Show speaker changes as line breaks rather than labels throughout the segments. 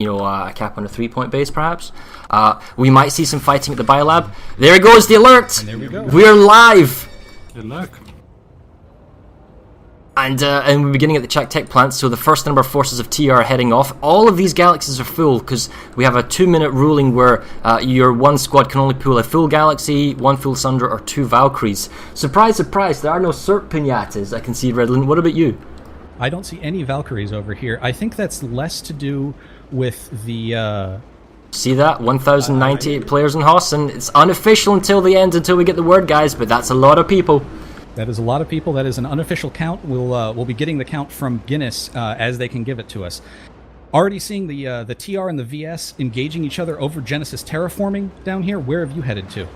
a cap on a 3-point base, perhaps. We might see some fighting at the biolab. There goes the alert!
And there we go.
We're live!
Good luck.
And we're beginning at the Czech tech plant, so the first number of forces of TR are heading off. All of these galaxies are full, because we have a 2-minute ruling where your one squad can only pull a full galaxy, 1 full Sundra, or 2 Valkyries. Surprise, surprise, there are no Cert Pinatas, I can see, Redland. What about you?
I don't see any Valkyries over here. I think that's less to do with the...
See that? 1,098 players in Hoss, and it's unofficial until the end, until we get the word, guys, but that's a lot of people.
That is a lot of people. That is an unofficial count. We'll be getting the count from Guinness as they can give it to us. Already seeing the TR and the VS engaging each other over Genesis terraforming down here. Where have you headed to?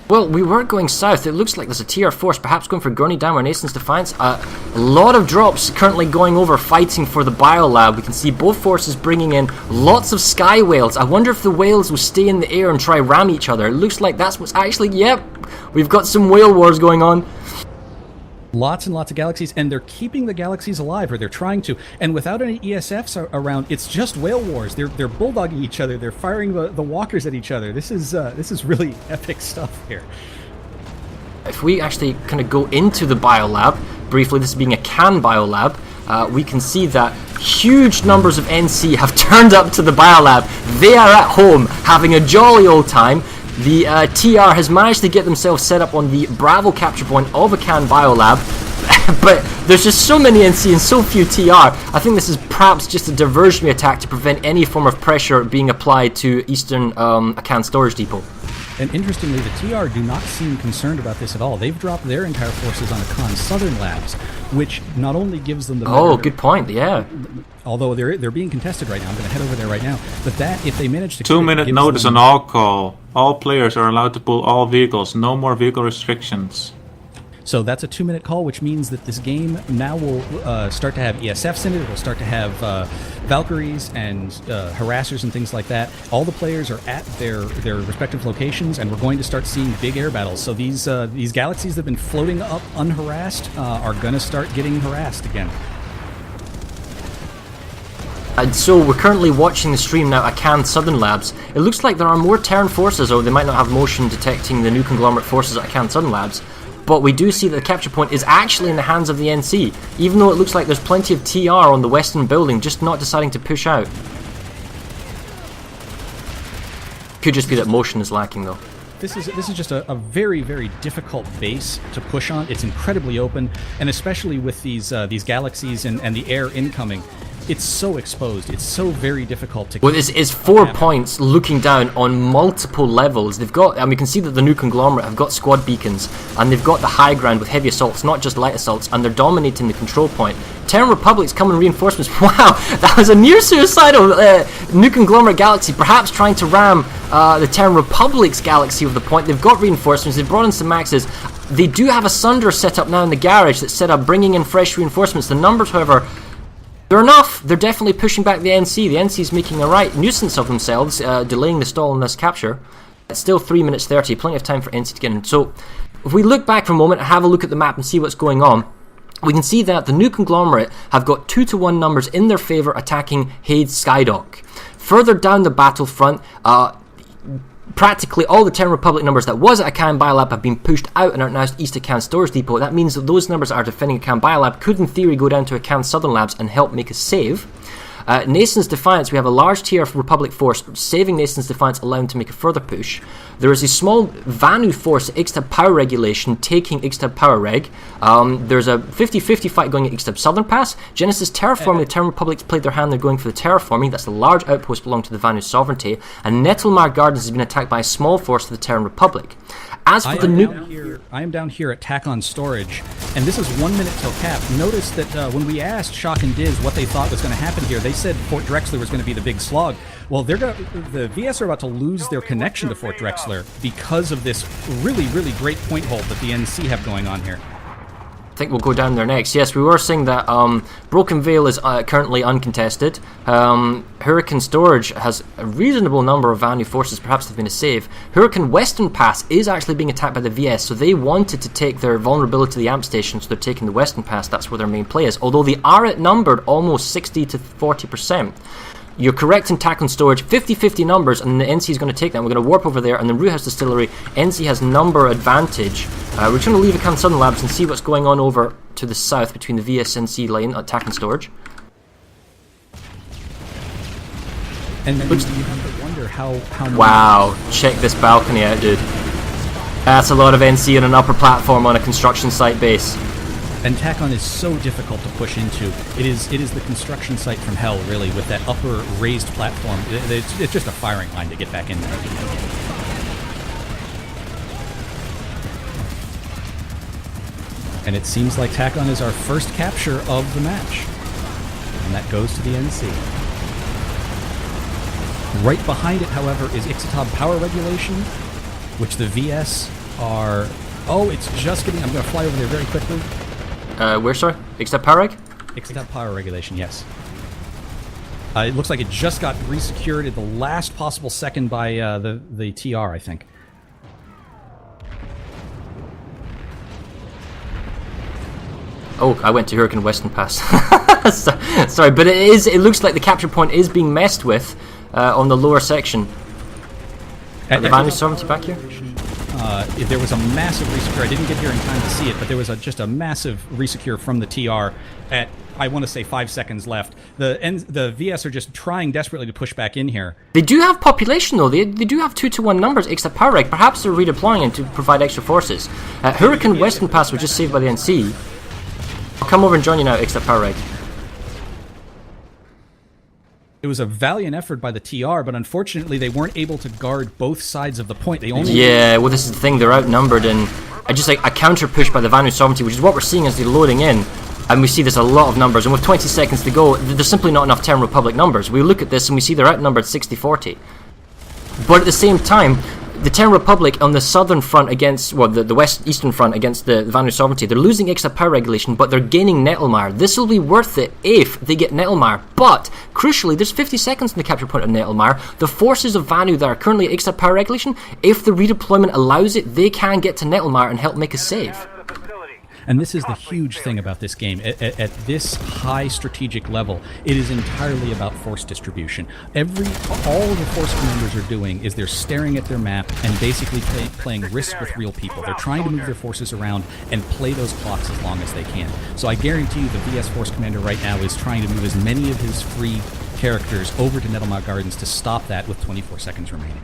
Well, we were going south. It looks like there's a TR force, perhaps going for Gurney Dam or Nason's Defiance. A lot of drops currently going over, fighting for the biolab. We can see both forces bringing in lots of sky whales. I wonder if the whales will stay in the air and try ram each other. It looks like that's what's actually... Yep, we've got some whale wars going on.
Lots and lots of galaxies, and they're keeping the galaxies alive, or they're trying to. And without any ESFs around, it's just whale wars. They're bulldogging each other. They're firing the walkers at each other. This is really epic stuff here.
If we actually kind of go into the biolab briefly, this being a Can biolab, we can see that huge numbers of NC have turned up to the biolab. They are at home having a jolly old time. The TR has managed to get themselves set up on the Bravo capture point of a Can biolab, but there's just so many NC and so few TR. I think this is perhaps just a diversionary attack to prevent any form of pressure being applied to Eastern Acan storage depot.
And interestingly, the TR do not seem concerned about this at all. They've dropped their entire forces on Acan Southern Labs, which not only gives them the...
Oh, good point, yeah.
Although they're being contested right now. I'm going to head over there right now. But that, if they manage to...
2-minute notice on all call. All players are allowed to pull all vehicles. No more vehicle restrictions.
So that's a 2-minute call, which means that this game now will start to have ESFs in it. It will start to have Valkyries and harassers and things like that. All the players are at their respective locations, and we're going to start seeing big air battles. So these galaxies that have been floating up unharassed are going to start getting harassed again.
And so we're currently watching the stream now at Can Southern Labs. It looks like there are more Terran forces, or they might not have motion detecting the new conglomerate forces at Can Southern Labs. But we do see that the capture point is actually in the hands of the NC, even though it looks like there's plenty of TR on the western building, just not deciding to push out. Could just be that motion is lacking, though.
This is just a very, very difficult base to push on. It's incredibly open, and especially with these galaxies and the air incoming, it's so exposed. It's so very difficult to...
Well, it's 4 points looking down on multiple levels. They've got, and we can see that the new conglomerate have got squad beacons, and they've got the high ground with heavy assaults, not just light assaults, and they're dominating the control point. Terran Republic's coming reinforcements. Wow, that was a near suicidal new conglomerate galaxy, perhaps trying to ram the Terran Republic's galaxy with the point. They've got reinforcements. They've brought in some maxes. They do have a Sundra set up now in the garage that's set up, bringing in fresh reinforcements. The numbers, however, they're enough. They're definitely pushing back the NC. The NC's making a right nuisance of themselves, delaying the stall in this capture. It's still 3 minutes 30, plenty of time for NC to get in. So, if we look back for a moment and have a look at the map and see what's going on, we can see that the new conglomerate have got 2-to-1 numbers in their favour attacking Hades Skydock. Further down the battlefront, practically all the Terran Republic numbers that was at Acan Biolab have been pushed out and are now east Acan Storage Depot. That means that those numbers that are defending Acan Biolab could in theory go down to Acan Southern Labs and help make a save. Nason's Defiance, we have a large tier of Republic force saving Nason's Defiance, allowing to make a further push. There is a small Vanu force at Ixtab Power Regulation taking Ixtab Power Reg. There's a 50-50 fight going at Ixtab Southern Pass. Genesis Terraforming, the Terran Republic's played their hand, they're going for the Terraforming. That's a large outpost belonging to the Vanu Sovereignty. And Nettlemar Gardens has been attacked by a small force of the Terran Republic. As for the new...
I am down here at TAC-On Storage, and this is 1 minute till cap. Notice that when we asked Shock and Diz what they thought was going to happen here, they said Fort Drexler was going to be the big slog. Well, the VS are about to lose their connection to Fort Drexler because of this really, really great point hold that the NC have going on here.
I think we'll go down there next. Yes, we were saying that Broken Veil is currently uncontested. Hurricane Storage has a reasonable number of Vanu forces, perhaps they've been a save. Hurricane Western Pass is actually being attacked by the VS, so they wanted to take their vulnerability to the amp station, so they're taking the Western Pass. That's where their main play is, although they are outnumbered almost 60 to 40%. You're correct in tackle and storage, 50-50 numbers, and the NC is going to take that. We're going to warp over there, and then Root House Distillery. NC has number advantage. We're just going to leave Akan Southern Labs and see what's going on over to the south between the VSNC lane, attack and storage.
And you have to wonder how many...
Wow, check this balcony out, dude. That's a lot of NC on an upper platform on a construction site base.
And Tacon is so difficult to push into. It is the construction site from hell, really, with that upper raised platform. It's just a firing line to get back in there. And it seems like Tacon is our first capture of the match. And that goes to the NC. Right behind it, however, is Ixatab Power Regulation, which the VS are... Oh, it's just getting... I'm going to fly over there very quickly.
Where, sorry? Ixatab Power Reg?
Ixatab Power Regulation, yes. It looks like it just got resecured at the last possible second by the TR, I think.
Oh, I went to Hurricane Western Pass. Sorry, but it looks like the capture point is being messed with on the lower section. Are the Vanu Sovereignty back here?
There was a massive resecure. I didn't get here in time to see it, but there was just a massive resecure from the TR at, I want to say, 5 seconds left. The VS are just trying desperately to push back in here.
They do have population, though. They do have 2-to-1 numbers, except Power Reg. Perhaps they're redeploying it to provide extra forces. Hurricane Western Pass was just saved by the NC. I'll come over and join you now, except Power Reg.
It was a valiant effort by the TR, but unfortunately they weren't able to guard both sides of the point. They only...
Yeah, well, this is the thing. They're outnumbered, and just like a counter push by the Vanu Sovereignty, which is what we're seeing as they're loading in. And we see there's a lot of numbers, and with 20 seconds to go, there's simply not enough Terran Republic numbers. We look at this and we see they're outnumbered 60-40. But at the same time, the Terran Republic on the southern front against, well, the west-eastern front against the Vanu Sovereignty, they're losing extra power regulation, but they're gaining Nettelmar. This will be worth it if they get Nettelmar. But, crucially, there's 50 seconds in the capture point of Nettelmar. The forces of Vanu that are currently at extra power regulation, if the redeployment allows it, they can get to Nettelmar and help make a save.
And this is the huge thing about this game. At this high strategic level, it is entirely about force distribution. All the force commanders are doing is they're staring at their map and basically playing Risk with real people. They're trying to move their forces around and play those clocks as long as they can. So I guarantee you the VS force commander right now is trying to move as many of his free characters over to Nettelmar Gardens to stop that with 24 seconds remaining.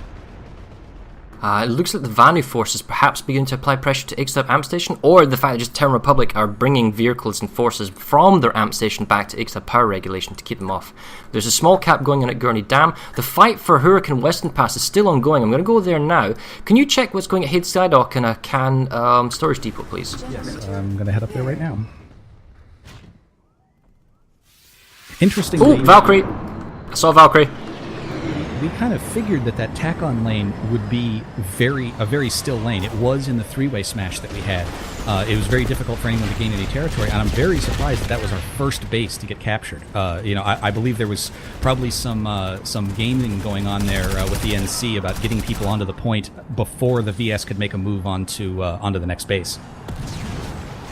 It looks like the Vanu forces perhaps begin to apply pressure to Ixtab Amp Station, or the fact that just Terran Republic are bringing vehicles and forces from their Amp Station back to Ixtab Power Regulation to keep them off. There's a small cap going on at Gurney Dam. The fight for Hurricane Western Pass is still ongoing. I'm going to go there now. Can you check what's going at Hade Skydock and a Can storage depot, please?
Yes, I'm going to head up there right now. Interestingly...
Oh, Valkyrie! I saw Valkyrie.
We kind of figured that Tacon lane would be a very still lane. It was in the three-way smash that we had. It was very difficult for anyone to gain any territory, and I'm very surprised that was our first base to get captured. I believe there was probably some gaming going on there with the NC about getting people onto the point before the VS could make a move onto the next base.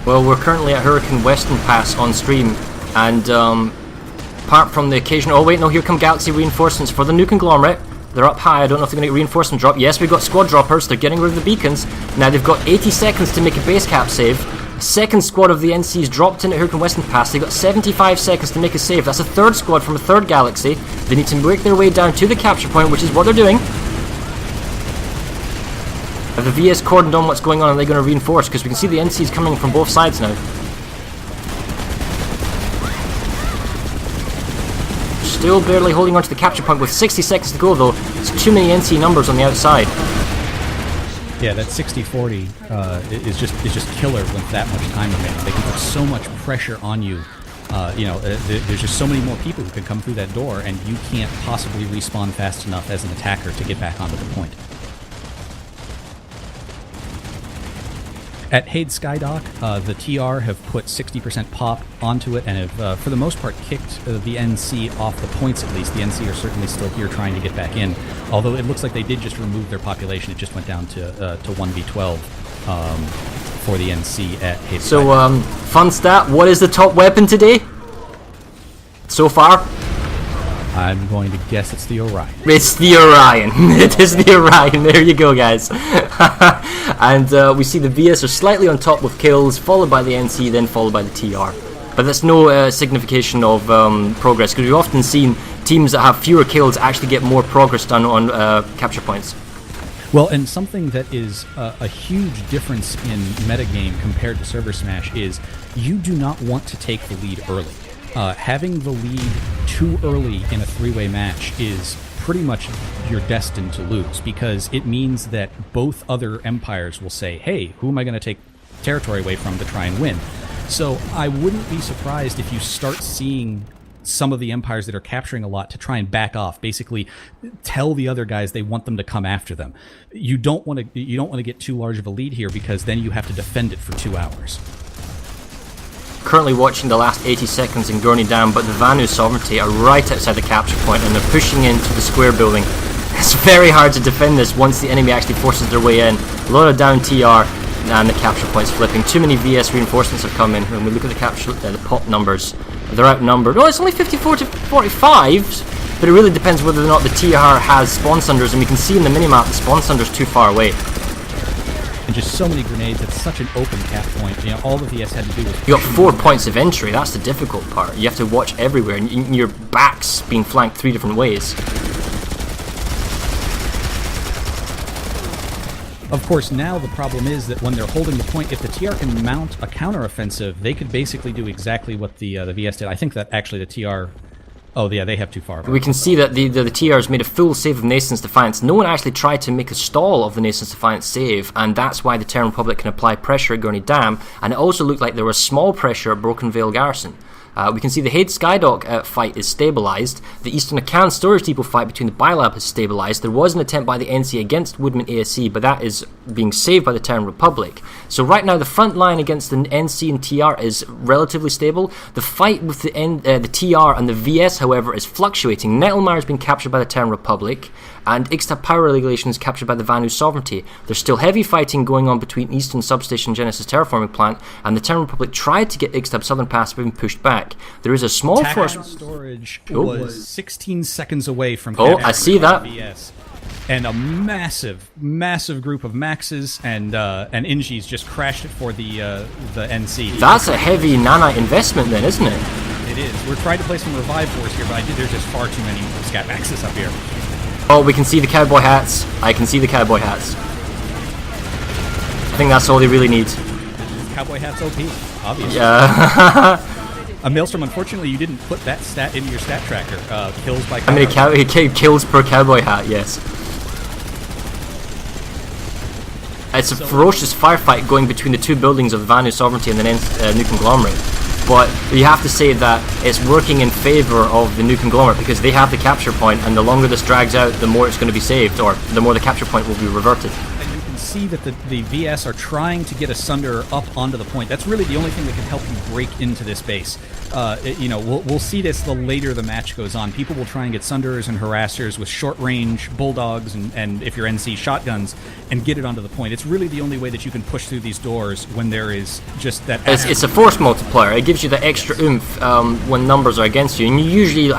Well, we're currently at Hurricane Western Pass on stream, and apart from the occasional... Oh wait, no, here come Galaxy reinforcements for the new conglomerate. They're up high. I don't know if they're going to get reinforcement drop. Yes, we've got squad droppers. They're getting rid of the beacons. Now they've got 80 seconds to make a base cap save. Second squad of the NCs dropped in at Hurricane Western Pass. They've got 75 seconds to make a save. That's a third squad from a third galaxy. They need to work their way down to the capture point, which is what they're doing. Have the VS cordoned on what's going on, and they're going to reinforce, because we can see the NCs coming from both sides now. Still barely holding on to the capture point with 60 seconds to go, though. It's too many NC numbers on the outside.
Yeah, that 60-40 is just killer with that much time remaining. They can put so much pressure on you. There's just so many more people who can come through that door, and you can't possibly respawn fast enough as an attacker to get back onto the point. At Hade Skydock, the TR have put 60% pop onto it and have, for the most part, kicked the NC off the points at least. The NC are certainly still here trying to get back in, although it looks like they did just remove their population. It just went down to 1v12 for the NC at Hade Skydock.
So, fun stat, what is the top weapon today? So far?
I'm going to guess it's the Orion.
It's the Orion. It is the Orion. There you go, guys. And we see the VS are slightly on top with kills, followed by the NC, then followed by the TR. But that's no signification of progress, because we've often seen teams that have fewer kills actually get more progress done on capture points.
Well, and something that is a huge difference in metagame compared to Server Smash is you do not want to take the lead early. Having the lead too early in a three-way match is pretty much you're destined to lose, because it means that both other empires will say, hey, who am I going to take territory away from to try and win? So I wouldn't be surprised if you start seeing some of the empires that are capturing a lot to try and back off, basically tell the other guys they want them to come after them. You don't want to get too large of a lead here, because then you have to defend it for 2 hours.
Currently watching the last 80 seconds in Gurney Dam, but the Vanu Sovereignty are right outside the capture point and they're pushing into the square building. It's very hard to defend this once the enemy actually forces their way in. A lot of down TR and the capture points flipping. Too many VS reinforcements have come in. When we look at the capture, the pop numbers, they're outnumbered. Oh, it's only 54 to 45, but it really depends whether or not the TR has spawn sunders, and we can see in the minimap the spawn sunder's too far away.
And just so many grenades, it's such an open cap point. You know, all the VS had to do was...
You got 4 points of entry, that's the difficult part. You have to watch everywhere, and your back's being flanked 3 different ways.
Of course, now the problem is that when they're holding the point, if the TR can mount a counteroffensive, they could basically do exactly what the VS did. I think that actually the TR... Oh, yeah, they have too far.
We can see that the TRs made a full save of Nason's Defiance. No one actually tried to make a stall of the Nason's Defiance save, and that's why the Terran Republic can apply pressure at Gurney Dam, and it also looked like there was small pressure at Broken Vale Garrison. We can see the Haid Skydock fight is stabilised. The Eastern Acan Storage Depot fight between the Biolab has stabilised. There was an attempt by the NC against Woodman ASC, but that is being saved by the Terran Republic. So right now the front line against the NC and TR is relatively stable. The fight with the TR and the VS, however, is fluctuating. Nettlemire has been captured by the Terran Republic, and Ixtab Power Regulation is captured by the Vanu Sovereignty. There's still heavy fighting going on between Eastern Substation Genesis Terraforming Plant, and the Terran Republic tried to get Ixtab Southern Pass, but been pushed back. There is a small force...
storage was 16 seconds away from...
I see that.
VS. And a massive group of Maxes and Ingis just crashed it for the NC.
That's a heavy nanite investment then, isn't it?
It is. We're trying to play some revive force here, but there's just far too many Scat Maxes up here.
Oh, we can see the cowboy hats. I can see the cowboy hats. I think that's all they really need.
Cowboy hats OP, obviously.
Yeah.
Maelstrom, unfortunately, you didn't put that stat into your stat tracker. Kills by
how many kills per cowboy hat, yes. It's a ferocious firefight going between the 2 buildings of the Vanu Sovereignty and the New Conglomerate. But you have to say that it's working in favour of the New Conglomerate, because they have the capture point, and the longer this drags out, the more it's going to be saved, or the more the capture point will be reverted.
And you can see that the VS are trying to get a Sunder up onto the point. That's really the only thing that can help you break into this base. We'll see this the later the match goes on. People will try and get Sunders and Harassers with short-range Bulldogs and if you're NC, shotguns, and get it onto the point. It's really the only way that you can push through these doors when there is just that...
It's a force multiplier. It gives you the extra oomph when numbers are against you, and you usually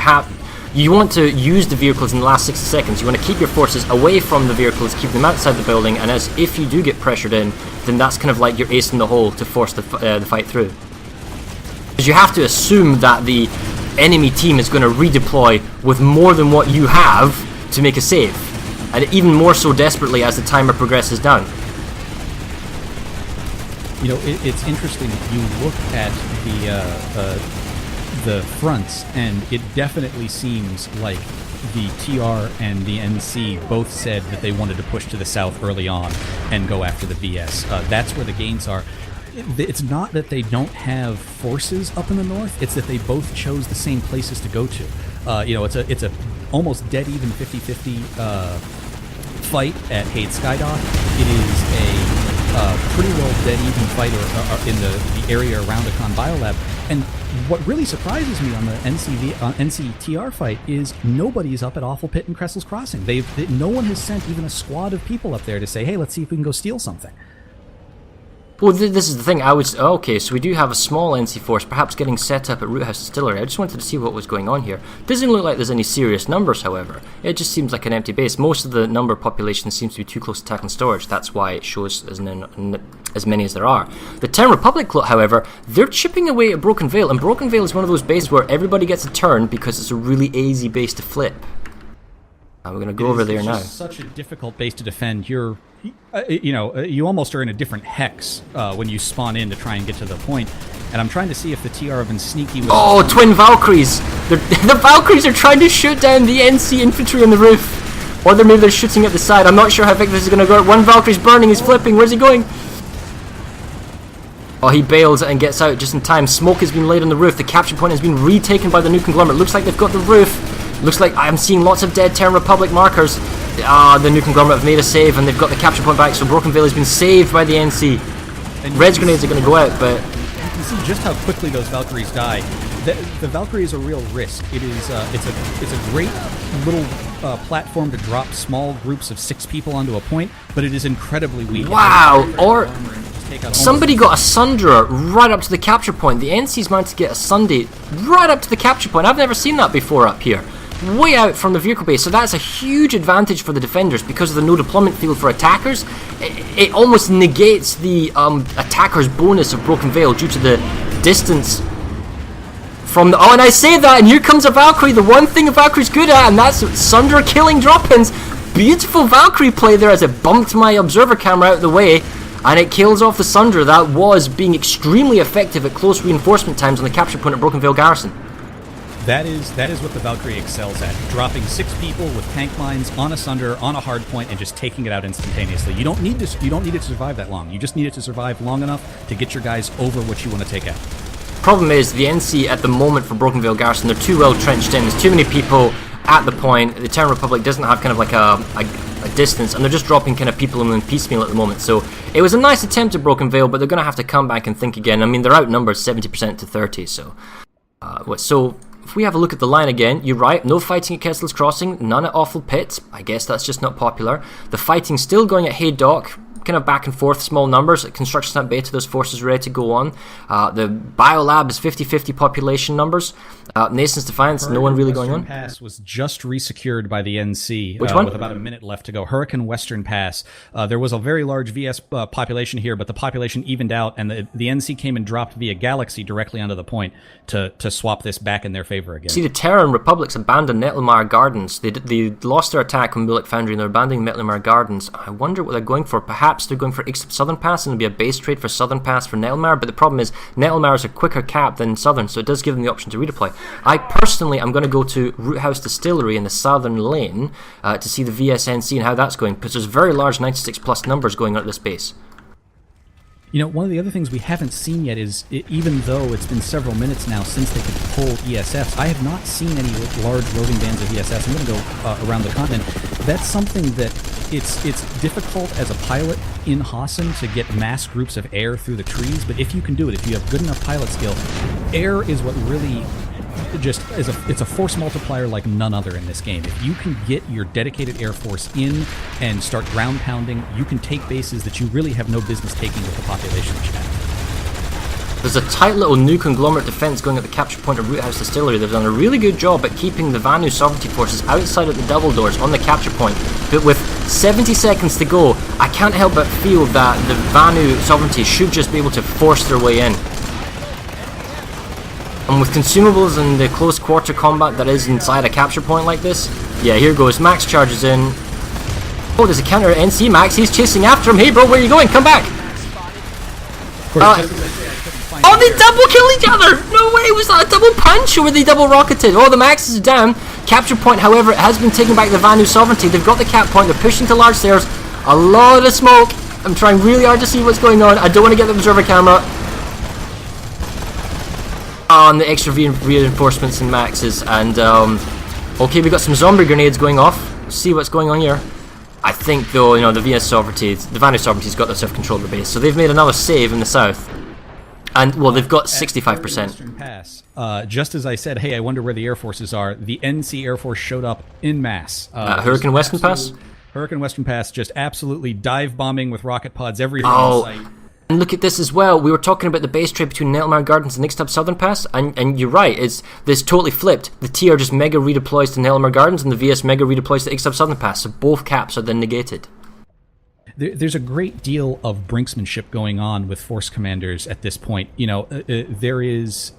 you want to use the vehicles in the last 60 seconds. You want to keep your forces away from the vehicles, keep them outside the building, and if you do get pressured in, then that's kind of like your ace in the hole to force the fight through. Because you have to assume that the enemy team is going to redeploy with more than what you have to make a save, and even more so desperately as the timer progresses down.
You know, it's interesting. You look at the fronts, and it definitely seems like the TR and the NC both said that they wanted to push to the south early on and go after the VS. That's where the gains are. It's not that they don't have forces up in the north, it's that they both chose the same places to go to. It's a almost dead even 50-50 fight at Haid Skydock. It is a pretty well dead even fight in the area around Akan Biolab. And what really surprises me on the NCTR fight is nobody's up at Awful Pit and Cressel's Crossing. No one has sent even a squad of people up there to say, hey, let's see if we can go steal something.
Well, this is the thing. Okay, so we do have a small NC force, perhaps getting set up at Root House Distillery. I just wanted to see what was going on here. Doesn't look like there's any serious numbers, however. It just seems like an empty base. Most of the number population seems to be too close to tackling storage. That's why it shows as many as there are. The Terran Republic, however, they're chipping away at Broken Vale, and Broken Vale is one of those bases where everybody gets a turn because it's a really easy base to flip. We're going to go over there now.
It's such a difficult base to defend. You almost are in a different hex when you spawn in to try and get to the point. And I'm trying to see if the TR have been sneaky with...
Oh, twin Valkyries! The Valkyries are trying to shoot down the NC infantry on the roof. Or maybe they're shooting at the side. I'm not sure how big this is going to go. One Valkyrie's burning, he's flipping. Where's he going? Oh, he bails and gets out just in time. Smoke has been laid on the roof. The capture point has been retaken by the new conglomerate. Looks like they've got the roof. Looks like I'm seeing lots of dead Terran Republic markers. The new conglomerate have made a save and they've got the capture point back, so Broken Vale has been saved by the NC. And Red's grenades are going to go out, but...
You can see just how quickly those Valkyries die. The Valkyrie is a real risk. It's a great little platform to drop small groups of 6 people onto a point, but it is incredibly weak.
Wow! Or somebody got a Sunderer right up to the capture point. The NC's managed to get a Sunday right up to the capture point. I've never seen that before up here. Way out from the vehicle base, so that's a huge advantage for the defenders because of the no deployment field for attackers. It almost negates the attackers' bonus of Broken Vale due to the distance from the... Oh, and I say that, and here comes a Valkyrie, the one thing a Valkyrie's good at, and that's Sunder killing drop-ins. Beautiful Valkyrie play there as it bumped my observer camera out of the way, and it kills off the Sunder. That was being extremely effective at close reinforcement times on the capture point at Broken Vale Garrison.
That is what the Valkyrie excels at. Dropping 6 people with tank mines on a Sunder, on a hard point, and just taking it out instantaneously. You don't need it to survive that long. You just need it to survive long enough to get your guys over what you want to take out.
Problem is, the NC at the moment for Broken Vale Garrison, they're too well trenched in. There's too many people at the point. The Terran Republic doesn't have kind of like a distance, and they're just dropping kind of people in piecemeal at the moment. So it was a nice attempt at Broken Vale, but they're going to have to come back and think again. I mean, they're outnumbered 70% to 30, so... If we have a look at the line again, you're right, no fighting at Kessel's Crossing, none at Awful Pit. I guess that's just not popular. The fighting's still going at Haydock, kind of back and forth, small numbers. At Construction Stamp Beta, those forces are ready to go on. The Biolab is 50-50 population numbers. Nason's Defiance, no one really going on.
Hurricane Pass was just resecured by the NC.
Which one?
With about a minute left to go. Hurricane Western Pass. There was a very large VS population here, but the population evened out, and the NC came and dropped via Galaxy directly onto the point to swap this back in their favor again.
See, the Terran Republics abandoned Nettlemire Gardens. They lost their attack on Bullock Foundry, and they're abandoning Nettlemire Gardens. I wonder what they're going for. Perhaps they're going for Southern Pass, and it'll be a base trade for Southern Pass for Nettlemire, but the problem is Nettlemire is a quicker cap than Southern, so it does give them the option to redeploy. I personally am going to go to Root House Distillery in the southern lane to see the VSNC and how that's going, because there's very large 96 plus numbers going on at this base.
You know, one of the other things we haven't seen yet is, even though it's been several minutes now since they could pull ESFs, I have not seen any large roving bands of ESFs. I'm going to go around the continent. That's something that it's difficult as a pilot in Hassan to get mass groups of air through the trees, but if you can do it, if you have good enough pilot skill, air is what really it's a force multiplier like none other in this game. If you can get your dedicated Air Force in and start ground pounding, you can take bases that you really have no business taking with the population that you have.
There's a tight little new conglomerate defense going at the capture point of Root House Distillery. They've done a really good job at keeping the Vanu sovereignty forces outside at the double doors on the capture point. But with 70 seconds to go, I can't help but feel that the Vanu sovereignty should just be able to force their way in. And with consumables and the close quarter combat that is inside a capture point like this, yeah, here goes. Max charges in. Oh, there's a counter at NC. Max, he's chasing after him. Hey, bro, where are you going? Come back. Oh, they double kill each other! No way, was that a double punch or were they double rocketed? Oh, the Max is down. Capture point, however, it has been taken back the Vanu sovereignty. They've got the cap point. They're pushing to large stairs. A lot of smoke. I'm trying really hard to see what's going on. I don't want to get the observer camera. On the extra reinforcements and Maxes, and okay, we got some zombie grenades going off. Let's see what's going on here. I think though, you know, the Vanu sovereignty's got their self-control of the base, so they've made another save in the south, and well, they've got 65%.
Just as I said, hey, I wonder where the air forces are. The NC Air Force showed up in mass.
Hurricane Western Pass.
Hurricane Western Pass, just absolutely dive bombing with rocket pods everywhere in sight.
And look at this as well. We were talking about the base trade between Nettlemire Gardens and Ixtab Southern Pass, and you're right, it's this totally flipped. The TR just mega redeploys to Nettlemire Gardens, and the VS mega redeploys to Ixtab Southern Pass, so both caps are then negated.
There's a great deal of brinksmanship going on with force commanders at this point. You know, there is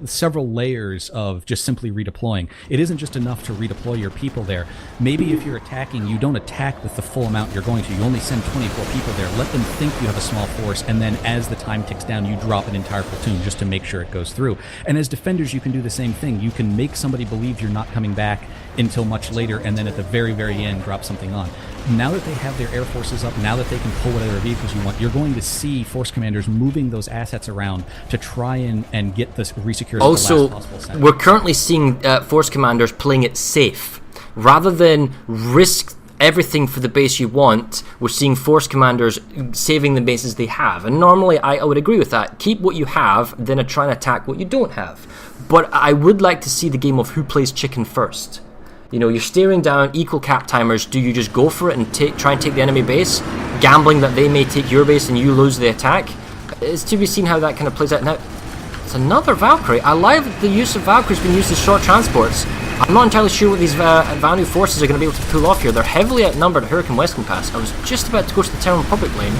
several layers of just simply redeploying. It isn't just enough to redeploy your people there. Maybe if you're attacking, you don't attack with the full amount you're going to. You only send 24 people there. Let them think you have a small force, and then as the time ticks down, you drop an entire platoon just to make sure it goes through. And as defenders, you can do the same thing. You can make somebody believe you're not coming back until much later, and then at the very, very end, drop something on. Now that they have their air forces up, now that they can pull whatever vehicles you want, you're going to see force commanders moving those assets around to try and get this resecure.
Also, we're currently seeing force commanders playing it safe. Rather than risk everything for the base you want, we're seeing force commanders saving the bases they have. And normally, I would agree with that. Keep what you have, then try and attack what you don't have. But I would like to see the game of who plays chicken first. You know, you're staring down equal cap timers. Do you just go for it and try and take the enemy base, gambling that they may take your base and you lose the attack? It's to be seen how that kind of plays out. Now, it's another Valkyrie. I like the use of Valkyries being used as short transports. I'm not entirely sure what these Vanu forces are going to be able to pull off here. They're heavily outnumbered at Hurricane Western Pass. I was just about to go to the Terran Republic lane.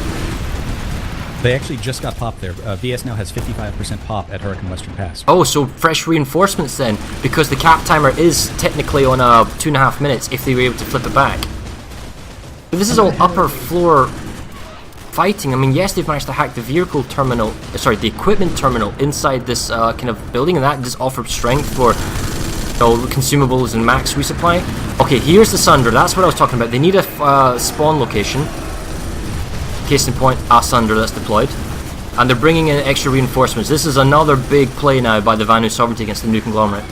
They actually just got popped there. VS now has 55% pop at Hurricane Western Pass.
Oh, so fresh reinforcements then, because the cap timer is technically on 2.5 minutes if they were able to flip it back. But this is all upper floor fighting. I mean, yes, they've managed to hack the vehicle terminal, the equipment terminal inside this kind of building, and that does offer strength for consumables and max resupply. Okay, here's the Sunder. That's what I was talking about. They need a spawn location. Case in point, a Sunder that's deployed. And they're bringing in extra reinforcements. This is another big play now by the Vanu Sovereignty against the New Conglomerate.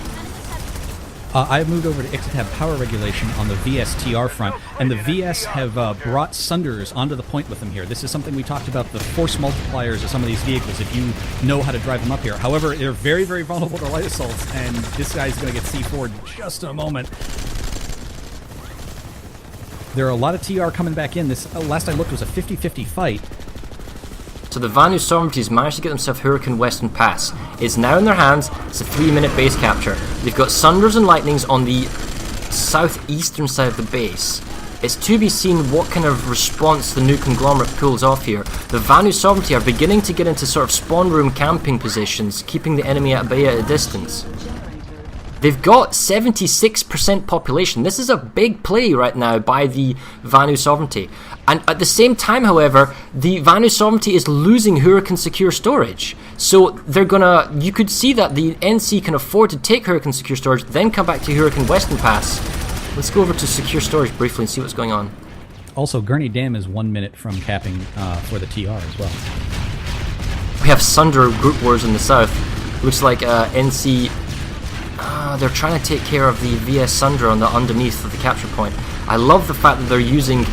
I've moved over to Ixtab power regulation on the VSTR front, and the VS have brought Sunders onto the point with them here. This is something we talked about, the force multipliers of some of these vehicles, if you know how to drive them up here. However, they're very, very vulnerable to light assaults, and this guy's going to get C4'd in just a moment. There are a lot of TR coming back in. This, last I looked, was a 50-50 fight.
So the Vanu Sovereignties managed to get themselves Hurricane Western Pass. It's now in their hands. It's a 3-minute base capture. They've got Sunders and Lightnings on the southeastern side of the base. It's to be seen what kind of response the New Conglomerate pulls off here. The Vanu Sovereignty are beginning to get into sort of spawn room camping positions, keeping the enemy at bay at a distance. They've got 76% population. This is a big play right now by the Vanu Sovereignty. And at the same time, however, the Vanu Sovereignty is losing Hurricane Secure Storage. So they're gonna, you could see that the NC can afford to take Hurricane Secure Storage, then come back to Hurricane Western Pass. Let's go over to Secure Storage briefly and see what's going on.
Also, Gurney Dam is 1 minute from capping for the TR as well.
We have Sunder Group Wars in the south. Looks like NC... they're trying to take care of the VS Sunder on the underneath of the capture point. I love the fact that they're using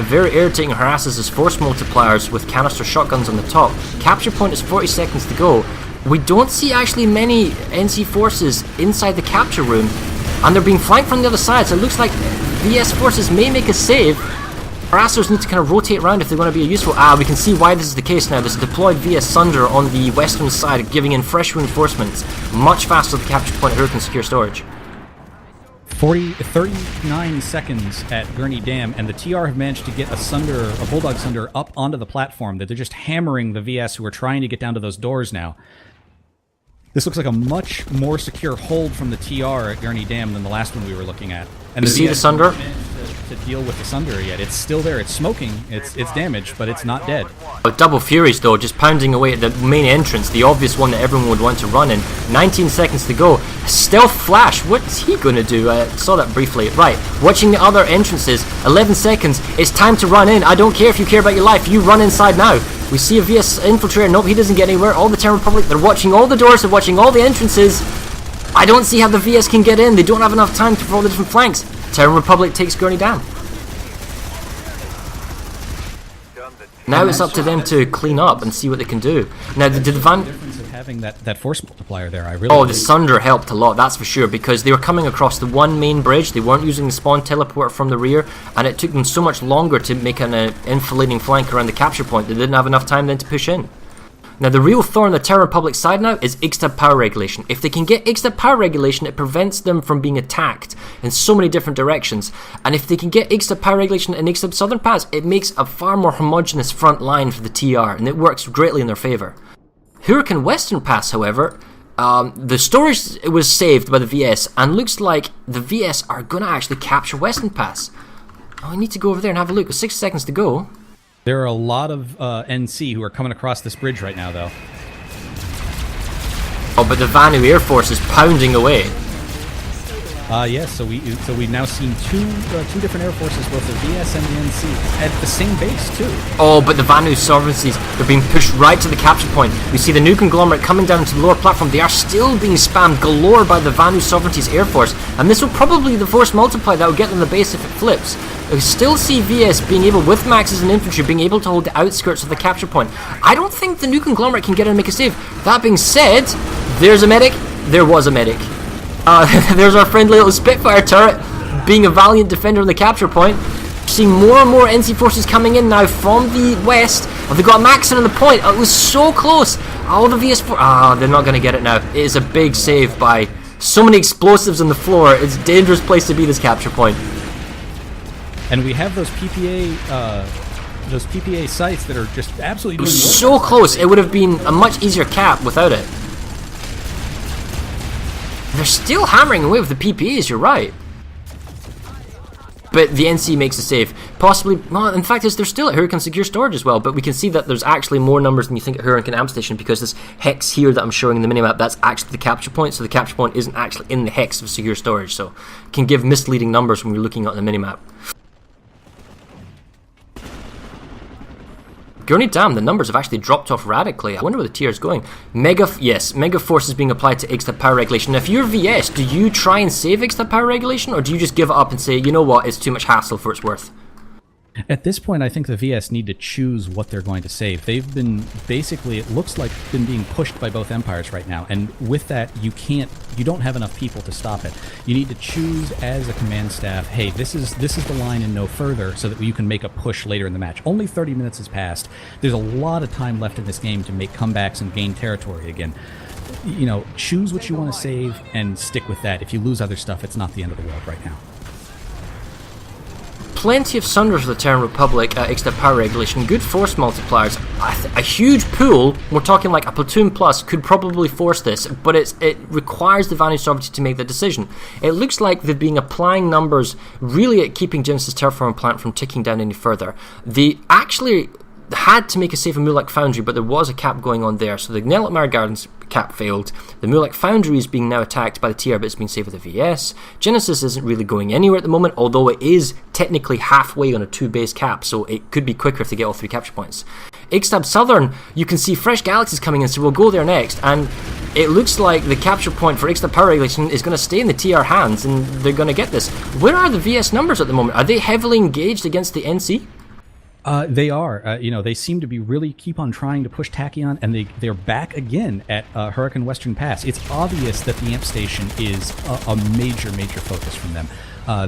very irritating harasses as force multipliers with canister shotguns on the top. Capture point is 40 seconds to go. We don't see actually many NC forces inside the capture room, and they're being flanked from the other side, so it looks like VS forces may make a save. Harassers need to kind of rotate around if they want to be useful. We can see why this is the case now. There's a deployed VS Sunder on the western side, giving in fresh reinforcements. Much faster to the capture point at Hurricane Secure Storage.
39 seconds at Gurney Dam, and the TR have managed to get a Bulldog Sunder up onto the platform. That they're just hammering the VS who are trying to get down to those doors now. This looks like a much more secure hold from the TR at Gurney Dam than the last one we were looking at. And
you see the Sunder?
To deal with the Sunder yet. It's still there. It's smoking. It's damaged, but it's not dead.
Double Furies, though, just pounding away at the main entrance, the obvious one that everyone would want to run in. 19 seconds to go. Stealth Flash, what's he going to do? I saw that briefly. Right, watching the other entrances. 11 seconds. It's time to run in. I don't care if you care about your life. You run inside now. We see a VS Infiltrator. Nope, he doesn't get anywhere. All the Terran Republic, they're watching all the doors. They're watching all the entrances. I don't see how the VS can get in. They don't have enough time for all the different flanks. Terran Republic takes Gurney Dam. Now it's up to them to clean up and see what they can do. Now, did the
The difference of having that force multiplier there, I really.
Oh, the Sunder helped a lot, that's for sure, because they were coming across the one main bridge, they weren't using the spawn teleporter from the rear, and it took them so much longer to make an enfilading flank around the capture point, they didn't have enough time then to push in. Now, the real thorn on the Terra Republic side now is Ixtab power regulation. If they can get Ixtab power regulation, it prevents them from being attacked in so many different directions. And if they can get Ixtab power regulation and Ixtab Southern Pass, it makes a far more homogeneous front line for the TR, and it works greatly in their favour. Huracan Western Pass, however, the storage was saved by the VS, and looks like the VS are going to actually capture Western Pass. Oh, I need to go over there and have a look. With 6 seconds to go.
There are a lot of NC who are coming across this bridge right now, though.
Oh, but the Vanu Air Force is pounding away.
Yes, so we've now seen two different air forces, both the VS and the NC, at the same base too.
Oh, but the Vanu sovereignties are being pushed right to the capture point. We see the new conglomerate coming down to the lower platform. They are still being spammed galore by the Vanu sovereignties air force, and this will probably be the force multiply that will get them the base if it flips. We still see VS being able, with Maxes and infantry, being able to hold the outskirts of the capture point. I don't think the new conglomerate can get in and make a save. That being said, there's a medic. There was a medic. There's our friendly little Spitfire turret being a valiant defender on the capture point. Seeing more and more NC forces coming in now from the west. Oh, they got Maxon on the point. Oh, it was so close. Oh, the VS4. They're not going to get it now. It is a big save by so many explosives on the floor. It's a dangerous place to be, this capture point.
And we have those PPA sites that are just absolutely.
It was so close. It would have been a much easier cap without it. They're still hammering away with the PPAs, you're right. But the NC makes a save. Possibly, well, in fact, they're still at Huracan Secure Storage as well, but we can see that there's actually more numbers than you think at Huracan Amp Station, because this hex here that I'm showing in the minimap, that's actually the capture point, so the capture point isn't actually in the hex of Secure Storage, so it can give misleading numbers when you're looking at the minimap. Gurney Dam, the numbers have actually dropped off radically. I wonder where the tier is going. Mega Force is being applied to Ixtab power regulation. Now, if you're VS, do you try and save Ixtab power regulation, or do you just give it up and say, you know what, it's too much hassle for its worth?
At this point, I think the VS need to choose what they're going to save. They've been, basically, it looks like, been being pushed by both empires right now, and with that, you don't have enough people to stop it. You need to choose as a command staff, hey, this is the line and no further, so that you can make a push later in the match. Only 30 minutes has passed. There's a lot of time left in this game to make comebacks and gain territory again. You know, choose what you want to save and stick with that. If you lose other stuff, it's not the end of the world right now.
Plenty of Sunders of the Terran Republic Ixtab power regulation, good force multipliers, a huge pool, we're talking like a platoon plus, could probably force this, but it requires the Vanu sovereignty to make the decision. It looks like they've been applying numbers really at keeping Genesis Terraforming Plant from ticking down any further. They actually had to make a save of Mulek Foundry, but there was a cap going on there, so the Gnelitmar Gardens cap failed. The Mulek Foundry is being now attacked by the TR, but it's being saved with the VS. Genesis isn't really going anywhere at the moment, although it is technically halfway on a 2-base cap, so it could be quicker if they get all 3 capture points. Ixtab Southern, you can see fresh galaxies coming in, so we'll go there next, and it looks like the capture point for Ixtab power regulation is going to stay in the TR hands, and they're going to get this. Where are the VS numbers at the moment? Are they heavily engaged against the NC?
They are. You know, they seem to be really keep on trying to push Tachyon, and they're back again at Huracan Western Pass. It's obvious that the amp station is a major focus from them.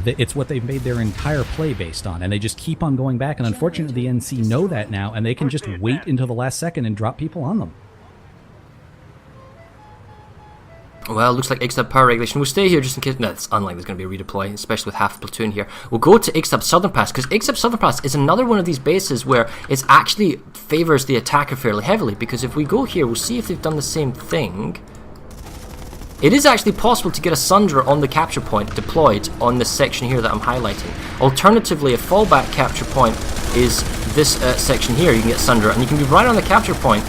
It's what they've made their entire play based on, and they just keep on going back, and unfortunately the NC know that now, and they can just wait until the last second and drop people on them.
Well, looks like Ixtab power regulation. We'll stay here just in case. No, it's unlikely there's going to be a redeploy, especially with half a platoon here. We'll go to Ixtab Southern Pass, because Ixtab Southern Pass is another one of these bases where it actually favours the attacker fairly heavily, because if we go here, we'll see if they've done the same thing. It is actually possible to get a Sunder on the capture point deployed on this section here that I'm highlighting. Alternatively, a fallback capture point is this section here. You can get Sunder, and you can be right on the capture point,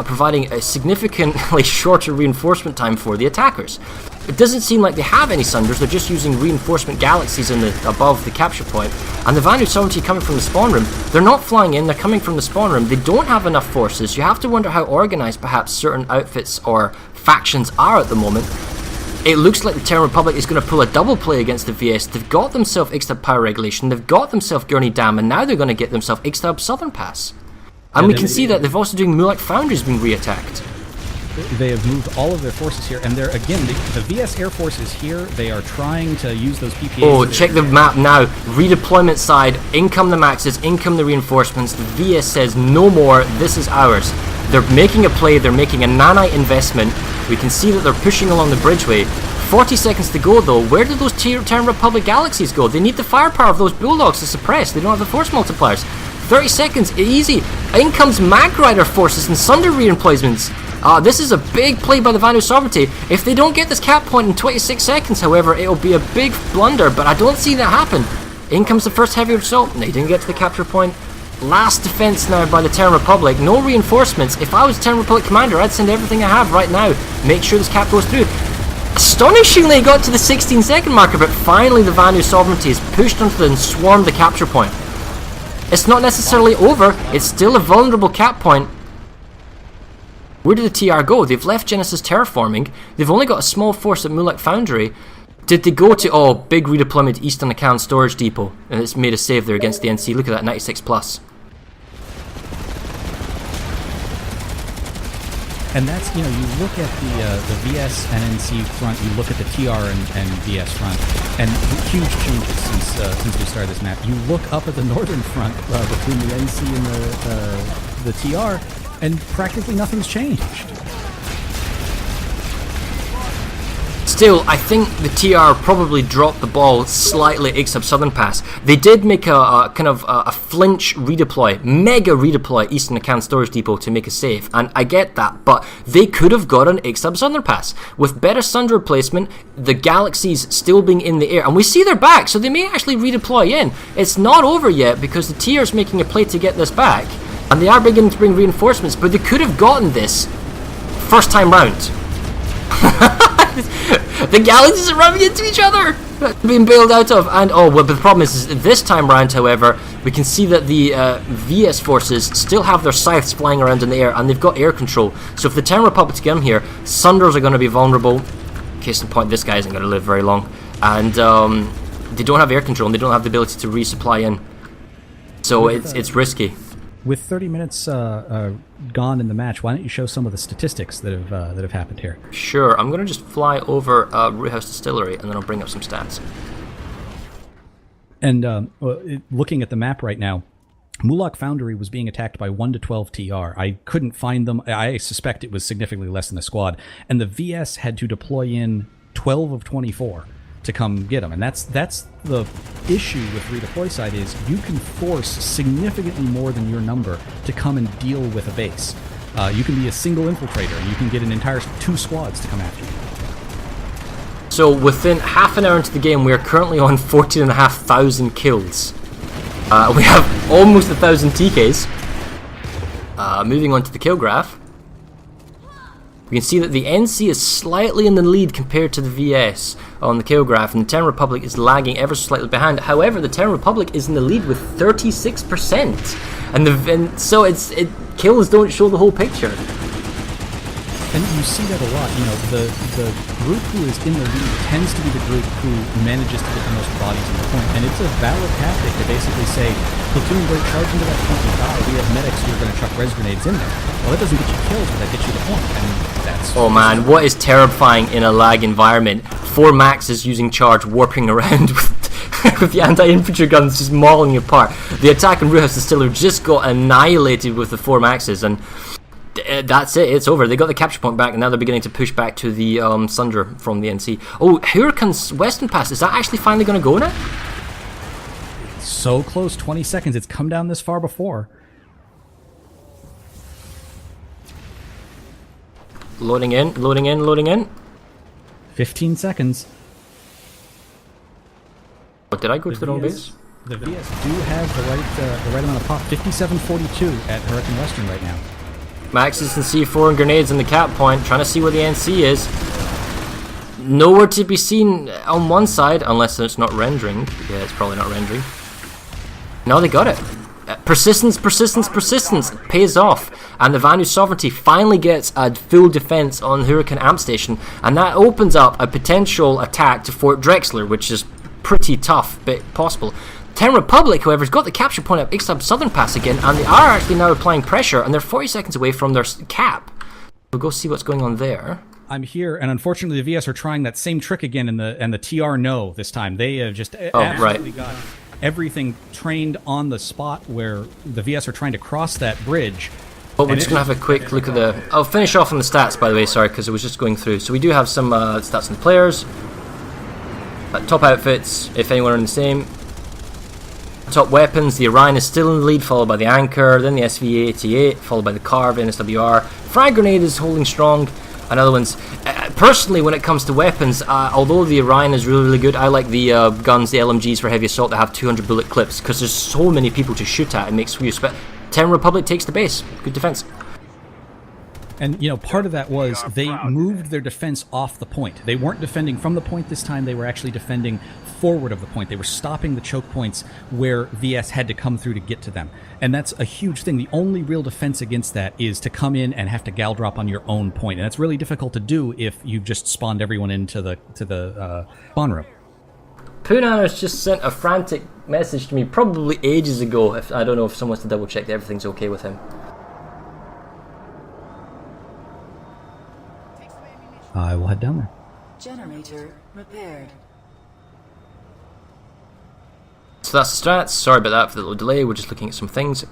providing a significantly shorter reinforcement time for the attackers. It doesn't seem like they have any Sunders, they're just using reinforcement galaxies above the capture point. And the Vanu sovereignty coming from the spawn room, they're not flying in, they're coming from the spawn room. They don't have enough forces. You have to wonder how organized perhaps certain outfits or factions are at the moment. It looks like the Terran Republic is going to pull a double play against the VS. They've got themselves Ixtab power regulation, they've got themselves Gurney Dam, and now they're going to get themselves Ixtab Southern Pass. And we can see that they've also doing Mulak Foundries being re-attacked.
They have moved all of their forces here, and they're, again, the VS Air Force is here. They are trying to use those PPAs.
Oh, check the map now. Redeployment side, in come the Maxes, in come the reinforcements. The VS says, no more, this is ours. They're making a play, they're making a nanite investment. We can see that they're pushing along the bridgeway. 40 seconds to go though. Where do those Terran Republic galaxies go? They need the firepower of those Bulldogs to suppress. They don't have the force multipliers. 30 seconds, easy. In comes Mag Rider forces and Sunder reinforcements. This is a big play by the Vanu Sovereignty. If they don't get this cap point in 26 seconds, however, it'll be a big blunder, but I don't see that happen. In comes the first heavy assault. They didn't get to the capture point. Last defense now by the Terran Republic. No reinforcements. If I was Terran Republic commander, I'd send everything I have right now. Make sure this cap goes through. Astonishingly, it got to the 16-second marker, but finally the Vanu Sovereignty is pushed onto and swarmed the capture point. It's not necessarily over. It's still a vulnerable cap point. Where did the TR go? They've left Genesis terraforming. They've only got a small force at Mulak Foundry. Did they go to... Oh, big redeployment east on the Akan storage depot. And it's made a save there against the NC. Look at that, 96 plus.
And that's, you know, you look at the VS and NC front, you look at the TR and VS front, and huge changes since we started this map. You look up at the northern front between the NC and the TR, and practically nothing's changed.
Still, I think the TR probably dropped the ball slightly at Ixab Southern Pass. They did make a kind of a flinch redeploy, mega redeploy east on the Akan storage depot to make a save, and I get that, but they could have got an Ixab Southern Pass. With better Sunder replacement, the galaxies still being in the air, and we see they're back, so they may actually redeploy in. It's not over yet because the TR is making a play to get this back, and they are beginning to bring reinforcements, but they could have gotten this first time round. The galaxies are running into each other, being bailed out of, and oh well. But the problem is this time round, however, we can see that the VS forces still have their scythes flying around in the air, and they've got air control. So if the Terran Republic get them here, Sunders are going to be vulnerable. Case in point, this guy isn't going to live very long, and they don't have air control, and they don't have the ability to resupply in. So it's risky.
With 30 minutes gone in the match, why don't you show some of the statistics that have happened here?
Sure, I'm going to just fly over Root House Distillery, and then I'll bring up some stats.
And looking at the map right now, Mulak Foundry was being attacked by 1 to 12 TR. I couldn't find them. I suspect it was significantly less than a squad. And the VS had to deploy in 12 of 24 to come get them. And that's the issue with redeploy side is you can force significantly more than your number to come and deal with a base. You can be a single infiltrator and you can get an entire 2 squads to come after you.
So within half an hour into the game, we are currently on 14,500 kills. We have almost 1,000 TKs. Moving on to the kill graph. We can see that the NC is slightly in the lead compared to the VS on the kill graph, and the Terran Republic is lagging ever so slightly behind. However, the Terran Republic is in the lead with 36%, and so kills don't show the whole picture.
And you see that a lot. You know, the group who is in the lead tends to be the group who manages to get the most bodies on the point, and it's a valid tactic to basically say, platoon, don't charge into that point and die. We have medics who are going to chuck res grenades in there. Well, that doesn't get you kills, but that gets you the point, and that's...
Oh man, what is terrifying in a lag environment? 4 Maxes using charge, warping around with the anti-infantry guns just mauling you apart. The attack on Root House Distillery just got annihilated with the 4 Maxes, and that's it, it's over. They got the capture point back, and now they're beginning to push back to the Sunder from the NC. Oh, Huracan's Western Pass, is that actually finally going to go now?
So close, 20 seconds. It's come down this far before.
Loading in, loading in, loading in.
15 seconds.
Oh, did I go to the wrong base?
The VS do have the right amount of pop. 57.42 at Huracan Western right now.
Maxes and C4 and grenades in the cap point, trying to see where the NC is. Nowhere to be seen on one side, unless it's not rendering. Yeah, it's probably not rendering. No, they got it. Persistence, persistence, persistence pays off, and the Vanu Sovereignty finally gets a full defense on Huracan Amp Station, and that opens up a potential attack to Fort Drexler, which is pretty tough, but possible. Terran Republic, however, has got the capture point at Ixtab Southern Pass again, and they are actually now applying pressure, and they're 40 seconds away from their cap. We'll go see what's going on there.
I'm here, and unfortunately the VS are trying that same trick again, and the TR no this time. They have just absolutely got everything trained on the spot where the VS are trying to cross that bridge.
But we're just going to have a quick look at the... I'll finish off on the stats, by the way, sorry, because I was just going through. So we do have some stats on the players. Top outfits, if anyone are in the same. Top weapons, the Orion is still in the lead, followed by the Anchor, then the SV-88, followed by the Carve, NSWR. Frag Grenade is holding strong, and other ones. Personally, when it comes to weapons, although the Orion is really, really good, I like the guns, the LMGs for heavy assault that have 200 bullet clips, because there's so many people to shoot at, it makes you... Terran Republic takes the base. Good defense.
And, you know, part of that was they moved their defense off the point. They weren't defending from the point this time. They were actually defending forward of the point. They were stopping the choke points where VS had to come through to get to them. And that's a huge thing. The only real defense against that is to come in and have to gal drop on your own point. And that's really difficult to do if you've just spawned everyone into the spawn room.
Punana's just sent a frantic message to me probably ages ago. I don't know if someone wants to double check that everything's okay with him.
I will head down there.
Generator repaired.
So that's the stats. Sorry about that for the little delay. We're just looking at some things.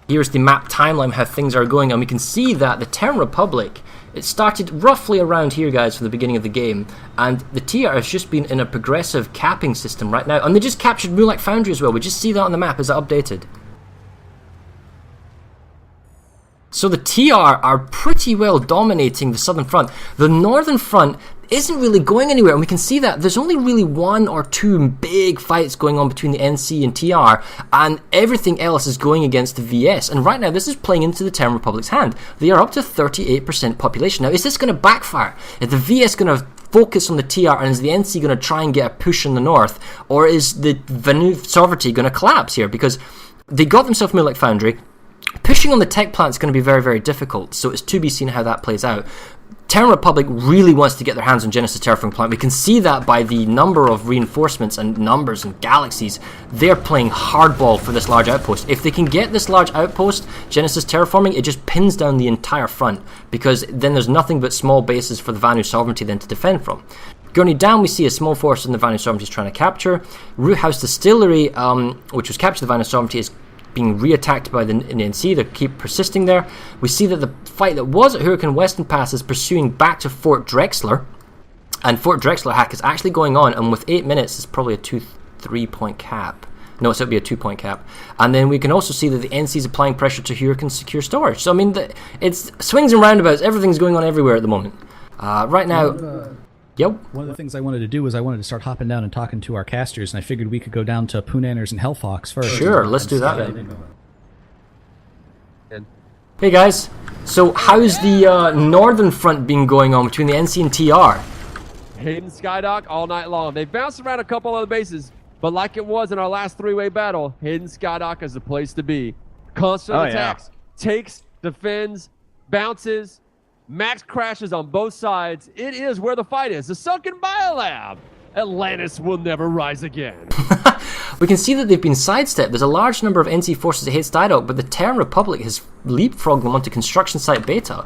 Here's the map timeline, how things are going, and we can see that the Terran Republic, it started roughly around here, guys, from the beginning of the game, and the TR has just been in a progressive capping system right now, and they just captured Moonlight Foundry as well. We just see that on the map. Is that updated? So the TR are pretty well dominating the southern front. The northern front isn't really going anywhere, and we can see that there's only really 1 or 2 big fights going on between the NC and TR, and everything else is going against the VS. And right now, this is playing into the Terran Republic's hand. They are up to 38% population. Now, is this going to backfire? Is the VS going to focus on the TR, and is the NC going to try and get a push in the north, or is the Vanu sovereignty going to collapse here? Because they got themselves Moonlight Foundry. Pushing on the tech plant is going to be very, very difficult, so it's to be seen how that plays out. Terran Republic really wants to get their hands on Genesis Terraforming Plant. We can see that by the number of reinforcements and numbers and galaxies. They're playing hardball for this large outpost. If they can get this large outpost, Genesis Terraforming, it just pins down the entire front, because then there's nothing but small bases for the Vanu Sovereignty then to defend from. Going down, we see a small force in the Vanu Sovereignty is trying to capture. Root House Distillery, which was captured the Vanu Sovereignty, is being re-attacked by the NC. They keep persisting there. We see that the fight that was at Hurricane Western Pass is pursuing back to Fort Drexler, and Fort Drexler hack is actually going on, and with 8 minutes it's probably a 2-3 point cap. No, so it'll be a 2 point cap. And then we can also see that the NC is applying pressure to Hurricane Secure Storage. So I mean, it's swings and roundabouts. Everything's going on everywhere at the moment. Right now... Yep.
One of the things I wanted to do was I wanted to start hopping down and talking to our casters, and I figured we could go down to Poonanners and Hellfox first.
Sure, let's do that then. Hey guys, so how's the northern front been going on between the NC and TR?
Hayden Skydock all night long. They bounced around a couple other bases, but like it was in our last 3-way battle, Hayden Skydock is the place to be. Constant attacks, takes, defends, bounces, max crashes on both sides. It is where the fight is. The sunken biolab. Atlantis will never rise again.
We can see that they've been sidestepped. There's a large number of NC forces that hit Stydock, but the Terran Republic has leapfrogged them onto construction site beta.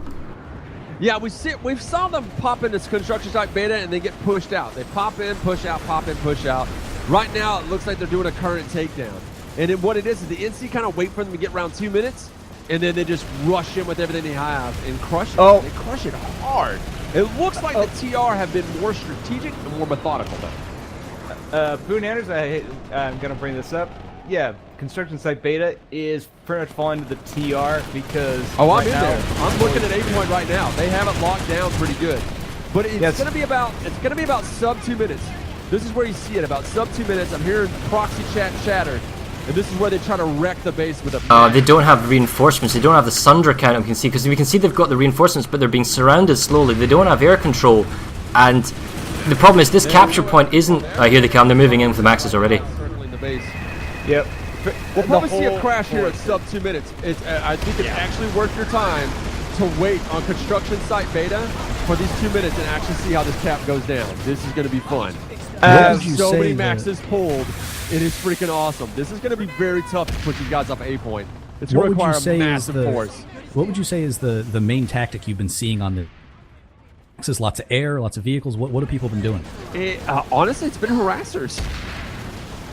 Yeah, we saw them pop into construction site beta and they get pushed out. They pop in, push out, pop in, push out. Right now, it looks like they're doing a current takedown. And then what it is the NC kind of wait for them to get around 2 minutes, and then they just rush in with everything they have and crush it. They crush it hard. It looks like the TR have been more strategic and more methodical, though.
Poonanners, I'm going to bring this up. Yeah, construction site beta is pretty much falling to the TR because...
Oh, I'm in there. I'm looking at 8 point right now. They have it locked down pretty good. But it's going to be about sub 2 minutes. This is where you see it, about sub 2 minutes. I'm hearing proxy chat chatter. And this is where they try to wreck the base with a...
they don't have reinforcements. They don't have the Sunder count, we can see, because we can see they've got the reinforcements, but they're being surrounded slowly. They don't have air control. And the problem is this capture point isn't... here they come. They're moving in with the maxes already.
Circling the base.
Yep.
We'll probably see a crash here at sub 2 minutes. I think it's actually worth your time to wait on construction site beta for these 2 minutes and actually see how this cap goes down. This is going to be fun. So many maxes pulled. It is freaking awesome. This is going to be very tough to put these guys off A point. It's
What
going to
would you
require
say is
massive
the
force.
What would you say is the main tactic you've been seeing on the? Is lots of air, lots of vehicles. What have people been doing?
Honestly, it's been harassers.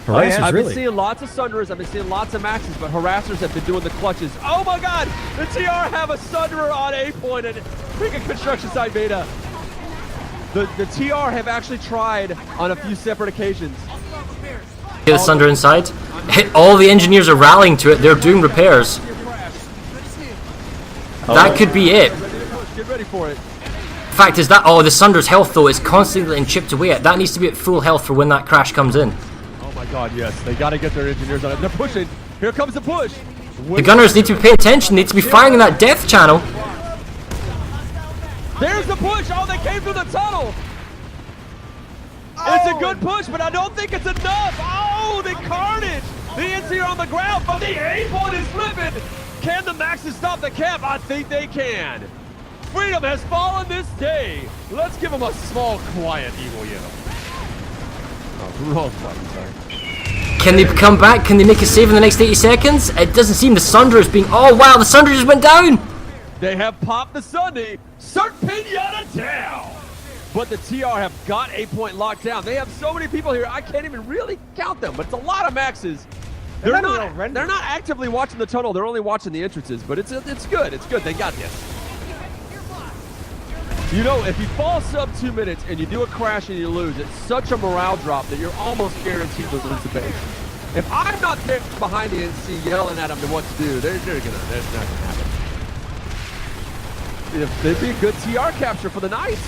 Harassers,
I've
really?
been seeing lots of Sunderers, I've been seeing lots of Maxes, but harassers have been doing the clutches. Oh my god! The TR have a Sunderer on A point and freaking construction site beta. The TR have actually tried on a few separate occasions.
Get the Sunder inside. All the engineers are rallying to it. They're doing repairs. That could be it.
Get ready for it.
Fact is that the Sunder's health though is constantly getting chipped away at. That needs to be at full health for when that crash comes in.
Oh my god, yes. They gotta get their engineers on it. They're pushing. Here comes the push.
The gunners need to pay attention. Need to be firing in that death channel.
There's the push. Oh, they came through the tunnel. It's a good push, but I don't think it's enough. Oh, the carnage. The NC are on the ground, but the A point is flipping. Can the Maxes stop the cap? I think they can. Freedom has fallen this day. Let's give them a small, quiet evil yell. Oh, wrong button, sorry.
Can they come back? Can they make a save in the next 80 seconds? It doesn't seem the Sunder is being... Oh wow, the Sunder just went down!
They have popped the Sunday. Cert Pinata down. But the TR have got A point locked down. They have so many people here, I can't even really count them, but it's a lot of Maxes. They're not actively watching the tunnel. They're only watching the entrances, but it's good. It's good. They got this. You know, if you fall sub 2 minutes and you do a crash and you lose, it's such a morale drop that you're almost guaranteed to lose the base. If I'm not there behind the NC yelling at them to what to do, that's not gonna happen. They'd be a good TR capture for the night.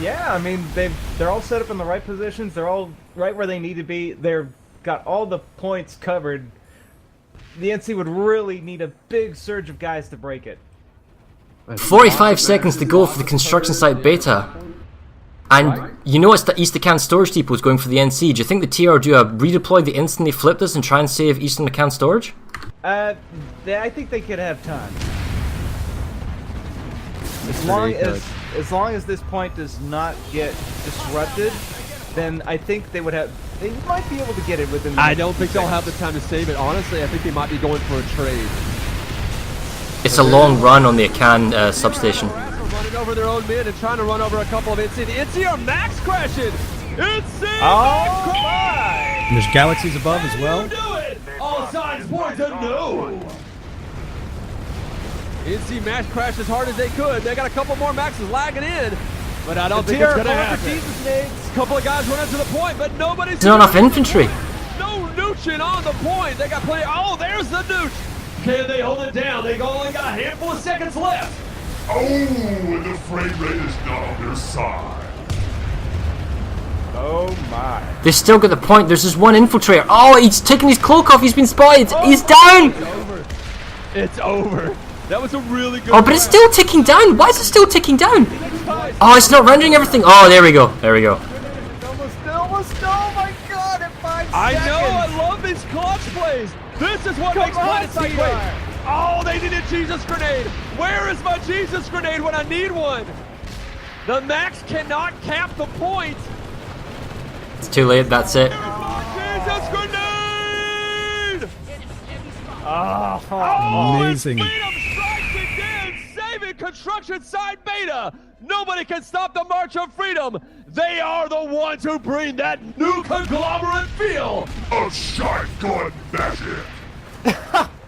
Yeah, I mean they're all set up in the right positions. They're all right where they need to be. They've got all the points covered. The NC would really need a big surge of guys to break it.
45 seconds to go for the construction site beta. And you know it's the East Acan storage depot is going for the NC. Do you think the TR do a redeploy the instant they flip this and try and save Eastern Acan storage?
I think they could have time. As long as this point does not get disrupted, then I think they might be able to get it within the
I don't think they'll have the time to save it. Honestly, I think they might be going for a trade.
It's a long run on the Acan substation.
Running over their own mid and trying to run over a couple of NC. The NC are max crashing. NC
Oh
max
And there's galaxies above as well.
do it. All signs point to no. NC max crashed as hard as they could. They got a couple more maxes lagging in, but I don't think it's gonna happen. A couple of guys running to the point, but nobody's.
There's not enough infantry.
No nooching on the point. They got plenty. Oh, there's the nooch. Can they hold it down? They only got a handful of seconds left.
Oh, and the frame rate is not on their side.
Oh my.
They still got the point. There's just one infiltrator. Oh, he's taking his cloak off. He's been spotted. He's down.
It's over. It's over. That was a really good.
Oh, but it's still ticking down. Why is it still ticking down? Oh, it's not rendering everything. Oh, there we go. There we go.
Almost, oh my god, at 5
I
seconds.
know. I love these clutch plays. This is what makes Planetside great. Oh, they need a Jesus grenade. Where is my Jesus grenade when I need one? The Max cannot cap the point.
It's too late. That's it.
Jesus grenade!
Amazing.
And Freedom strikes again, saving construction side beta. Nobody can stop the march of freedom. They are the ones who bring that new conglomerate feel.
A shotgun magic.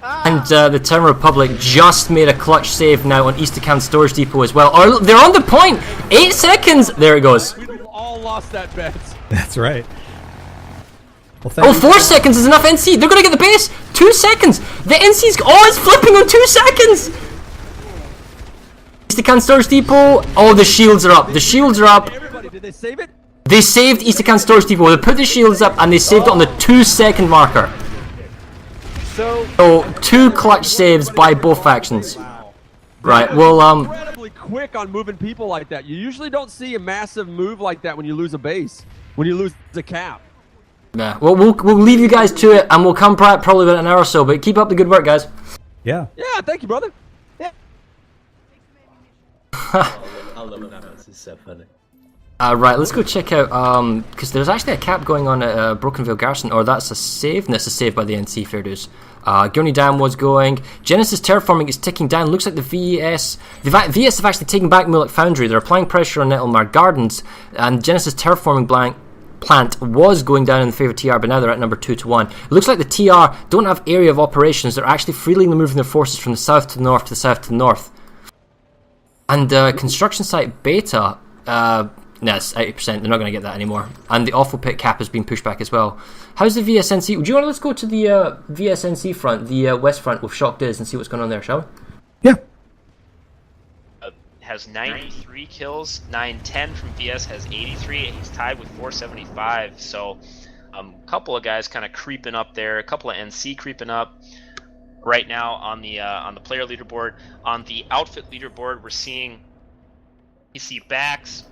And the Terran Republic just made a clutch save now on East Acan Storage Depot as well. Oh, they're on the point! 8 seconds! There it goes.
We all lost that bet.
That's right. Well, thank
Oh,
you.
4 seconds is enough NC. They're gonna get the base. 2 seconds. The NC's... Oh, it's flipping on 2 seconds! East Acan Storage Depot. Oh, the shields are up. The shields are up.
Everybody, did they save it?
They saved East Acan Storage Depot. They put the shields up and they saved it on the 2-second marker. So 2 clutch saves by both factions. Right, well,
Incredibly quick on moving people like that. You usually don't see a massive move like that when you lose a base, when you lose the cap.
yeah. Well, we'll leave you guys to it and we'll come back probably about an hour or so, but keep up the good work, guys.
Yeah.
Yeah, thank you, brother.
I love that. This is so funny.
Right, let's go check out, because there's actually a cap going on at Brokenville Garrison, or that's a save? No, it's a save by the NC, fair dues. Gurney Dam was going. Genesis terraforming is ticking down. Looks like the VS have actually taken back Mulek Foundry. They're applying pressure on Nettlemar Gardens, and Genesis terraforming plant was going down in the favour of TR, but now they're at number 2-1. It looks like the TR don't have area of operations. They're actually freely moving their forces from the south to the north to the south to the north. And construction site Beta, no, it's 80%. They're not going to get that anymore. And the awful pit cap has been pushed back as well. How's the VSNC? Do you want to let's go to the VSNC front, the west front with Shock Diz, and see what's going on there, shall we?
Yeah.
Has 93 kills. 910 from VS has 83. He's tied with 475. So a couple of guys kind of creeping up there. A couple of NC creeping up right now on the player leaderboard. On the outfit leaderboard, we're seeing PC backs.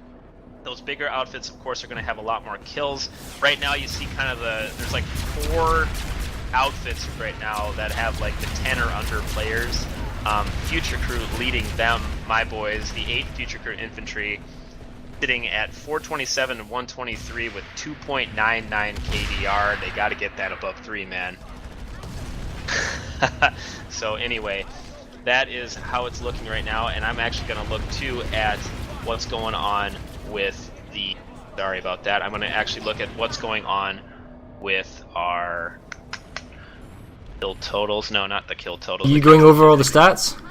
Those bigger outfits, of course, are going to have a lot more kills. Right now, you see kind of there's like 4 outfits right now that have like the 10 or under players. Future Crew leading them, my boys, the 8th Future Crew Infantry, sitting at 427 and 123 with 2.99 KDR. They got to get that above 3, man. So anyway, that is how it's looking right now, and I'm actually going to look too at what's going on with the... Sorry about that. I'm going to actually look at what's going on with our kill totals. No, not the kill totals.
You going over all the stats?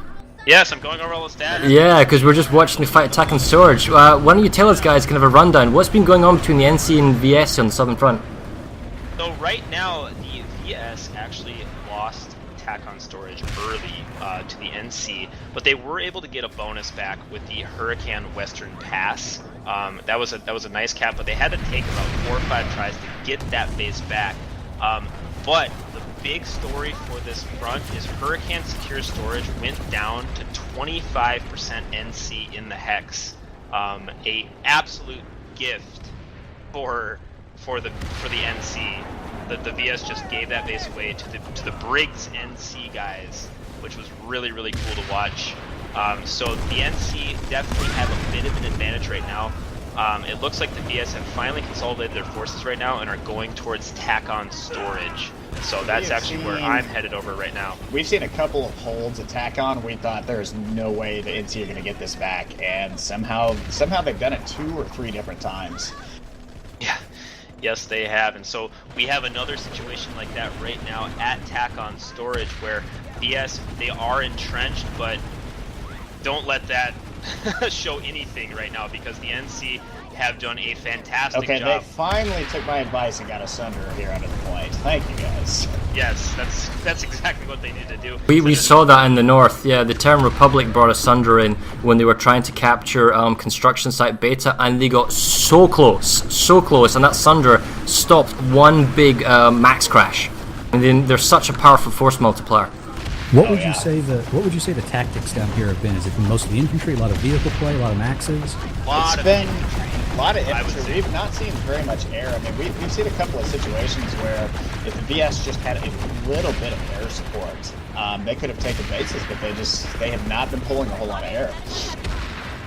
Yes, I'm going over all the stats.
Yeah, because we're just watching the fight attack and storage. Why don't you tell us, guys, kind of a rundown. What's been going on between the NC and VS on the southern front?
So right now, the VS actually lost attack on storage early to the NC, but they were able to get a bonus back with the Hurricane Western Pass. That was a nice cap, but they had to take about 4 or 5 tries to get that base back. But the big story for this front is Hurricane Secure Storage went down to 25% NC in the hex. A absolute gift for the NC. The VS just gave that base away to the Briggs NC guys, which was really, really cool to watch. So the NC definitely have a bit of an advantage right now. It looks like the VS have finally consolidated their forces right now and are going towards tack-on storage. So that's actually where I'm headed over right now.
We've seen a couple of holds attack on. We thought there's no way the NC are going to get this back, and somehow they've done it 2 or 3 different times.
Yeah. Yes, they have, and so we have another situation like that right now at tack-on storage where VS, they are entrenched, but don't let that show anything right now because the NC have done a fantastic job.
Okay, they finally took my advice and got a Sunderer here under the point. Thank you, guys.
Yes, that's exactly what they need to do.
We saw that in the north, yeah. The Terran Republic brought a Sunder in when they were trying to capture construction site Beta, and they got so close, and that Sunder stopped one big max crash. And then they're such a powerful force multiplier.
What would you say the tactics down here have been? Has it been mostly infantry, a lot of vehicle play, a lot of maxes?
It's been a lot of infantry. We've not seen very much air. I mean, we've seen a couple of situations where if the VS just had a little bit of air support, they could have taken bases, but they have not been pulling a whole lot of air.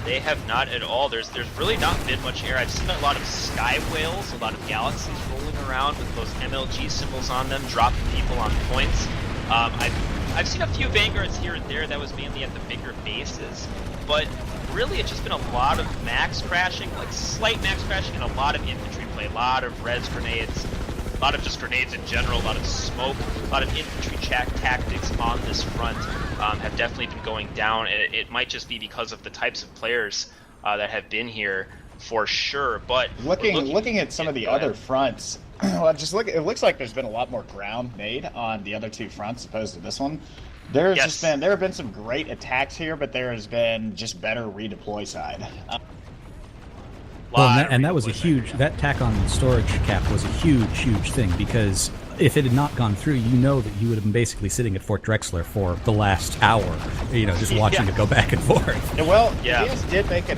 They have not at all. There's really not been much air. I've seen a lot of sky whales, a lot of galaxies rolling around with those MLG symbols on them, dropping people on points. I've seen a few Vanguards here and there. That was mainly at the bigger bases, but really it's just been a lot of max crashing, like slight max crashing, and a lot of infantry play, a lot of res grenades, a lot of just grenades in general, a lot of smoke, a lot of infantry tactics on this front have definitely been going down. It might just be because of the types of players that have been here for sure, but
looking at some of the other fronts, well, it looks like there's been a lot more ground made on the other 2 fronts opposed to this one. There have been some great attacks here, but there has been just better redeploy side.
Well, that was that tack on storage cap was a huge thing, because if it had not gone through, you know that you would have been basically sitting at Fort Drexler for the last hour, just watching it go back and forth.
Well, VS did make an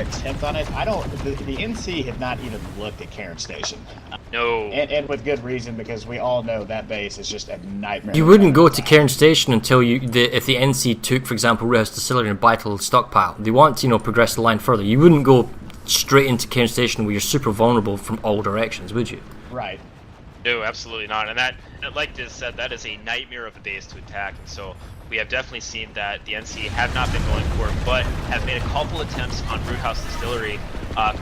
attempt on it. The NC have not even looked at Cairn Station.
No.
And with good reason, because we all know that base is just a nightmare.
You wouldn't go to Cairn Station until if the NC took, for example, Rouse Distillery and Vital Stockpile. They want to, progress the line further. You wouldn't go straight into Cairn Station where you're super vulnerable from all directions, would you?
Right.
No, absolutely not. And that, like Diz said, that is a nightmare of a base to attack. And so we have definitely seen that the NC have not been going for it, but have made a couple attempts on Brewhouse Distillery.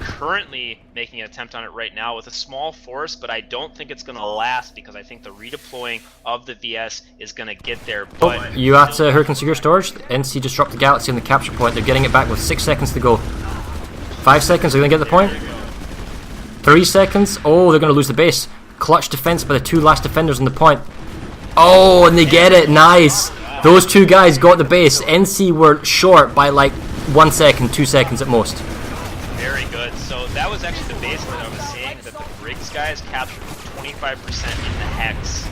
Currently making an attempt on it right now with a small force, but I don't think it's going to last because I think the redeploying of the VS is going to get there. But
you at Hurricane Secure Storage. The NC just dropped the Galaxy on the capture point. They're getting it back with 6 seconds to go. 5 seconds, they're going to get the point. 3 seconds. Oh, they're going to lose the base. Clutch defense by the 2 last defenders on the point. Oh, and they get it. Nice. Those 2 guys got the base. NC were short by like 1 second, 2 seconds at most.
Very good. So that was actually the base that I was saying that the Briggs guys captured 25% in the Hex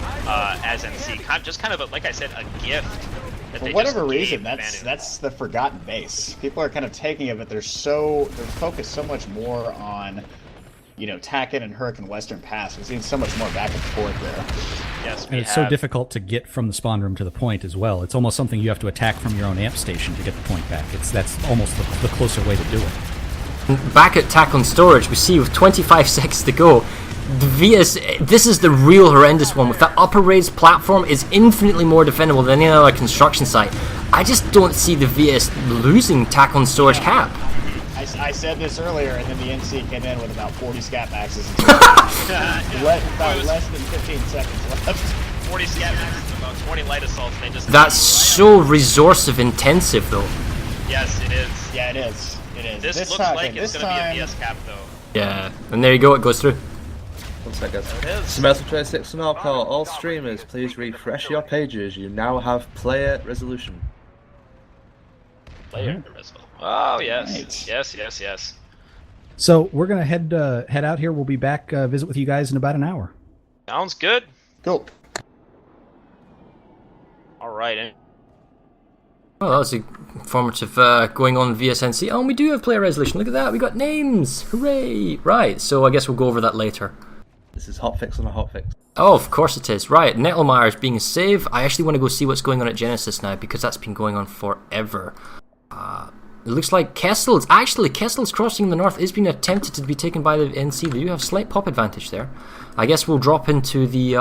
as NC. Just kind of, like I said, a gift.
For whatever reason, that's the forgotten base. People are kind of taking it, but they're focused so much more on, you know, Tackett and Hurricane Western Pass. We've seen so much more back and forth there.
Yes,
and it's so difficult to get from the spawn room to the point as well. It's almost something you have to attack from your own amp station to get the point back. That's almost the closer way to do it.
Back at Tack on Storage, we see with 25 seconds to go, the VS, this is the real horrendous one. With that upper raised platform, is infinitely more defendable than any other construction site. I just don't see the VS losing Tack on Storage cap.
I said this earlier, and then the NC came in with about 40 scat maxes. About less than 15 seconds left.
40 scat maxes and about 20 light assaults. And they just
That's so resource intensive, though.
Yes, it is.
Yeah, it is. It is.
This looks like it's going to be a VS cap, though.
Yeah, and there you go, it goes through.
One second. Semester26 and Alcohol, all streamers, please refresh your pages. You now have player resolution.
Player resolution. Oh, yes.
Right.
Yes.
So we're going to head out here. We'll be back, visit with you guys in about an hour.
Sounds good.
Cool.
All right.
Well, that was informative going on VSNC. Oh, and we do have player resolution. Look at that. We got names. Hooray. Right, so I guess we'll go over that later.
This is hotfix on a hotfix.
Oh, of course it is. Right, Nettlemeyer's being a save. I actually want to go see what's going on at Genesis now because that's been going on forever. It looks like Kessel's crossing in the north is being attempted to be taken by the NC. They do have slight pop advantage there. I guess we'll drop into the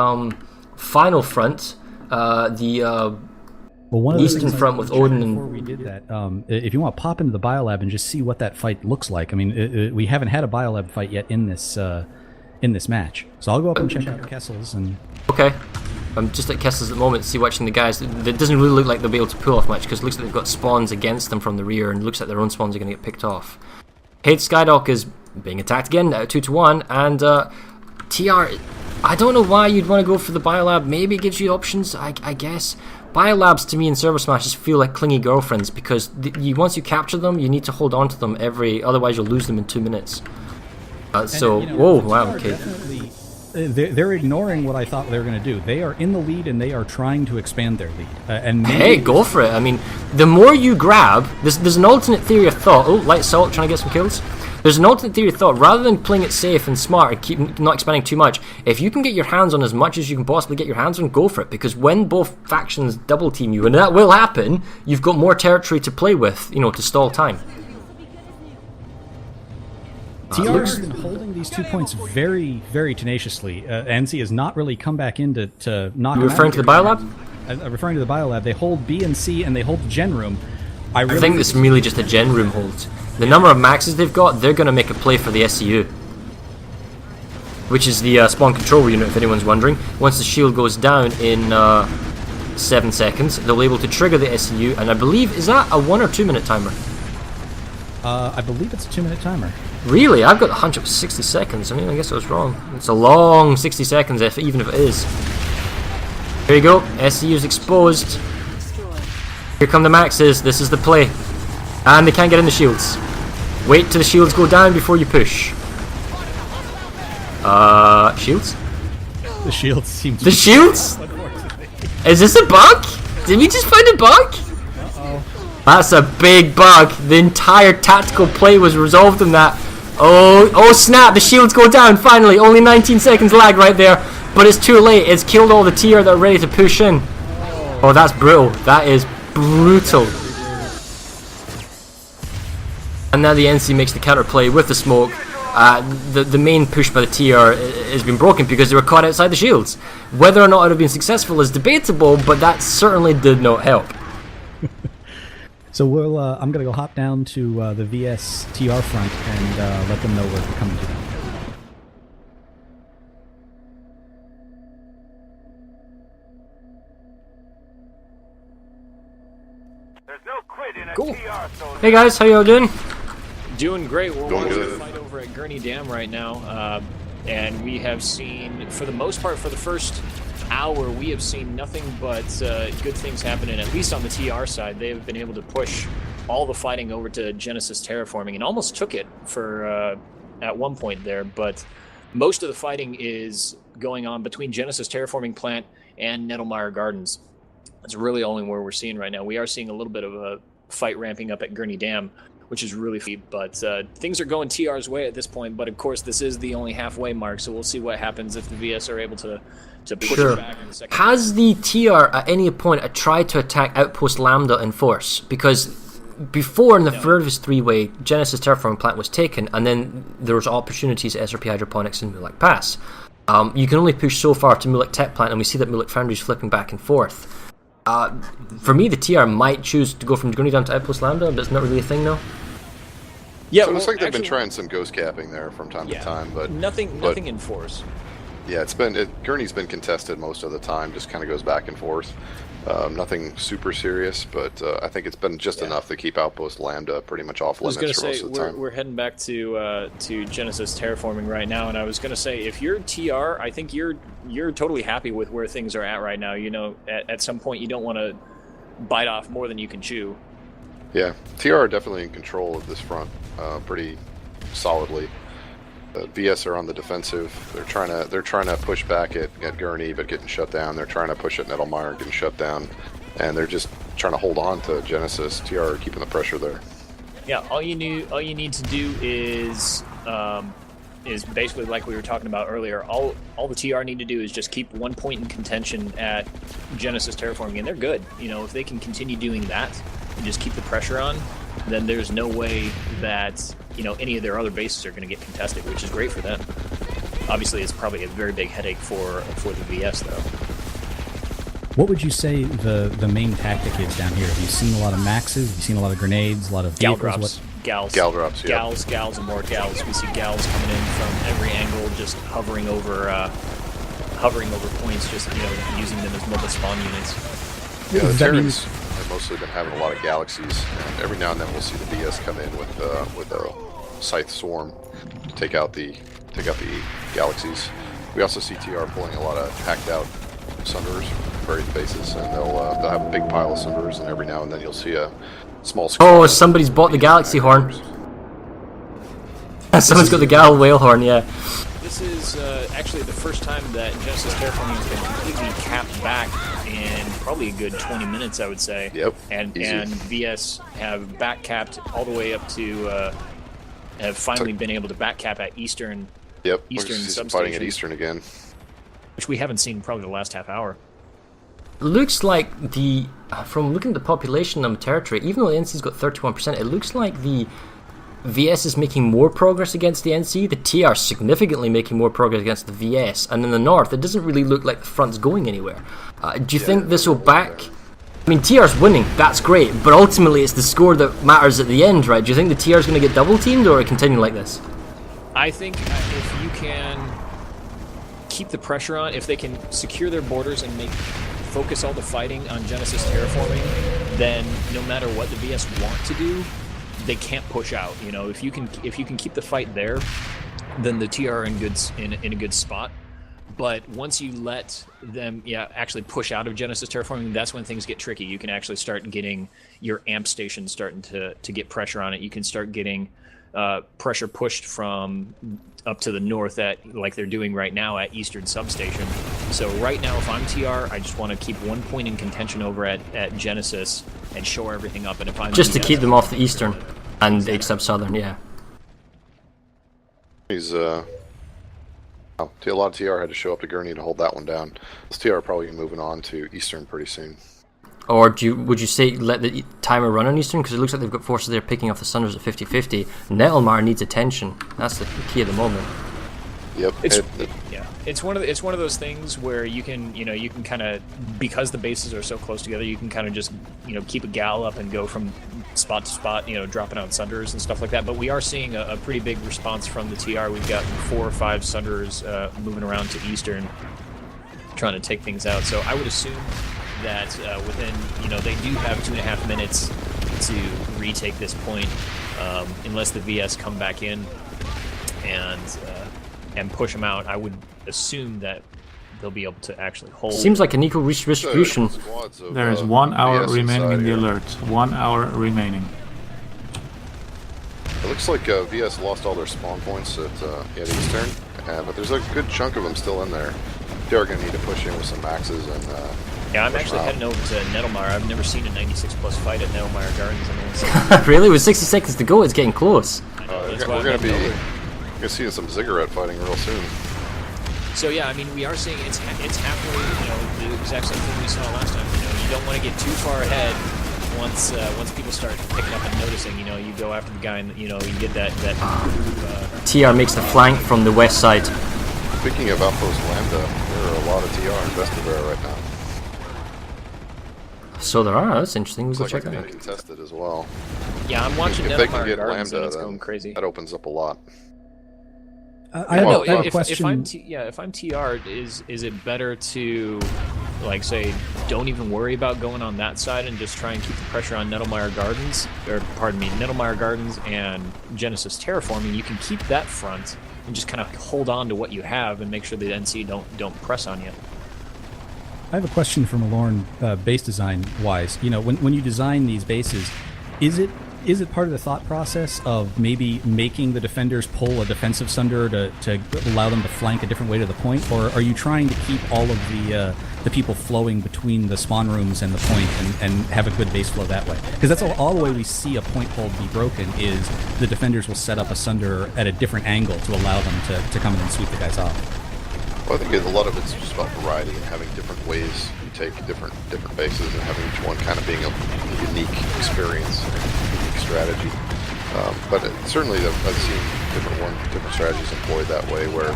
final front.
Well, one of the
Eastern Front with Odin and...
Before we did that, if you want to pop into the Biolab and just see what that fight looks like. I mean, we haven't had a Biolab fight yet in this match. So I'll go up and check out Kessel's and...
Okay. I'm just at Kessel's at the moment, watching the guys. It doesn't really look like they'll be able to pull off much because it looks like they've got spawns against them from the rear and it looks like their own spawns are going to get picked off. Hate Skydok is being attacked again, 2-1, and TR... I don't know why you'd want to go for the Biolab. Maybe it gives you options, I guess. Biolabs to me in server smashes feel like clingy girlfriends because once you capture them, you need to hold on to them otherwise you'll lose them in 2 minutes. Whoa, wow, okay.
They're ignoring what I thought they were going to do. They are in the lead and they are trying to expand their lead.
Hey, go for it. I mean, the more you grab, there's an alternate theory of thought. Oh, Light Assault trying to get some kills. There's an alternate theory of thought. Rather than playing it safe and smart and keep not expanding too much, if you can get your hands on as much as you can possibly get your hands on, go for it. Because when both factions double team you, and that will happen, you've got more territory to play with, to stall time.
TR has been holding these 2 points very, very tenaciously. NC has not really come back in to knock.
You're referring to the Biolab?
Referring to the Biolab. They hold B and C and they hold the Gen Room.
I think it's merely just a Gen Room hold. The number of maxes they've got, they're going to make a play for the SCU. Which is the spawn control unit, if anyone's wondering. Once the shield goes down in 7 seconds, they'll be able to trigger the SCU, and I believe, is that a 1 or 2 minute timer?
I believe it's a 2 minute timer.
Really? I've got the hunch of 60 seconds. I mean, I guess I was wrong. It's a long 60 seconds, even if it is. There you go. SCU's exposed. Here come the maxes. This is the play. And they can't get in the shields. Wait till the shields go down before you push. Shields?
The shields seem to...
The shields? Is this a bug? Did we just find a bug?
Uh-oh.
That's a big bug. The entire tactical play was resolved in that. Oh snap, the shields go down finally. Only 19 seconds lag right there. But it's too late. It's killed all the tier that are ready to push in. Oh, that's brutal. That is brutal. and now the NC makes the counterplay with the smoke. The main push by the TR has been broken because they were caught outside the shields. Whether or not it would have been successful is debatable, but that certainly did not help.
So I'm going to go hop down to the VS TR front and let them know we're coming to them.
Cool. Hey guys, how y'all doing?
Doing great. We're
Doing
watching
good.
the fight over at Gurney Dam right now, and we have seen, for the most part, for the first hour, we have seen nothing but good things happening. At least on the TR side, they have been able to push all the fighting over to Genesis Terraforming, and almost took it for at one point there. But most of the fighting is going on between Genesis Terraforming Plant and Nettlemire Gardens. That's really only where we're seeing right now. We are seeing a little bit of a fight ramping up at Gurney Dam, which is really fun. But things are going TR's way at this point. But of course, this is the only halfway mark, so we'll see what happens if the VS are able to push it back in the second.
Has the TR at any point tried to attack Outpost Lambda in force? Because before, in the furthest three-way, Genesis Terraforming Plant was taken, and then there was opportunities at SRP Hydroponics and Mulek Pass. You can only push so far to Mulek Tech Plant, and we see that Mulek Foundry is flipping back and forth. For me, the TR might choose to go from Gurney down to Outpost Lambda, but it's not really a thing now.
Yeah,
So it looks like they've been
actually,
trying some ghost capping there from time to time, but
nothing in force.
yeah, Gurney's been contested most of the time. Just kind of goes back and forth. Nothing super serious, but I think it's been just enough to keep Outpost Lambda pretty much off
I was
limits
going
for
to
most
say,
of the time.
we're heading back to Genesis Terraforming right now, and I was going to say, if you're TR, I think you're totally happy with where things are at right now. You know, at some point, you don't want to bite off more than you can chew.
Yeah, TR are definitely in control of this front pretty solidly. VS are on the defensive. They're trying to push back at Gurney, but getting shut down. They're trying to push at Nettlemire, getting shut down, and they're just trying to hold on to Genesis. TR are keeping the pressure there.
Yeah, all you need to do is basically like we were talking about earlier. All the TR need to do is just keep 1 point in contention at Genesis Terraforming, and they're good. You know, if they can continue doing that and just keep the pressure on, then there's no way that, you know, any of their other bases are going to get contested, which is great for them. Obviously, it's probably a very big headache for the VS, though.
What would you say the main tactic is down here? Have you seen a lot of maxes? Have you seen a lot of grenades? A lot of
Gal
vehicles?
drops. Gals.
Gal drops, yeah.
Gals, and more gals. We see gals coming in from every angle, just hovering over points, just, you know, using them as mobile spawn units.
Yeah, the
Does that mean-
Terrans have mostly been having a lot of galaxies, and every now and then we'll see the VS come in with a Scythe Swarm to take out the galaxies. We also see TR pulling a lot of hacked out Sunderers from various bases, and they'll have a big pile of Sunderers, and every now and then you'll see a small.
Oh, somebody's bought the Galaxy Horn. Someone's got the Gal Whale Horn, yeah.
This is actually the first time that Genesis Terraforming has been completely capped back in probably a good 20 minutes, I would say.
Yep.
And VS have back capped all the way up to have finally been able to back cap at Eastern.
Yep.
Eastern
We're fighting
substation,
at Eastern again.
which we haven't seen probably the last half hour.
Looks like from looking at the population on the territory, even though the NC's got 31%, it looks like the VS is making more progress against the NC. The TR is significantly making more progress against the VS, and in the north, it doesn't really look like the front's going anywhere. Do you think this will back? I mean, TR's winning, that's great, but ultimately it's the score that matters at the end, right? Do you think the TR's going to get double teamed, or continue like this?
I think if you can keep the pressure on, if they can secure their borders and focus all the fighting on Genesis Terraforming, then no matter what the VS want to do, they can't push out. You know, if you can keep the fight there, then the TR are in a good spot. But once you let them actually push out of Genesis Terraforming, that's when things get tricky. You can actually start getting your amp station starting to get pressure on it. You can start getting pressure pushed from up to the north like they're doing right now at Eastern Substation. So right now, if I'm TR, I just want to keep 1 point in contention over at Genesis and shore everything up. And if I'm
just to keep them off the Eastern and except Southern, yeah.
He's a lot of TR had to show up to Gurney to hold that one down. This TR are probably moving on to Eastern pretty soon.
Or would you say let the timer run on Eastern? Because it looks like they've got forces there picking off the Sunders at 50-50. Nettelmar needs attention. That's the key at the moment.
Yep.
It's one of those things where you can kind of, because the bases are so close together, you can kind of just keep a gal up and go from spot to spot, dropping out Sunders and stuff like that. But we are seeing a pretty big response from the TR. We've got 4 or 5 Sunders moving around to Eastern, trying to take things out. So I would assume that within, they do have 2.5 minutes to retake this point, unless the VS come back in and push them out. I would assume that they'll be able to actually hold.
Seems like an equal distribution.
There is 1 hour remaining in the alert. 1 hour remaining.
It looks like VS lost all their spawn points at Eastern, but there's a good chunk of them still in there. They're going to need to push in with some maxes and.
Yeah, I'm actually heading over to Nettelmar. I've never seen a 96+ fight at Nettelmar Gardens.
Really? With 60 seconds to go, it's getting close.
We're going to be seeing some ziggurat fighting real soon.
So yeah, I mean, we are seeing it's halfway. The exact same thing we saw last time. You don't want to get too far ahead. Once people start picking up and noticing, you go after the guy, and you get that.
TR makes the flank from the west side.
Speaking of Outpost Lambda, there are a lot of TR invested there right now.
So there are. That's interesting. We'll go
Looks
check
like
that
it's
out.
being contested as well.
Yeah, I'm watching
if they can
Nettelmar
get
Gardens
Lambda,
and it's
then
going crazy.
that opens up a lot.
I have a question.
If I'm TR, is it better to, say, don't even worry about going on that side and just try and keep the pressure on Nettelmar Gardens, Nettelmar Gardens and Genesis Terraforming? You can keep that front and just kind of hold on to what you have and make sure the NC don't press on you.
I have a question for Malorn, base design wise. When you design these bases, is it part of the thought process of maybe making the defenders pull a defensive Sunder to allow them to flank a different way to the point, or are you trying to keep all of the people flowing between the spawn rooms and the point and have a good base flow that way? Because that's all the way we see a point hold be broken is the defenders will set up a Sunder at a different angle to allow them to come in and sweep the guys off.
Well, I think a lot of it's just about variety and having different ways you take different bases and having each one kind of being a unique experience, unique strategy. But certainly I've seen different strategies employed that way where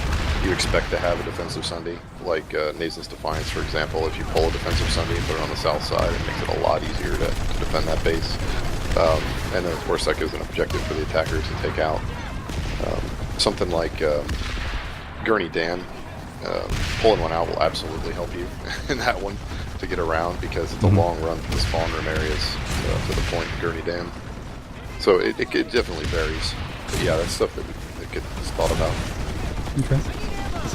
you expect to have a defensive Sunday, like Nazen's Defiance, for example. If you pull a defensive Sunday and put it on the south side, it makes it a lot easier to defend that base. And then, of course, that gives an objective for the attackers to take out. Something like Gurney Dam. Pulling one out will absolutely help you in that one to get around because it's a long run from the spawn room areas to the point in Gurney Dam. So it definitely varies. But yeah, that's stuff that gets thought about.
Okay.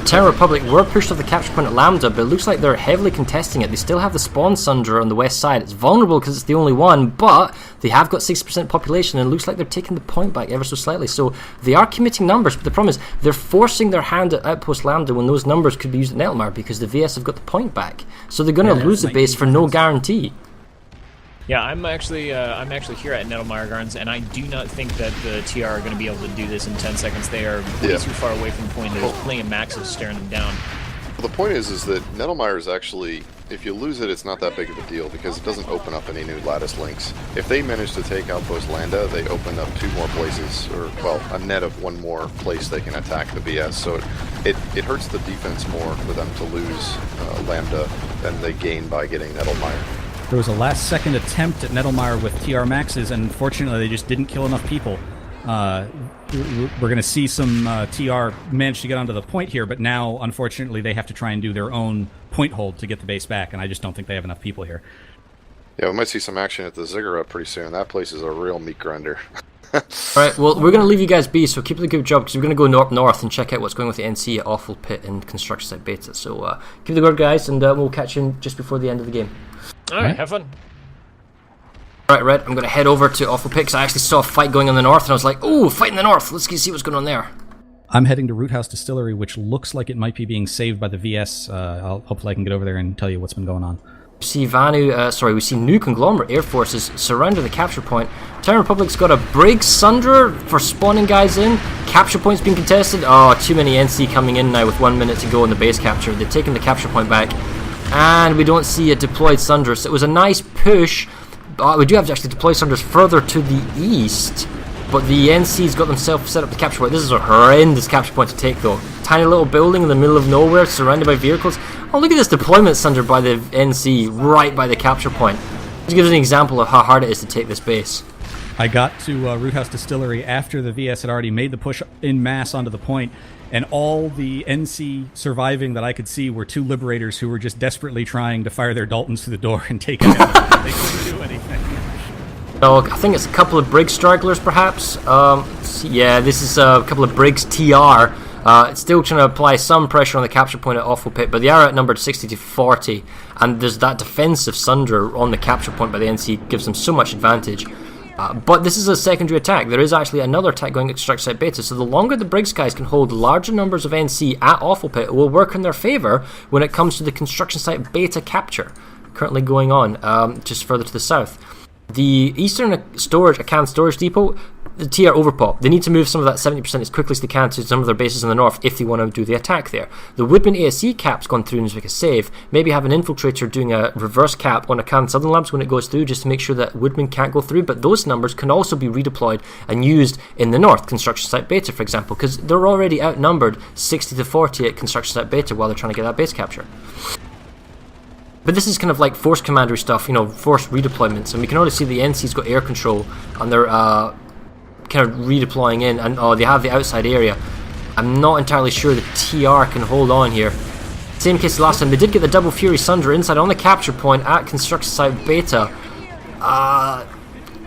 Terra Republic were pushed off the capture point at Lambda, but it looks like they're heavily contesting it. They still have the spawn Sunder on the west side. It's vulnerable because it's the only one, but they have got 60% population, and it looks like they're taking the point back ever so slightly. So they are committing numbers, but the problem is they're forcing their hand at Outpost Lambda when those numbers could be used at Nettelmar because the VS have got the point back. So they're going to lose the base for no guarantee.
Yeah, I'm actually here at Nettelmar Gardens, and I do not think that the TR are going to be able to do this in 10 seconds. They are way too far away from the point. There's plenty of maxes staring them down.
Well, the point is that Nettelmar is actually, if you lose it, it's not that big of a deal because it doesn't open up any new lattice links. If they manage to take Outpost Lambda, they open up 2 more places, or, well, a net of 1 more place they can attack the VS. So it hurts the defense more for them to lose Lambda than they gain by getting Nettelmar.
There was a last-second attempt at Nettelmar with TR maxes, and unfortunately they just didn't kill enough people. We're going to see some TR manage to get onto the point here, but now, unfortunately, they have to try and do their own point hold to get the base back, and I just don't think they have enough people here.
Yeah, we might see some action at the Ziggurat pretty soon. That place is a real meat grinder.
Alright, well, we're going to leave you guys be, so keep the good job, because we're going to go north and check out what's going with the NC at Awful Pit and Construction Site Beta. So keep the good, guys, and we'll catch you just before the end of the game.
Alright, have fun.
Alright, Red, I'm going to head over to Awful Pit because I actually saw a fight going on in the north, and I was like, ooh, fight in the north, let's see what's going on there.
I'm heading to Root House Distillery, which looks like it might be being saved by the VS. Hopefully I can get over there and tell you what's been going on.
We see we see New Conglomerate Air Forces surrounding the capture point. Terran Republic's got a Brig Sunder for spawning guys in. Capture point's being contested. Oh, too many NC coming in now with 1 minute to go in the base capture. They've taken the capture point back. and we don't see a deployed Sunders. It was a nice push, but we do have to actually deploy Sunders further to the east. But the NC's got themselves set up the capture point. This is a horrendous capture point to take, though. Tiny little building in the middle of nowhere, surrounded by vehicles. Oh, look at this deployment Sunder by the NC, right by the capture point. This gives an example of how hard it is to take this base.
I got to Root House Distillery after the VS had already made the push in mass onto the point, and all the NC surviving that I could see were 2 Liberators who were just desperately trying to fire their Daltons through the door and take it out. They couldn't do anything.
So I think it's a couple of Briggs stragglers, perhaps. Yeah, this is a couple of Briggs TR. It's still trying to apply some pressure on the capture point at Awful Pit, but they are outnumbered 60 to 40, and there's that defensive Sunder on the capture point by the NC gives them so much advantage. But this is a secondary attack. There is actually another attack going at Construction Site Beta, so the longer the Briggs guys can hold larger numbers of NC at Awful Pit, it will work in their favour when it comes to the Construction Site Beta capture currently going on just further to the south. The Eastern Storage, Acan Storage Depot, the TR overpop. They need to move some of that 70% as quickly as they can to some of their bases in the north if they want to do the attack there. The Woodman ASC cap's gone through and make a save. Maybe have an infiltrator doing a reverse cap on Acan Southern Labs when it goes through just to make sure that Woodman can't go through, but those numbers can also be redeployed and used in the north, Construction Site Beta for example, because they're already outnumbered 60 to 40 at Construction Site Beta while they're trying to get that base capture. But this is kind of like force commandery stuff, you know, force redeployments, and we can already see the NC's got air control, and they're kind of redeploying in, and they have the outside area. I'm not entirely sure the TR can hold on here. Same case as last time, they did get the Double Fury Sunder inside on the capture point at Construction Site Beta.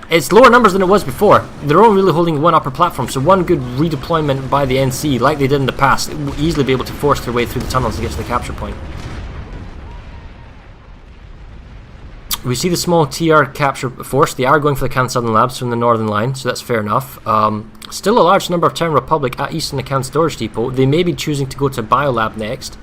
It's lower numbers than it was before. They're all really holding one upper platform, so one good redeployment by the NC, like they did in the past, will easily be able to force their way through the tunnels to get to the capture point. We see the small TR capture force. They are going for the Acan Southern Labs from the northern line, so that's fair enough. Still a large number of Terran Republic at Eastern Acan Storage Depot. They may be choosing to go to Biolab next.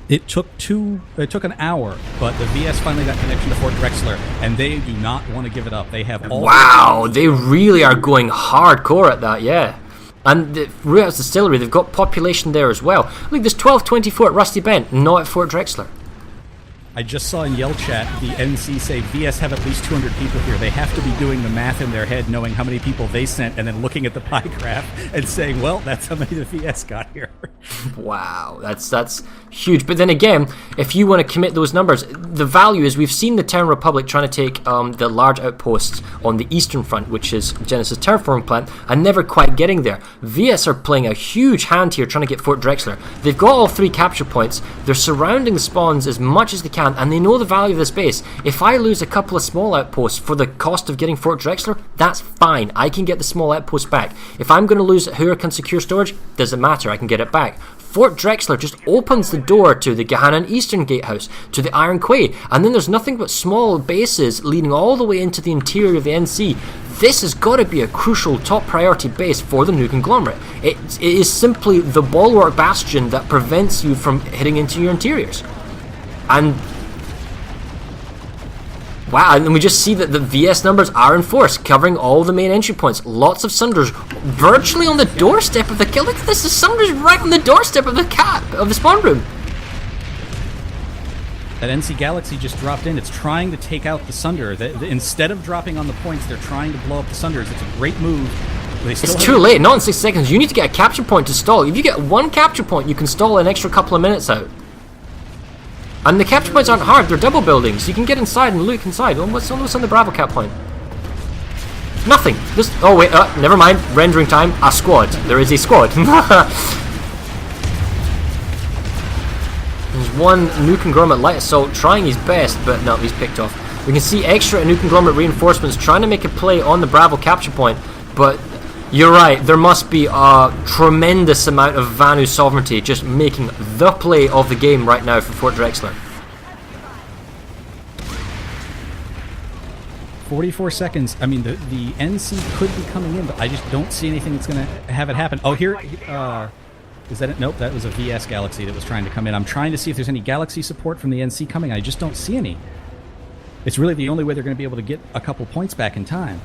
It took an hour, but the VS finally got connection to Fort Drexler, and they do not want to give it up. They have all.
Wow, they really are going hardcore at that, yeah. And the Root House Distillery, they've got population there as well. Look, there's 1224 at Rusty Bend, not at Fort Drexler.
I just saw in Yell Chat the NC say VS have at least 200 people here. They have to be doing the math in their head, knowing how many people they sent, and then looking at the pie graph and saying, well, that's how many the VS got here.
Wow, that's huge. But then again, if you want to commit those numbers, the value is we've seen the Terran Republic trying to take the large outposts on the eastern front, which is Genesis terraforming plant, and never quite getting there. VS are playing a huge hand here trying to get Fort Drexler. They've got all 3 capture points. They're surrounding the spawns as much as they can, and they know the value of this base. If I lose a couple of small outposts for the cost of getting Fort Drexler, that's fine. I can get the small outposts back. If I'm going to lose Huracan Secure Storage, doesn't matter. I can get it back. Fort Drexler just opens the door to the Gahanan Eastern Gatehouse, to the Iron Quay, and then there's nothing but small bases leading all the way into the interior of the NC. This has got to be a crucial top priority base for the new conglomerate. It is simply the bulwark bastion that prevents you from hitting into your interiors. And wow, and we just see that the VS numbers are in force, covering all the main entry points. Lots of Sunders virtually on the doorstep of the kill. Look at this, the Sunders right on the doorstep of the spawn room.
That NC Galaxy just dropped in. It's trying to take out the Sunder. Instead of dropping on the points, they're trying to blow up the Sunders. It's a great move.
It's too late, not in 6 seconds. You need to get a capture point to stall. If you get one capture point, you can stall an extra couple of minutes out. And the capture points aren't hard, they're double buildings. You can get inside and look inside. What's on the Bravo cap point? Nothing. Just, oh wait, never mind. Rendering time. A squad. There is a squad. There's one New Conglomerate Light Assault trying his best, but no, he's picked off. We can see extra New Conglomerate reinforcements trying to make a play on the Bravo capture point, but you're right, there must be a tremendous amount of Vanu sovereignty just making the play of the game right now for Fort Drexler.
44 seconds. I mean, the NC could be coming in, but I just don't see anything that's going to have it happen. Oh, here, is that it? Nope, that was a VS Galaxy that was trying to come in. I'm trying to see if there's any Galaxy support from the NC coming. I just don't see any. It's really the only way they're going to be able to get a couple points back in time.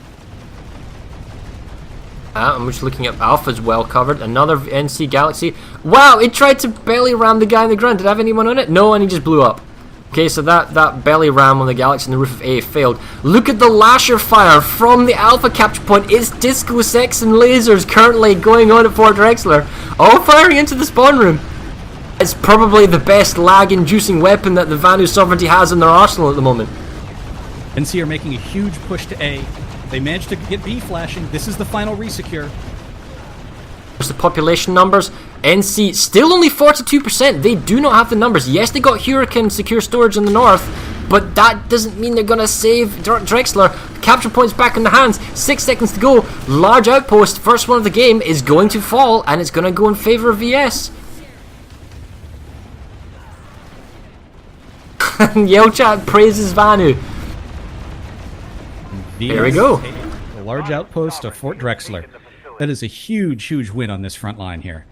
I'm just looking at Alpha's well covered. Another NC Galaxy. Wow, it tried to belly ram the guy in the ground. Did it have anyone on it? No, and he just blew up. Okay, so that belly ram on the Galaxy on the roof of A failed. Look at the lasher fire from the Alpha capture point. It's disco sex and lasers currently going on at Fort Drexler, all firing into the spawn room. It's probably the best lag-inducing weapon that the Vanu Sovereignty has in their arsenal at the moment.
NC are making a huge push to A. They managed to get B flashing. This is the final resecure.
The population numbers, NC still only 42%. They do not have the numbers. Yes, they got Hurricane secure storage in the north, but that doesn't mean they're going to save Drexler. Capture points back in the hands. 6 seconds to go. Large outpost, first one of the game, is going to fall, and it's going to go in favor of VS. Yell chat praises Vanu. There we go.
A large outpost of Fort Drexler. That is a huge, huge win on this front line here.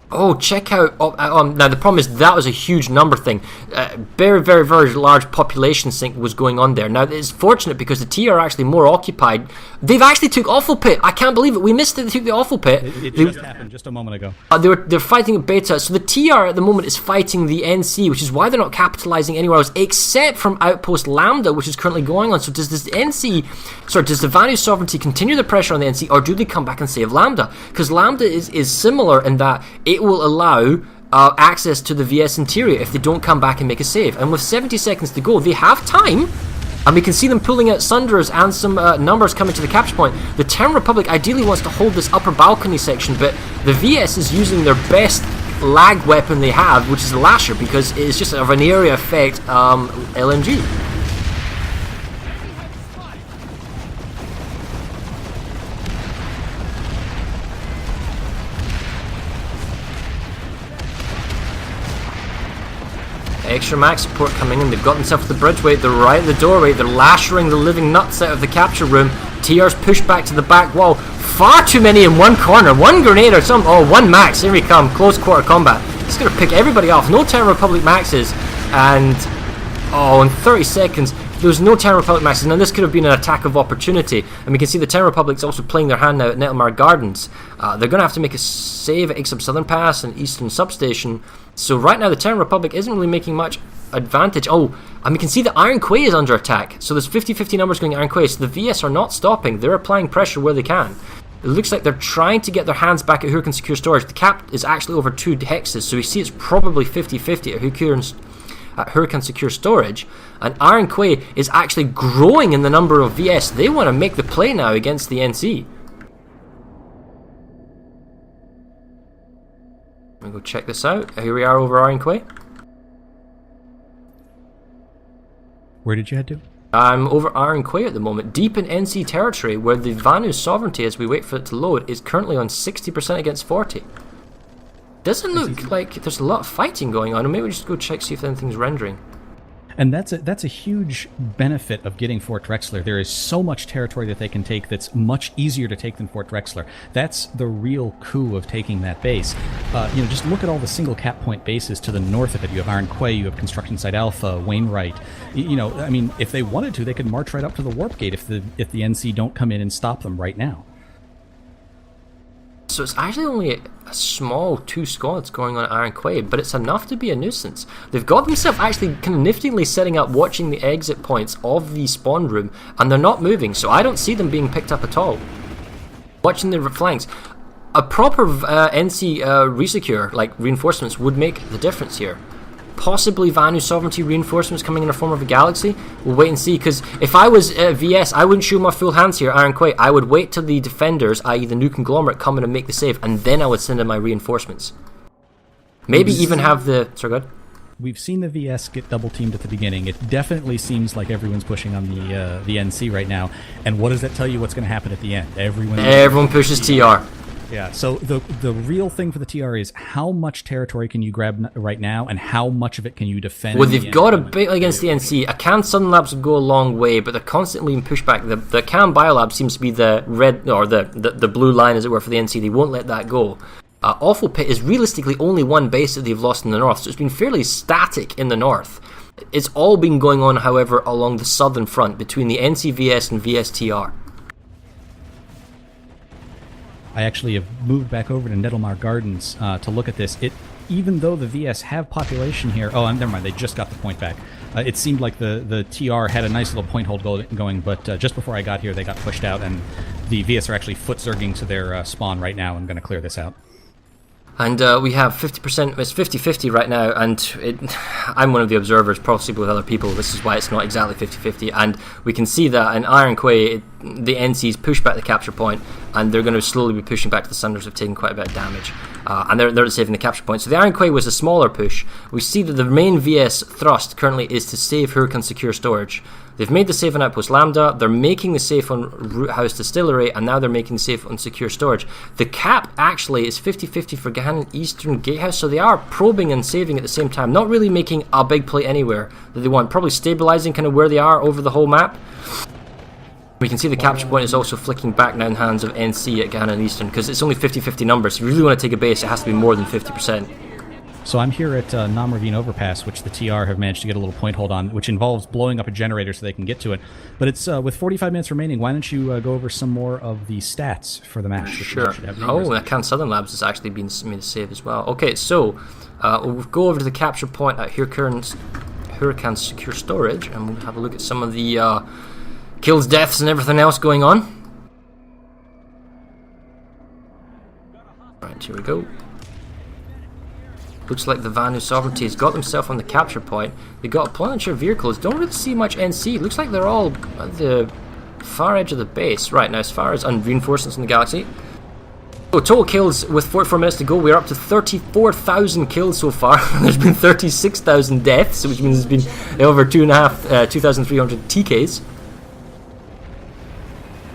Oh, check out... now, the problem is that was a huge number thing. Very, very, very large population sink was going on there. Now, it's fortunate because the T are actually more occupied. They've actually took Awful Pit. I can't believe it. We missed it. They took the Awful Pit.
It just happened just a moment ago.
They're fighting a beta. So the TR at the moment is fighting the NC, which is why they're not capitalizing anywhere else, except from Outpost Lambda, which is currently going on. So does the Vanu Sovereignty continue the pressure on the NC, or do they come back and save Lambda? Because Lambda is similar in that it will allow access to the VS interior if they don't come back and make a save. And with 70 seconds to go, they have time. And we can see them pulling out Sunders and some numbers coming to the capture point. The Terran Republic ideally wants to hold this upper balcony section, but the VS is using their best lag weapon they have, which is the Lasher, because it's just of an area effect LMG. Extra max support coming in. They've got themselves to the bridgeway. They're right at the doorway. They're lashering the living nuts out of the capture room. TR's pushed back to the back wall. Far too many in one corner. One grenade or some. Oh, one max. Here we come. Close quarter combat. It's going to pick everybody off. No Terran Republic maxes. And in 30 seconds, there was no Terran Republic maxes. Now, this could have been an attack of opportunity. And we can see the Terran Republic's also playing their hand now at Nettlemar Gardens. They're going to have to make a save at Ixub Southern Pass and Eastern Substation. So right now the Terran Republic isn't really making much advantage. And we can see that Iron Quay is under attack. So there's 50-50 numbers going Iron Quay. So the VS are not stopping. They're applying pressure where they can. It looks like they're trying to get their hands back at Hurricane Secure Storage. The cap is actually over 2 hexes. So we see it's probably 50-50 at Hurricane Secure Storage. And Iron Quay is actually growing in the number of VS. They want to make the play now against the NC. Let me go check this out. Here we are over Iron Quay.
Where did you head to?
I'm over Iron Quay at the moment, deep in NC territory, where the Vanu Sovereignty, as we wait for it to load, is currently on 60% against 40. Doesn't look like there's a lot of fighting going on, or maybe we just go check, see if anything's rendering.
And that's a huge benefit of getting Fort Drexler. There is so much territory that they can take that's much easier to take than Fort Drexler. That's the real coup of taking that base. Just look at all the single cap point bases to the north of it. You have Iron Quay, you have Construction Site Alpha, Wainwright. If they wanted to, they could march right up to the warp gate if the NC don't come in and stop them right now.
So it's actually only a small 2 squads going on at Iron Quay, but it's enough to be a nuisance. They've got themselves actually kind of niftily setting up, watching the exit points of the spawn room, and they're not moving, so I don't see them being picked up at all. Watching the flanks. A proper NC resecure, like reinforcements, would make the difference here. Possibly Vanu Sovereignty reinforcements coming in the form of a Galaxy. We'll wait and see, because if I was VS, I wouldn't show my full hands here, Iron Quay. I would wait till the defenders, i.e. the new conglomerate, come in and make the save, and then I would send in my reinforcements. Maybe even have the... Sorry, go ahead.
We've seen the VS get double teamed at the beginning. It definitely seems like everyone's pushing on the NC right now. And what does that tell you what's going to happen at the end? Everyone pushes TR. Yeah, so the real thing for the TR is how much territory can you grab right now, and how much of it can you defend?
Well, they've got a bit against the NC. A Can Sun Labs would go a long way, but they're constantly in pushback. The Can Biolab seems to be the red, or the blue line, as it were, for the NC. They won't let that go. Awful Pit is realistically only one base that they've lost in the north, so it's been fairly static in the north. It's all been going on, however, along the southern front between the NCVS and VSTR.
I actually have moved back over to Nettlemar Gardens to look at this. Even though the VS have population here... Oh, never mind, they just got the point back. It seemed like the TR had a nice little point hold going, but just before I got here, they got pushed out, and the VS are actually foot zerging to their spawn right now. I'm going to clear this out.
And we have 50%, it's 50-50 right now, and I'm one of the observers, possibly with other people. This is why it's not exactly 50-50. And we can see that in Iron Quay, the NCs push back the capture point, and they're going to slowly be pushing back to the Sunders, who've taken quite a bit of damage. And they're saving the capture point. So the Iron Quay was a smaller push. We see that the main VS thrust currently is to save Huracan secure storage. They've made the save on Outpost Lambda, they're making the save on Root House Distillery, and now they're making the save on Secure Storage. The cap actually is 50-50 for Gahan Eastern Gatehouse, so they are probing and saving at the same time, not really making a big play anywhere that they want, probably stabilizing kind of where they are over the whole map. We can see the capture point is also flicking back now in hands of NC at Gahan and Eastern, because it's only 50-50 numbers. If you really want to take a base, it has to be more than 50%.
So I'm here at Nam Ravine Overpass, which the TR have managed to get a little point hold on, which involves blowing up a generator so they can get to it. But it's with 45 minutes remaining, why don't you go over some more of the stats for the match?
Sure. Oh, Can Southern Labs has actually been made a save as well. Okay, so we'll go over to the capture point at Huracan Secure Storage, and we'll have a look at some of the kills, deaths, and everything else going on. Right, here we go. Looks like the Vanu Sovereignty has got themselves on the capture point. They got a planetary vehicles. Don't really see much NC. Looks like they're all at the far edge of the base. Right, now as far as reinforcements in the galaxy. So total kills with 44 minutes to go. We're up to 34,000 kills so far. There's been 36,000 deaths, which means there's been over 2,300 TKs.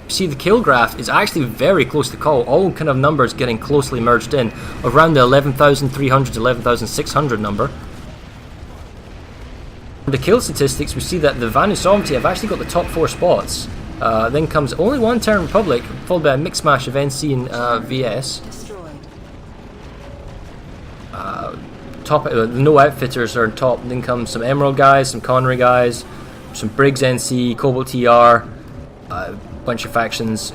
See, the kill graph is actually very close to call. All kind of numbers getting closely merged in, around the 11,300 to 11,600 number. The kill statistics, we see that the Vanu Sovereignty have actually got the top 4 spots. Then comes only one Terran Republic, followed by a mixed mash of NC and VS. No Outfitters are top. Then comes some Emerald guys, some Connery guys, some Briggs NC, Cobalt TR. Bunch of factions.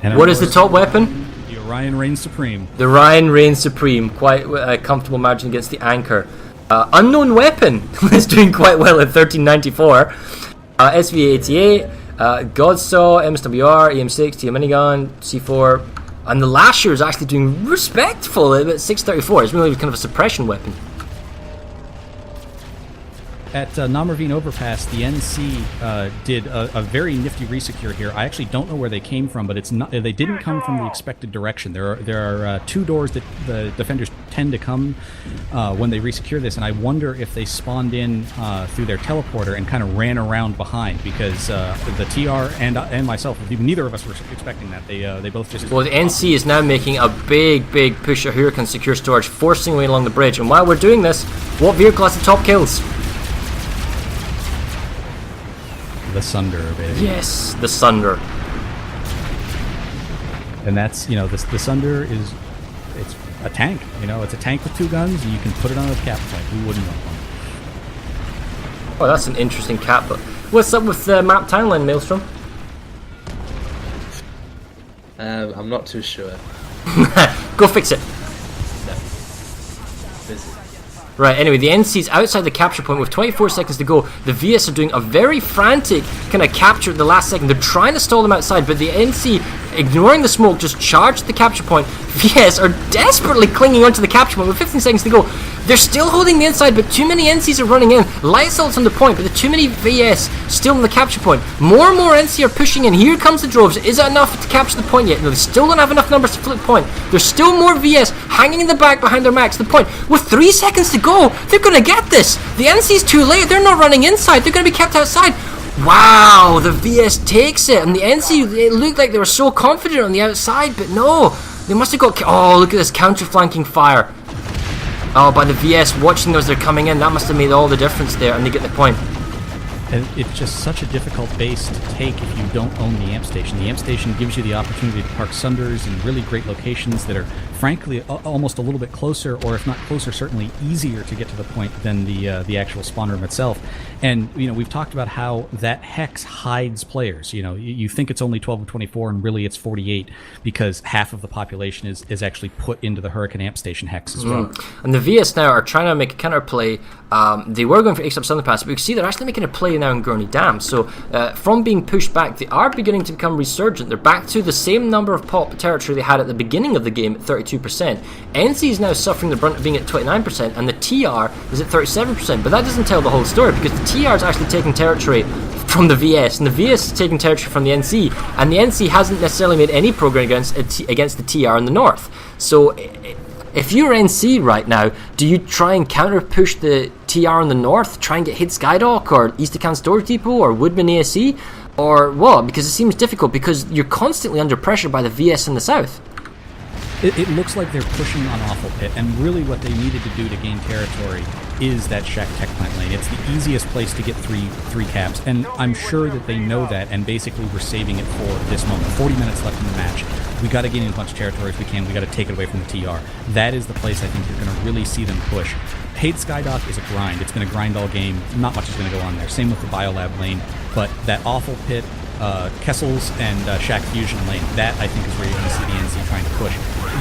And
what is the top weapon?
The Orion reigns supreme.
The Orion reigns supreme. Quite a comfortable margin against the Anchor. Unknown weapon is doing quite well at 1394. SV88, Godsaw, MSWR, EM6, TM minigun, C4, and the Lasher is actually doing respectful at 634. It's really kind of a suppression weapon.
At Nam Ravine Overpass, the NC did a very nifty resecure here. I actually don't know where they came from, but it's not. They didn't come from the expected direction. There are 2 doors that the defenders tend to come when they resecure this, and I wonder if they spawned in through their teleporter and kind of ran around behind, because the TR and myself, neither of us were expecting that. They both just.
Well, the NC is now making a big push at Huracan Secure Storage, forcing away along the bridge. And while we're doing this, what vehicle has the top kills?
The Sunder, baby.
Yes, the Sunder.
And that's, the Sunder it's a tank. It's a tank with 2 guns, and you can put it on a cap point. Who wouldn't want one?
Oh, that's an interesting cap. But what's up with the map timeline, Maelstrom?
I'm not too sure.
Go fix it.
No. Busy.
Right, anyway, the NC's outside the capture point with 24 seconds to go. The VS are doing a very frantic kind of capture at the last second. They're trying to stall them outside, but the NC, ignoring the smoke, just charged the capture point. VS are desperately clinging onto the capture point with 15 seconds to go. They're still holding the inside, but too many NCs are running in. Light assault's on the point, but the too many VS still on the capture point. More and more NC are pushing in. Here comes the droves. Is it enough to capture the point yet? No, they still don't have enough numbers to flip point. There's still more VS hanging in the back behind their max. The point, with 3 seconds to go, they're going to get this. The NC's too late. They're not running inside. They're going to be kept outside. Wow, the VS takes it. And the NC, it looked like they were so confident on the outside, but no. They must have got... Oh, look at this counter-flanking fire. Oh, by the VS watching those, they're coming in. That must have made all the difference there, and they get the point.
And it's just such a difficult base to take if you don't own the amp station. The amp station gives you the opportunity to park Sunders in really great locations that are frankly, almost a little bit closer, or if not closer, certainly easier to get to the point than the actual spawn room itself. And we've talked about how that hex hides players. You think it's only 12 of 24, and really it's 48 because half of the population is actually put into the Hurricane Amp Station hex as well.
And the VS now are trying to make a counter play. They were going for Ace Up Southern Pass, but you can see they're actually making a play now in Gurney Dam. So from being pushed back, they are beginning to become resurgent. They're back to the same number of pop territory they had at the beginning of the game at 32%. NC is now suffering the brunt of being at 29%, and the TR is at 37%. But that doesn't tell the whole story, because the TR is actually taking territory from the VS, and the VS is taking territory from the NC, and the NC hasn't necessarily made any progress against the TR in the north. So if you're NC right now, do you try and counter push the TR in the north, try and get hit Skydock or Eastercan Storage Depot or Woodman ASE, or what? Because it seems difficult because you're constantly under pressure by the VS in the south.
It looks like they're pushing on Awful Pit, and really what they needed to do to gain territory is that Shack Tech Plant lane. It's the easiest place to get three caps, and I'm sure that they know that, and basically we're saving it for this moment. 40 minutes left in the match. We got to gain as much territory as we can. We got to take it away from the TR. That is the place I think you're going to really see them push. Hade Skydock is a grind. It's been a grind all game. Not much is going to go on there. Same with the Biolab lane, but that Awful Pit, Kessels, and Shack Fusion lane, that I think is where you're going to see the NC trying to push.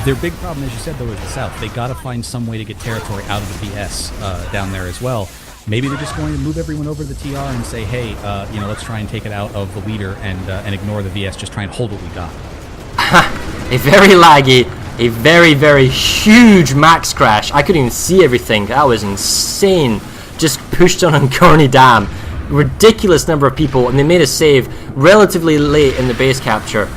Their big problem, as you said, though, is the south. They got to find some way to get territory out of the VS down there as well. Maybe they're just going to move everyone over to the TR and say, hey, let's try and take it out of the leader and ignore the VS, just try and hold what we got.
A very laggy, a very, very huge max crash. I couldn't even see everything. That was insane. Just pushed on Gurney Dam. Ridiculous number of people, and they made a save relatively late in the base capture.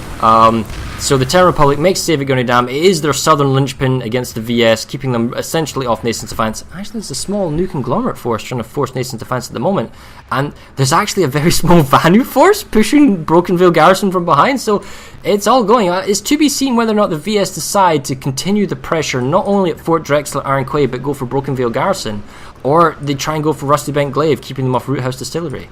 So the Terran Republic makes save at Gurney Dam. It is their southern linchpin against the VS, keeping them essentially off Nason's Defense. Actually, there's a small new conglomerate force trying to force Nason's Defense at the moment, and there's actually a very small Vanu force pushing Broken Vale Garrison from behind, so it's all going. It's to be seen whether or not the VS decide to continue the pressure not only at Fort Drexel and Iron Quay, but go for Broken Vale Garrison, or they try and go for Rusty Bent Glaive, keeping them off Roothouse Distillery.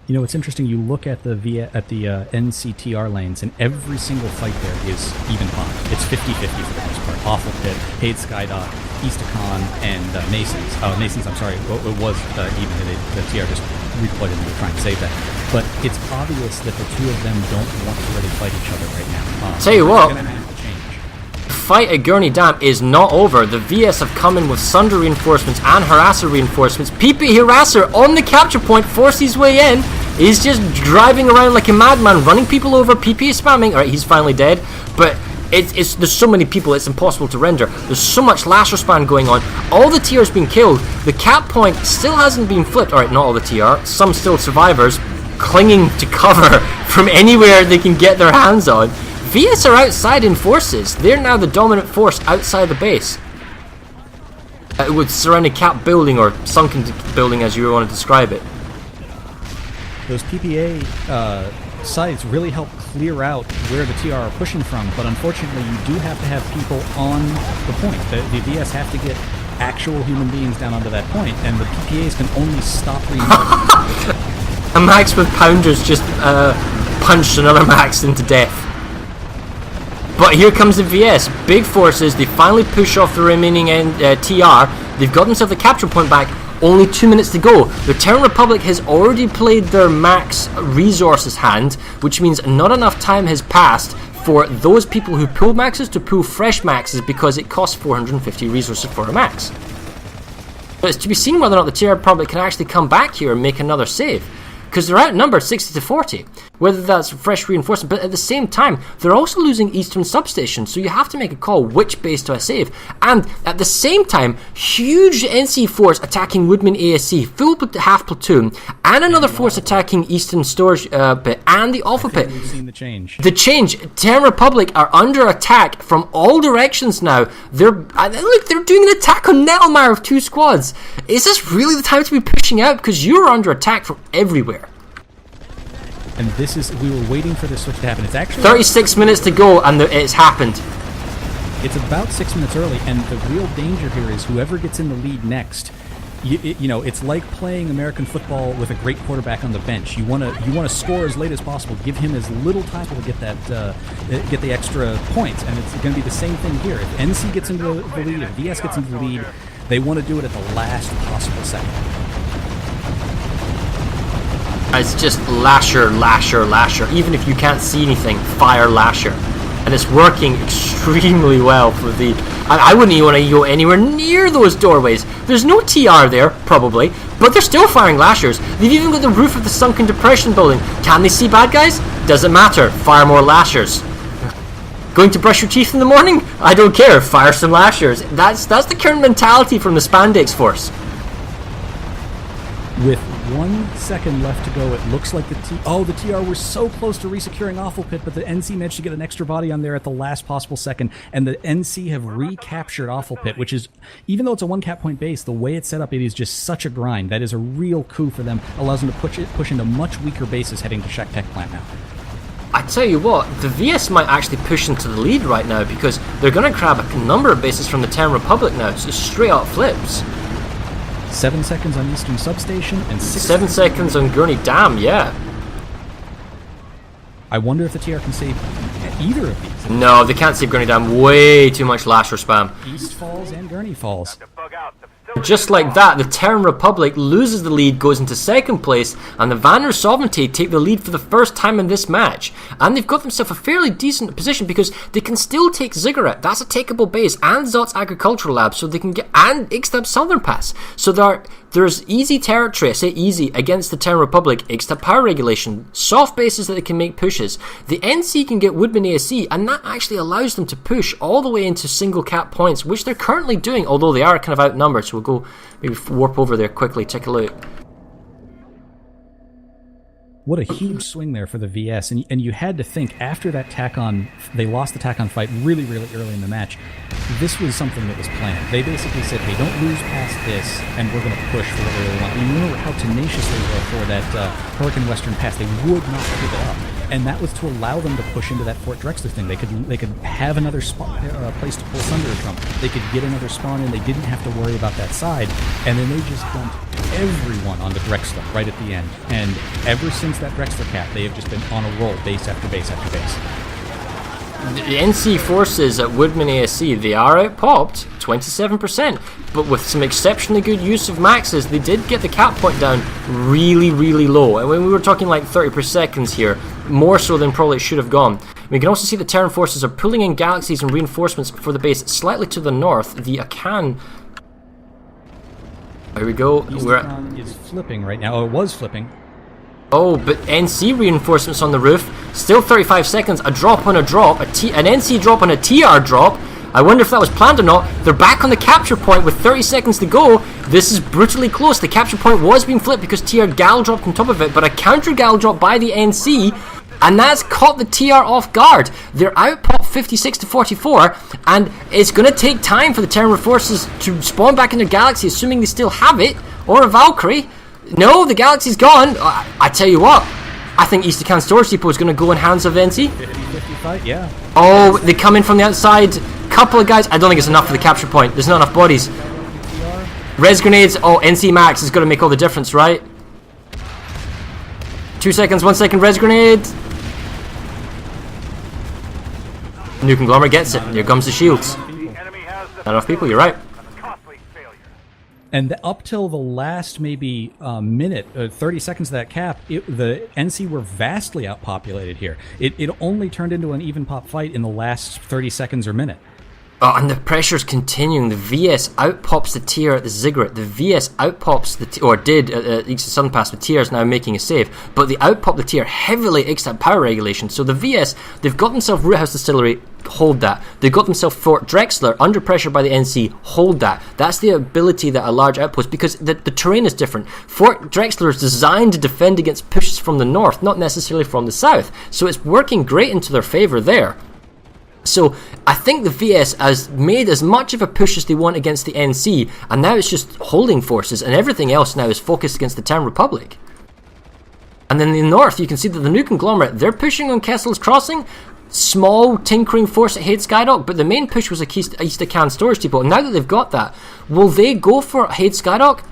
It's interesting. You look at the NCTR lanes, and every single fight there is even pot. It's 50-50 for the most part. Awful Pit, Hade Skydock, Eastacon, and Nason's. Nason's, I'm sorry, it was even. The TR just redeployed it to try and save that. But it's obvious that the two of them don't want to really fight each other right now.
Tell you what,
gonna have to change.
The fight at Gurney Dam is not over. The VS have come in with Sunder reinforcements and Harasser reinforcements. PP Harasser on the capture point, forced his way in. He's just driving around like a madman, running people over. PP is spamming. Alright, he's finally dead. But there's so many people, it's impossible to render. There's so much lasso span going on. All the TR's been killed. The cap point still hasn't been flipped. Alright, not all the TR. Some still survivors, clinging to cover from anywhere they can get their hands on. VS are outside in forces. They're now the dominant force outside the base. With surrounding cap building, or sunken building as you want to describe it.
Those PPA sites really help clear out where the TR are pushing from, but unfortunately you do have to have people on the point. The VS have to get actual human beings down onto that point, and the PPAs can only stop reinforcements. A
Max with Pounders just punched another Max into death. But here comes the VS. Big forces. They finally push off the remaining TR. They've got themselves the capture point back. Only 2 minutes to go. The Terran Republic has already played their max resources hand, which means not enough time has passed for those people who pull maxes to pull fresh maxes, because it costs 450 resources for a max. But it's to be seen whether or not the Terran Republic can actually come back here and make another save, because they're outnumbered 60 to 40. Whether that's fresh reinforcement, but at the same time, they're also losing Eastern Substation, so you have to make a call which base to save. And at the same time, huge NC force attacking Woodman ASC, full half platoon, and another force attacking Eastern Storage Pit, and the Alpha Pit.
We've seen the change.
The change. Terran Republic are under attack from all directions now. Look, they're doing an attack on Nettlemire with 2 squads. Is this really the time to be pushing out? Because you're under attack from everywhere.
And we were waiting for this switch to happen. It's actually
36 minutes to go, and it's happened.
It's about 6 minutes early, and the real danger here is whoever gets in the lead next it's like playing American football with a great quarterback on the bench. You want to score as late as possible. Give him as little time to get the extra points, and it's going to be the same thing here. If NC gets into the lead, if VS gets into the lead, they want to do it at the last possible second.
It's just lasher, lasher, lasher. Even if you can't see anything, fire lasher. And it's working extremely well for the... I wouldn't even want to go anywhere near those doorways. There's no TR there, probably, but they're still firing lashers. They've even got the roof of the sunken depression building. Can they see bad guys? Doesn't matter. Fire more lashers. Going to brush your teeth in the morning? I don't care. Fire some lashers. That's the current mentality from the Spandex Force.
With 1 second left to go, it looks like the TR were so close to resecuring Awful Pit, but the NC managed to get an extra body on there at the last possible second, and the NC have recaptured Awful Pit, which is, even though it's a 1 cap point base, the way it's set up, it is just such a grind. That is a real coup for them. Allows them to push into much weaker bases heading to Shack Tech Plant now.
I tell you what, the VS might actually push into the lead right now because they're going to grab a number of bases from the Terran Republic now. It's just straight up flips.
7 seconds on Eastern Substation and
7 seconds on Gurney Dam, yeah.
I wonder if the TR can save either of these.
No, they can't save Gurney Dam. Way too much lasher spam.
East Falls and Gurney Falls.
Just like that, the Terran Republic loses the lead, goes into second place, and the Vanner Sovereignty take the lead for the first time in this match. And they've got themselves a fairly decent position because they can still take Ziggurat, that's a takeable base, and Zot's Agricultural Lab, so they can get, and Ixtab Southern Pass. So there's easy territory, I say easy, against the Terran Republic, Ixtab Power Regulation, soft bases that they can make pushes. The NC can get Woodman ASC, and that actually allows them to push all the way into single cap points, which they're currently doing, although they are kind of outnumbered, so we'll go maybe warp over there quickly, take a look.
What a huge swing there for the VS, and you had to think after that tack-on, they lost the tack-on fight really, really early in the match. This was something that was planned. They basically said, hey, don't lose past this, and we're going to push for what we really want. And you remember how tenacious they were for that Hurricane Western Pass. They would not give it up, and that was to allow them to push into that Fort Drexler thing. They could have another place to pull Thunder from. They could get another spawn in. They didn't have to worry about that side, and then they just dumped everyone on the Drexler right at the end. And ever since that Drexler cap, they have just been on a roll, base after base after base.
The NC forces at Woodman ASC, they are out-popped, 27%, but with some exceptionally good use of maxes, they did get the cap point down really, really low. And when we were talking like 30 per seconds here, more so than probably it should have gone. We can also see the Terran forces are pulling in galaxies and reinforcements for the base slightly to the north. The Akan... There we go.
Akan is flipping right now. Oh, it was flipping.
Oh, but NC reinforcements on the roof. Still 35 seconds. A drop on a drop. An NC drop on a TR drop. I wonder if that was planned or not. They're back on the capture point with 30 seconds to go. This is brutally close. The capture point was being flipped because TR gal dropped on top of it, but a counter gal drop by the NC, and that's caught the TR off guard. They're outpopped 56 to 44, and it's going to take time for the Terran forces to spawn back in their galaxy, assuming they still have it, or a Valkyrie. No, the galaxy's gone. I tell you what, I think East Akan Storage Depot is going to go in hands of NC.
50-50 fight, yeah.
Oh, they come in from the outside. Couple of guys. I don't think it's enough for the capture point. There's not enough bodies. Res grenades. Oh, NC Max is going to make all the difference, right? 2 seconds, 1 second. Res grenade. New Conglomerate gets it. Here comes the shields. Not enough people. You're right.
And up till the last maybe minute, 30 seconds of that cap, the NC were vastly outpopulated here. It only turned into an even pop fight in the last 30 seconds or minute.
Oh, and the pressure's continuing. The VS outpops the TR at the Ziggurat. The VS outpops the or did at Ixtab Southern Pass. The TR is now making a save, but they outpop the TR heavily at Ixtab Power Regulation. So the VS, they've got themselves Root House Distillery, hold that. They've got themselves Fort Drexler, under pressure by the NC, hold that. That's the ability that a large outpost, because the terrain is different. Fort Drexler is designed to defend against pushes from the north, not necessarily from the south. So it's working great into their favour there. So I think the VS has made as much of a push as they want against the NC, and now it's just holding forces, and everything else now is focused against the Terran Republic. And then in the north, you can see that the New Conglomerate, they're pushing on Kessel's Crossing, small tinkering force at Hade Skydock, but the main push was East Akan Storage Depot. And now that they've got that, will they go for Hade Skydock?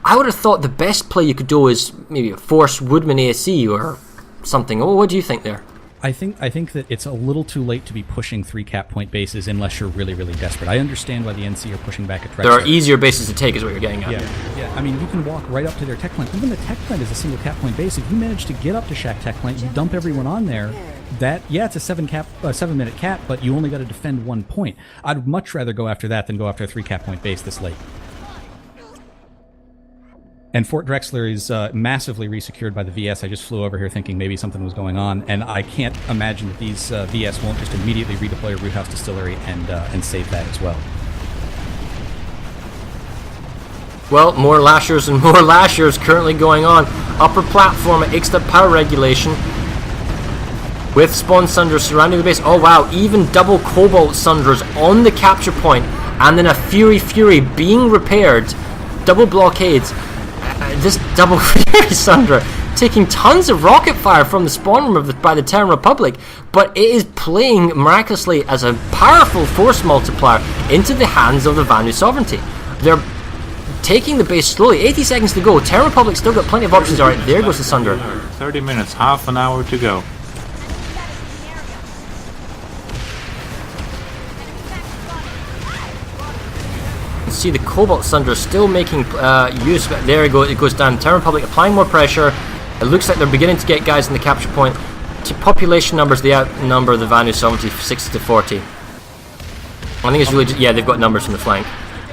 I would have thought the best play you could do is maybe force Woodman ASE or something. Oh, what do you think there?
I think that it's a little too late to be pushing 3 cap point bases unless you're really, really desperate. I understand why the NC are pushing back at Drexler.
There are easier bases to take is what you're getting at.
Yeah. I mean, you can walk right up to their tech plant. Even the tech plant is a single cap point base. If you manage to get up to Shack tech plant, you dump everyone on there. It's a 7-minute cap, but you only got to defend 1 point. I'd much rather go after that than go after a 3 cap point base this late. And Fort Drexler is massively resecured by the VS. I just flew over here thinking maybe something was going on, and I can't imagine that these VS won't just immediately redeploy a Root House Distillery and save that as well.
Well, more lashers and more lashers currently going on. Upper platform at Ixta power regulation. With Spawn Sunders surrounding the base. Oh wow, even double Cobalt Sunders on the capture point, and then a Fury being repaired. Double blockades. This double Fury Sunder taking tons of rocket fire from the spawn room by the Terran Republic, but it is playing miraculously as a powerful force multiplier into the hands of the Vanu Sovereignty. They're taking the base slowly. 80 seconds to go. Terran Republic still got plenty of options. Alright, there goes the Sunder.
30 minutes, half an hour to go.
See the Cobalt Sunder still making use of it. There it goes down. Terran Republic applying more pressure. It looks like they're beginning to get guys in the capture point. To population numbers, they outnumber the Vanu Sovereignty 60 to 40. I think it's really just, they've got numbers from the flank.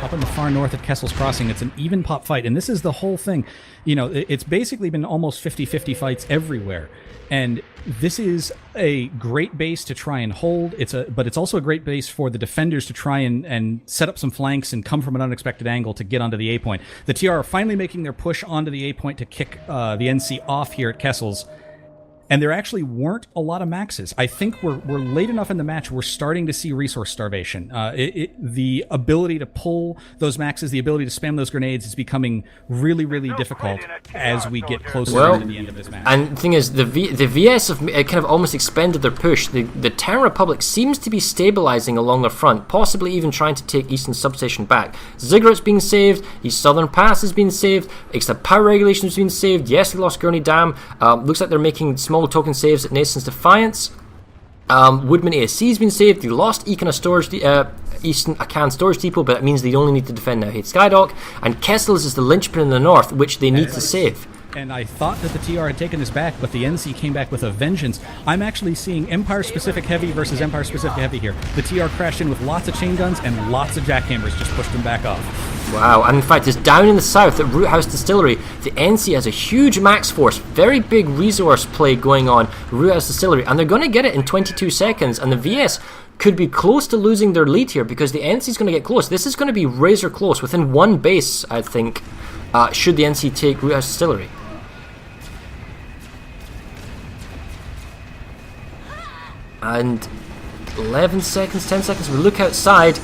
Up in the far north at Kessel's Crossing, it's an even pop fight, and this is the whole thing. You know, it's basically been almost 50-50 fights everywhere. And this is a great base to try and hold. But it's also a great base for the defenders to try and set up some flanks and come from an unexpected angle to get onto the A point. The TR are finally making their push onto the A point to kick the NC off here at Kessel's. And there actually weren't a lot of maxes. I think we're late enough in the match, we're starting to see resource starvation. The ability to pull those maxes, the ability to spam those grenades is becoming really, really difficult as we get closer to the end of this match.
And the thing is, the VS have kind of almost expended their push. The Terran Republic seems to be stabilizing along their front, possibly even trying to take Eastern Substation back. Ziggurat's being saved, East Southern Pass has been saved, Extra Power Regulation has been saved, yes, they lost Gurney Dam, looks like they're making small token saves at Nason's Defiance. Woodman ASC has been saved. They lost Eastern Akan Storage Depot, but it means they only need to defend now Hate Skydock. And Kessel's is the linchpin in the north, which they need to save.
And I thought that the TR had taken this back, but the NC came back with a vengeance. I'm actually seeing Empire-specific heavy versus Empire-specific heavy here. The TR crashed in with lots of chain guns and lots of jackhammers, just pushed them back off.
Wow, and in fact, it's down in the south at Root House Distillery. The NC has a huge max force, very big resource play going on Root House Distillery, and they're going to get it in 22 seconds, and the VS could be close to losing their lead here because the NC is going to get close. This is going to be razor close, within one base, I think, should the NC take Root House Distillery. And 11 seconds, 10 seconds, we look outside.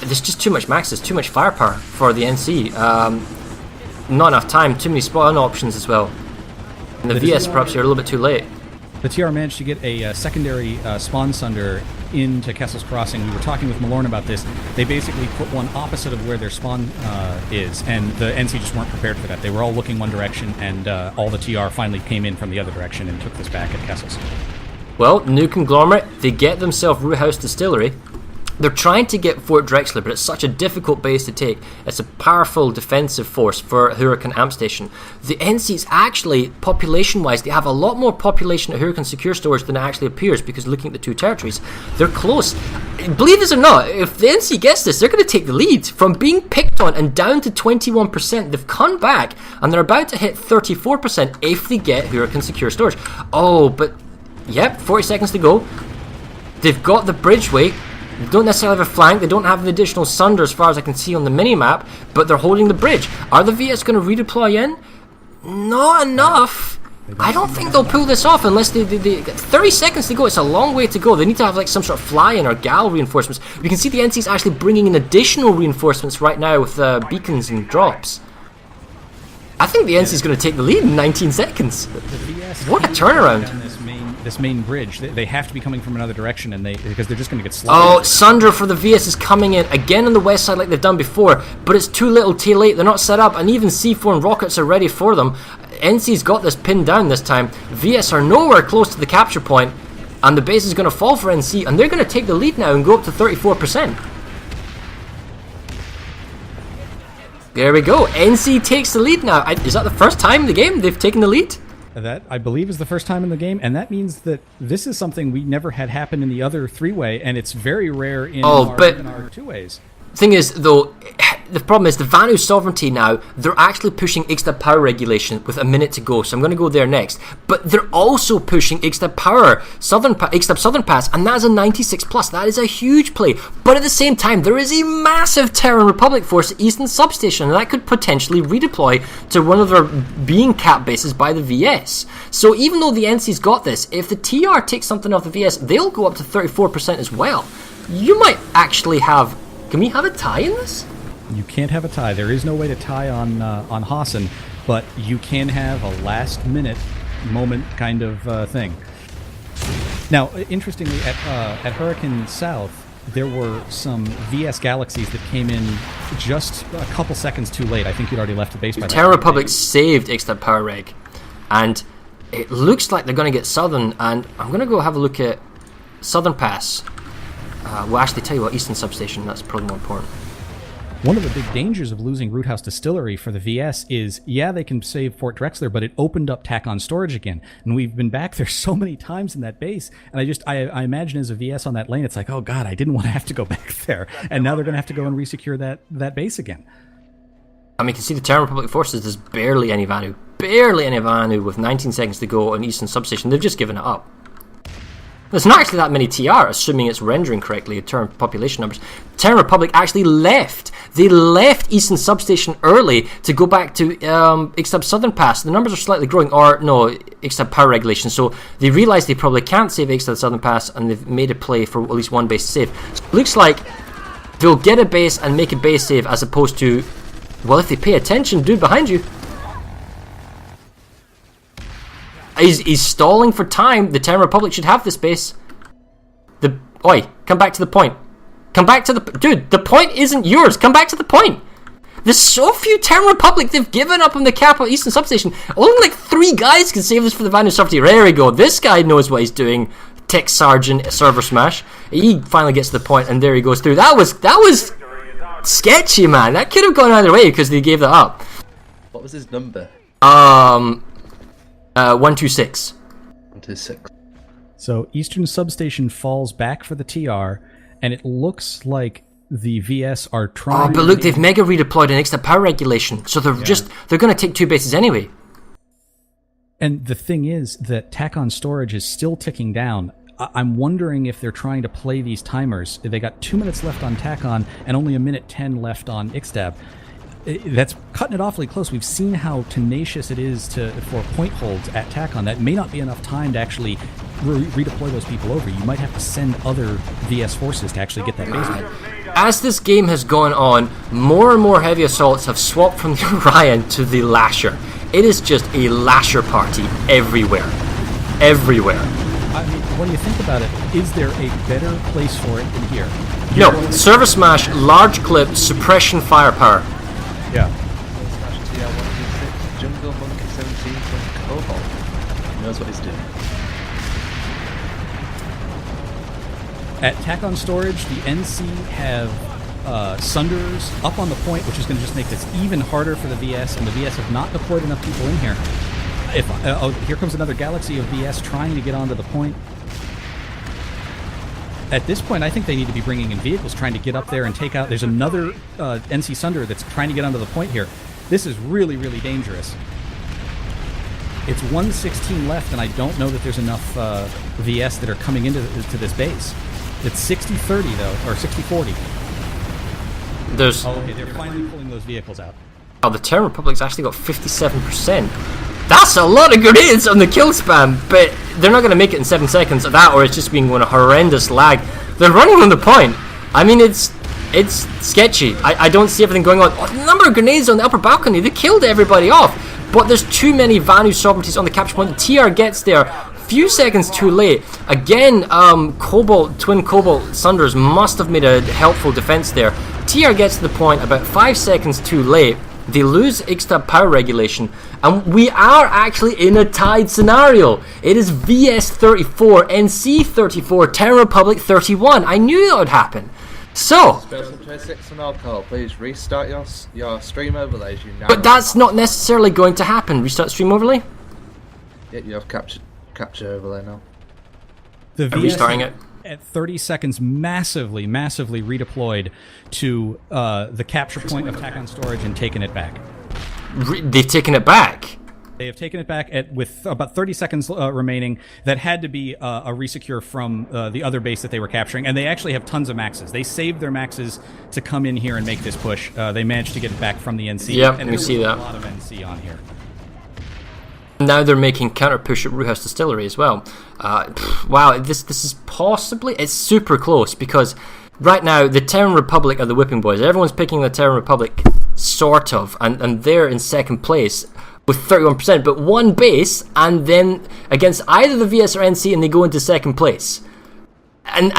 There's just too much maxes, too much firepower for the NC. Not enough time, too many spawn options as well. And the VS perhaps are a little bit too late.
The TR managed to get a secondary spawn sunder into Kessel's Crossing. We were talking with Malorn about this. They basically put one opposite of where their spawn is, and the NC just weren't prepared for that. They were all looking one direction, and all the TR finally came in from the other direction and took this back at Kessel's.
Well, New Conglomerate, they get themselves Root House Distillery. They're trying to get Fort Drexler, but it's such a difficult base to take. It's a powerful defensive force for Huracan Amp Station. The NC's actually, population-wise, they have a lot more population at Huracan Secure Storage than it actually appears, because looking at the two territories, they're close. Believe this or not, if the NC gets this, they're going to take the lead. From being picked on and down to 21%, they've come back, and they're about to hit 34% if they get Huracan Secure Storage. Oh, but, yep, 40 seconds to go. They've got the bridgeway. They don't necessarily have a flank, they don't have the additional sunder as far as I can see on the mini-map, but they're holding the bridge. Are the VS going to redeploy in? Not enough. I don't think they'll pull this off unless they 30 seconds to go, it's a long way to go. They need to have like some sort of fly-in or gal reinforcements. We can see the NC's actually bringing in additional reinforcements right now with beacons and drops. I think the NC's going to take the lead in 19 seconds. What a turnaround.
this main bridge. They have to be coming from another direction, and because they're just going to get slaughtered.
Oh, Sunder for the VS is coming in again on the west side like they've done before, but it's too little, too late. They're not set up, and even C4 and rockets are ready for them. NC's got this pinned down this time. VS are nowhere close to the capture point, and the base is going to fall for NC, and they're going to take the lead now and go up to 34%. There we go. NC takes the lead now. Is that the first time in the game they've taken the lead?
That, I believe, is the first time in the game, and that means that this is something we never had happen in the other three-way, and it's very rare in our two-ways.
Thing is, though, the problem is the Vanu Sovereignty now, they're actually pushing Ixtab power regulation with a minute to go, so I'm going to go there next. But they're also pushing Ixtab power, Ixtab Southern Pass, and that is a 96+. That is a huge play. But at the same time, there is a massive Terran Republic force at Eastern Substation, and that could potentially redeploy to one of their being cap bases by the VS. So even though the NC's got this, if the TR takes something off the VS, they'll go up to 34% as well. You might actually have... Can we have a tie in this?
You can't have a tie. There is no way to tie on Hassan, but you can have a last-minute moment kind of thing. Now, interestingly, at Hurricane South, there were some VS Galaxies that came in just a couple seconds too late. I think you'd already left the base by that
Terra Republic saved Ixtab Power Reg, and it looks like they're going to get Southern, and I'm going to go have a look at Southern Pass. Well, actually, tell you what, Eastern Substation, that's probably more important.
One of the big dangers of losing Root House Distillery for the VS is, yeah, they can save Fort Drexler, but it opened up TACON storage again. And we've been back there so many times in that base, and I imagine as a VS on that lane, it's like, oh god, I didn't want to have to go back there. And now they're going to have to go and resecure that base again.
I mean, you can see the Terran Republic forces, there's barely any Vanu. Barely any Vanu with 19 seconds to go on Eastern Substation. They've just given it up. There's not actually that many TR, assuming it's rendering correctly in terms of population numbers. Terran Republic actually left. They left Eastern Substation early to go back to Ixtab Southern Pass. The numbers are slightly growing, or no, Ixtab Power Regulation. So they realised they probably can't save Ixtab Southern Pass, and they've made a play for at least one base to save. So it looks like they'll get a base and make a base save, as opposed to, well, if they pay attention, dude behind you. He's stalling for time. The Terran Republic should have this base. Oi, come back to the point. Come back to the... Dude, the point isn't yours. Come back to the point. There's so few Terran Republic, they've given up on the capital Eastern Substation. Only like 3 guys can save this for the Vanu Sovereignty. There we go. This guy knows what he's doing. Tech Sergeant, Server Smash. He finally gets to the point, and there he goes through. That was sketchy, man. That could have gone either way because they gave that up.
What was his number?
126.
126.
So Eastern Substation falls back for the TR, and it looks like the VS are trying...
Oh, but look, they've mega redeployed an extra power regulation, so they're they're going to take 2 bases anyway.
And the thing is that TACON storage is still ticking down. I'm wondering if they're trying to play these timers. They got 2 minutes left on TACON and only 1:10 left on Ixtab. That's cutting it awfully close. We've seen how tenacious it is for point holds at TACON. That may not be enough time to actually redeploy those people over. You might have to send other VS forces to actually get that basement.
As this game has gone on, more and more heavy assaults have swapped from the Orion to the Lasher. It is just a Lasher party everywhere. Everywhere.
I mean, when you think about it, is there a better place for it than here?
No, Server Smash, large clip, suppression firepower.
Yeah.
Jungle Monkey 17 from Cobalt. He knows what he's doing.
At TACON storage, the NC have Sunders up on the point, which is going to just make this even harder for the VS, and the VS have not deployed enough people in here. Here comes another galaxy of VS trying to get onto the point. At this point, I think they need to be bringing in vehicles trying to get up there and take out... There's another NC Sunder that's trying to get onto the point here. This is really, really dangerous. It's 1:16 left, and I don't know that there's enough VS that are coming into this base. It's 60-30, though, or 60-40.
There's...
Oh, okay, they're finally pulling those vehicles out.
Oh, the Terran Republic's actually got 57%. That's a lot of grenades on the kill spam, but they're not going to make it in 7 seconds of that, or it's just being on a horrendous lag. They're running on the point. I mean, it's sketchy. I don't see everything going on. Oh, the number of grenades on the upper balcony, they killed everybody off. But there's too many Vanu sovereignties on the capture point. The TR gets there few seconds too late. Again, Twin Cobalt Sunders must have made a helpful defense there. TR gets to the point about 5 seconds too late. They lose Ixtab power regulation, and we are actually in a tied scenario. It is VS 34, NC 34, Terran Republic 31. I knew that would happen. So,
Special 26 and alcohol, please restart your stream overlays. You now.
But that's not necessarily going to happen. Restart stream overlay?
Yeah, you have capture overlay now.
The
I'm restarting it.
At 30 seconds, massively redeployed to the capture point of TACON storage and taken it back.
They've taken it back?
They have taken it back with about 30 seconds remaining. That had to be a resecure from the other base that they were capturing, and they actually have tons of maxes. They saved their maxes to come in here and make this push. They managed to get it back from the NC.
Yep,
and
we see that.
A lot of NC on here.
Now they're making counter push at Brewhouse Distillery as well. Wow, this is possibly... It's super close, because right now the Terran Republic are the whipping boys. Everyone's picking the Terran Republic, sort of, and they're in second place with 31%, but one base, and then against either the VS or NC, and they go into second place. And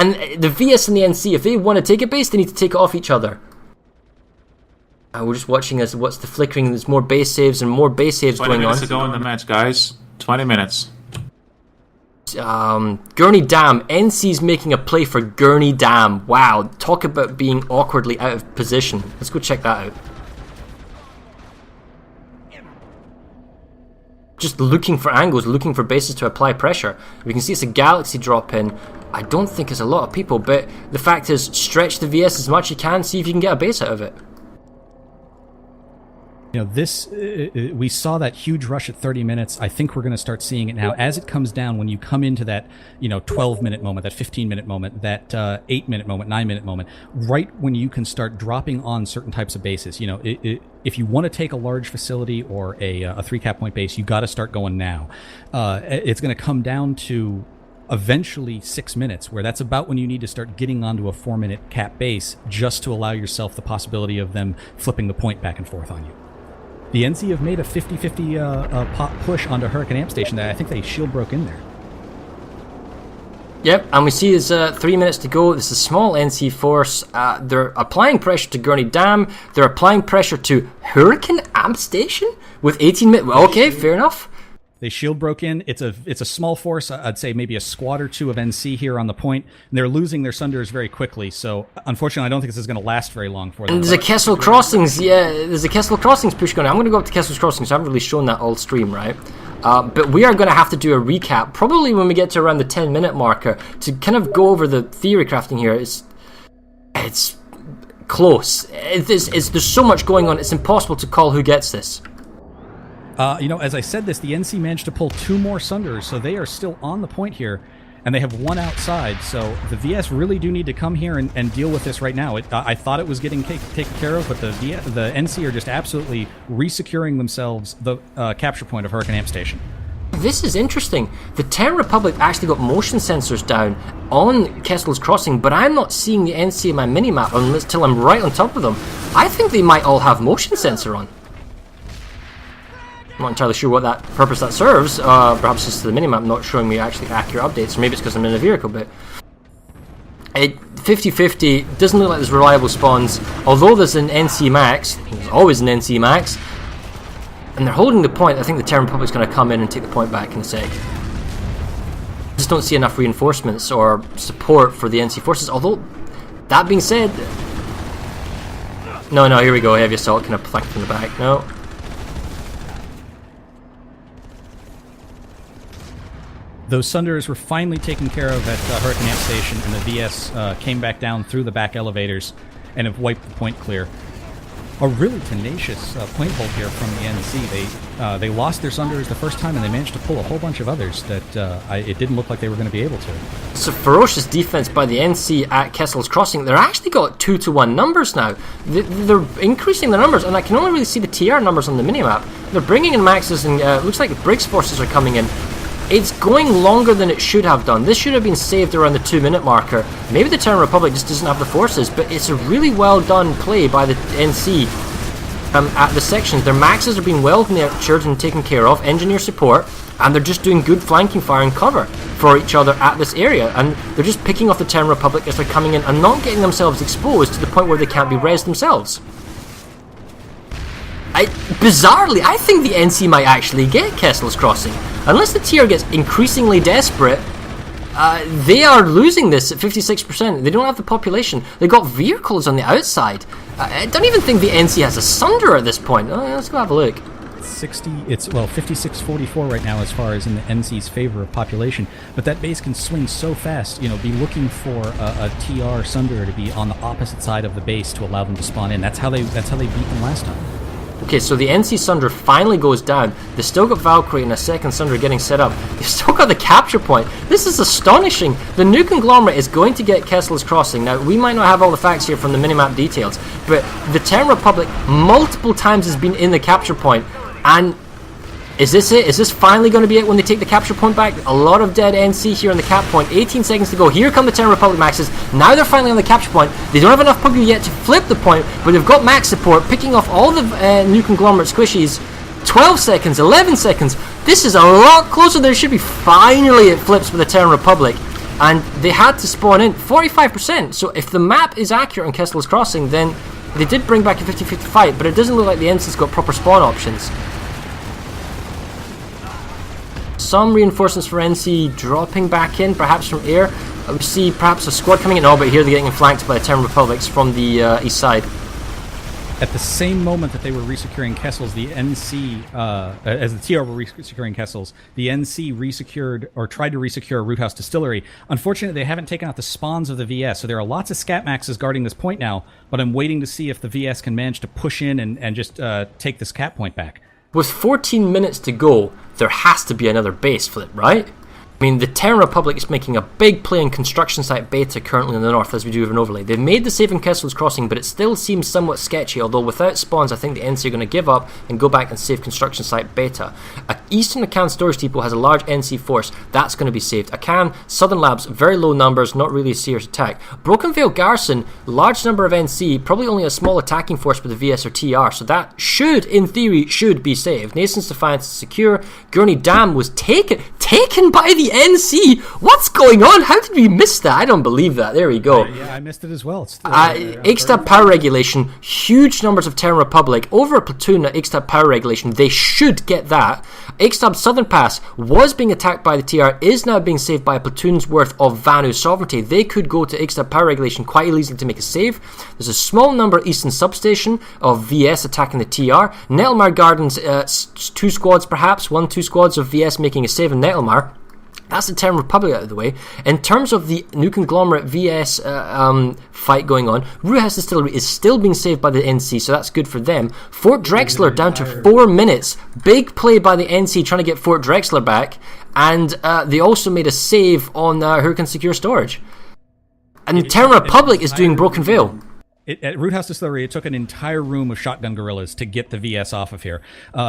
the VS and the NC, if they want to take a base, they need to take it off each other. We're just watching as what's the flickering. There's more base saves and more base saves going on.
20 minutes to go in the match, guys. 20 minutes.
Gurney Dam. NC's making a play for Gurney Dam. Wow, talk about being awkwardly out of position. Let's go check that out. Just looking for angles, looking for bases to apply pressure. We can see it's a Galaxy drop in. I don't think it's a lot of people, but the fact is, stretch the VS as much as you can, see if you can get a base out of it.
You know, this, we saw that huge rush at 30 minutes. I think we're going to start seeing it now. As it comes down, when you come into that, 12-minute moment, that 15-minute moment, that 8-minute moment, 9-minute moment, right when you can start dropping on certain types of bases. If you want to take a large facility or a 3-cap point base, you got to start going now. It's going to come down to eventually 6 minutes, where that's about when you need to start getting onto a 4-minute cap base just to allow yourself the possibility of them flipping the point back and forth on you. The NC have made a 50-50 pop push onto Hurricane Amp Station that I think they shield broke in there.
Yep, and we see there's 3 minutes to go. This is a small NC force. They're applying pressure to Gurney Dam. They're applying pressure to Hurricane Amp Station with 18 minutes. Okay, fair enough.
They shield broke in. It's a small force. I'd say maybe a squad or two of NC here on the point. And they're losing their Sunders very quickly. So unfortunately, I don't think this is going to last very long for them.
And there's a Kessel Crossings. Yeah, there's a Kessel Crossings push going on. I'm going to go up to Kessel's Crossings. I haven't really shown that all stream, right? But we are going to have to do a recap, probably when we get to around the 10-minute marker, to kind of go over the theory crafting here. It's close. There's so much going on. It's impossible to call who gets this.
As I said this, the NC managed to pull 2 more Sunders, so they are still on the point here, and they have 1 outside. So the VS really do need to come here and deal with this right now. I thought it was getting taken care of, but the NC are just absolutely resecuring themselves the capture point of Hurricane Amp Station.
This is interesting. The Terran Republic actually got motion sensors down on Kessel's Crossing, but I'm not seeing the NC in my minimap until I'm right on top of them. I think they might all have motion sensor on. I'm not entirely sure what purpose that serves. Perhaps it's to the minimap not showing me actually accurate updates, or maybe it's because I'm in a vehicle, but 50-50 doesn't look like there's reliable spawns, although there's an NC max. There's always an NC max, and they're holding the point. I think the Terran Republic's going to come in and take the point back in a sec. I just don't see enough reinforcements or support for the NC forces, although that being said, no, here we go. Heavy assault kind of flanked from the back. No.
Those Sunders were finally taken care of at Hurricane Amp Station, and the VS came back down through the back elevators and have wiped the point clear. A really tenacious point hold here from the NC. They lost their Sunders the first time, and they managed to pull a whole bunch of others that it didn't look like they were going to be able to.
It's a ferocious defense by the NC at Kessel's Crossing. They're actually got 2-to-1 numbers now. They're increasing their numbers, and I can only really see the TR numbers on the minimap. They're bringing in maxes, and it looks like Briggs forces are coming in. It's going longer than it should have done. This should have been saved around the 2-minute marker. Maybe the Terran Republic just doesn't have the forces, but it's a really well done play by the NC at the sections. Their maxes are being well nurtured and taken care of, engineer support, and they're just doing good flanking fire and cover for each other at this area, and they're just picking off the Terran Republic as they're coming in and not getting themselves exposed to the point where they can't be res themselves. Bizarrely, I think the NC might actually get Kessel's Crossing. Unless the TR gets increasingly desperate, they are losing this at 56%. They don't have the population. They've got vehicles on the outside. I don't even think the NC has a Sunder at this point. Let's go have a look.
56-44 right now as far as in the NC's favor of population, but that base can swing so fast. You know, be looking for a TR Sunder to be on the opposite side of the base to allow them to spawn in. That's how they beat them last time.
Okay, so the NC Sunder finally goes down. They've still got Valkyrie and a second Sunder getting set up. They've still got the capture point. This is astonishing. The new conglomerate is going to get Kessel's Crossing. Now, we might not have all the facts here from the minimap details, but the Terran Republic multiple times has been in the capture point. And is this it? Is this finally going to be it when they take the capture point back? A lot of dead NC here on the cap point. 18 seconds to go. Here come the Terran Republic maxes. Now they're finally on the capture point. They don't have enough Pugu yet to flip the point, but they've got max support, picking off all the new conglomerate squishies. 12 seconds, 11 seconds. This is a lot closer than it should be. Finally it flips for the Terran Republic. And they had to spawn in 45%. So if the map is accurate on Kessel's Crossing, then they did bring back a 50-50 fight, but it doesn't look like the NC's got proper spawn options. Some reinforcements for NC dropping back in, perhaps from air. We see perhaps a squad coming in. Oh, but here they're getting flanked by the Terran Republics from the east side.
At the same moment that they were resecuring Kessel's, the NC, as the TR were resecuring Kessel's, the NC resecured, or tried to resecure Roothouse Distillery. Unfortunately, they haven't taken out the spawns of the VS, so there are lots of scat maxes guarding this point now, but I'm waiting to see if the VS can manage to push in and just take this cap point back.
With 14 minutes to go, there has to be another base flip, right? I mean, the Terran Republic is making a big play in construction site beta currently in the north as we do have an overlay. They've made the save in Kessel's Crossing, but it still seems somewhat sketchy, although without spawns I think the NC are going to give up and go back and save construction site beta. Eastern Akan Storage Depot has a large NC force, that's going to be saved. Akan, Southern Labs, very low numbers, not really a serious attack. Broken Vale Garrison, large number of NC, probably only a small attacking force with the VS or TR, so that should, in theory, be saved. Nason's Defiance is secure. Gurney Dam was taken by the NC. What's going on? How did we miss that? I don't believe that. There we go.
Yeah, I missed it as well.
Ixtab power regulation, huge numbers of Terran Republic, over a platoon at Ixtab power regulation. They should get that. Ixtab Southern Pass was being attacked by the TR, is now being saved by a platoon's worth of Vanu sovereignty. They could go to Ixtab power regulation quite easily to make a save. There's a small number at Eastern Substation of VS attacking the TR. Nettlemar Gardens, 2 squads perhaps, 1-2 squads of VS making a save in Nettlemar. That's the Terran Republic out of the way. In terms of the new conglomerate VS fight going on, Roothouse Distillery is still being saved by the NC, so that's good for them. Fort Drexler down to 4 minutes. Big play by the NC trying to get Fort Drexler back. And they also made a save on Hurricane Secure Storage. And the Terran Republic is doing Broken Vale.
At Roothouse Distillery, it took an entire room of shotgun guerrillas to get the VS off of here.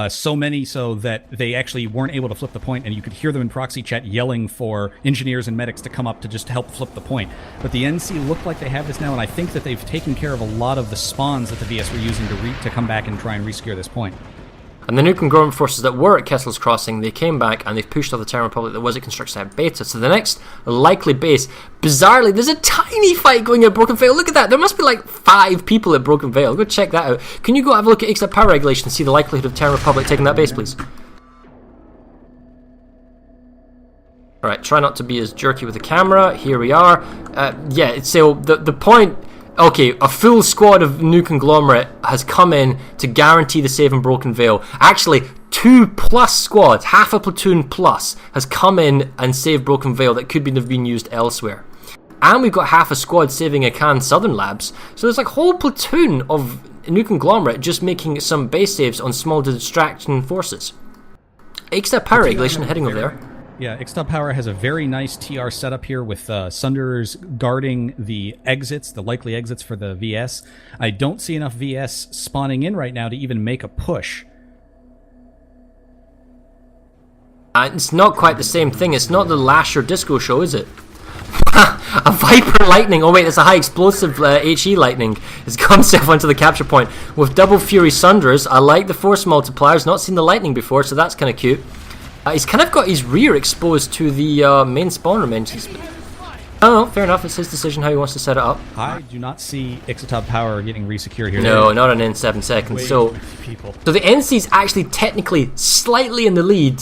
So many so that they actually weren't able to flip the point, and you could hear them in proxy chat yelling for engineers and medics to come up to just help flip the point. But the NC look like they have this now, and I think that they've taken care of a lot of the spawns that the VS were using to come back and try and resecure this point.
And the new conglomerate forces that were at Kessel's Crossing, they came back and they've pushed off the Terran Republic that was at Construction Site Beta. So the next likely base, bizarrely, there's a tiny fight going at Broken Vale. Look at that. There must be like 5 people at Broken Vale. Go check that out. Can you go have a look at Ixtab Power Regulation and see the likelihood of Terran Republic taking that base, please? Alright, try not to be as jerky with the camera. Here we are. Yeah, so the point... Okay, a full squad of new conglomerate has come in to guarantee the save in Broken Vale. Actually, 2+ squads, half a platoon plus, has come in and saved Broken Vale that could have been used elsewhere. And we've got half a squad saving Akan Southern Labs. So there's like a whole platoon of new conglomerate just making some base saves on small distraction forces. Ixtab Power Regulation heading over there.
Yeah, Ixtab Power has a very nice TR setup here with Sunders guarding the exits, the likely exits for the VS. I don't see enough VS spawning in right now to even make a push.
It's not quite the same thing. It's not the Lasher Disco Show, is it? A Viper Lightning. Oh wait, it's a high explosive HE Lightning. Has got himself onto the capture point with double Fury Sunders. I like the force multipliers. Not seen the Lightning before, so that's kind of cute. He's kind of got his rear exposed to the main spawn remains. Oh, fair enough. It's his decision how he wants to set it up.
I do not see Ixotab power getting resecured here.
No, not in 7 seconds. So the NC is actually technically slightly in the lead.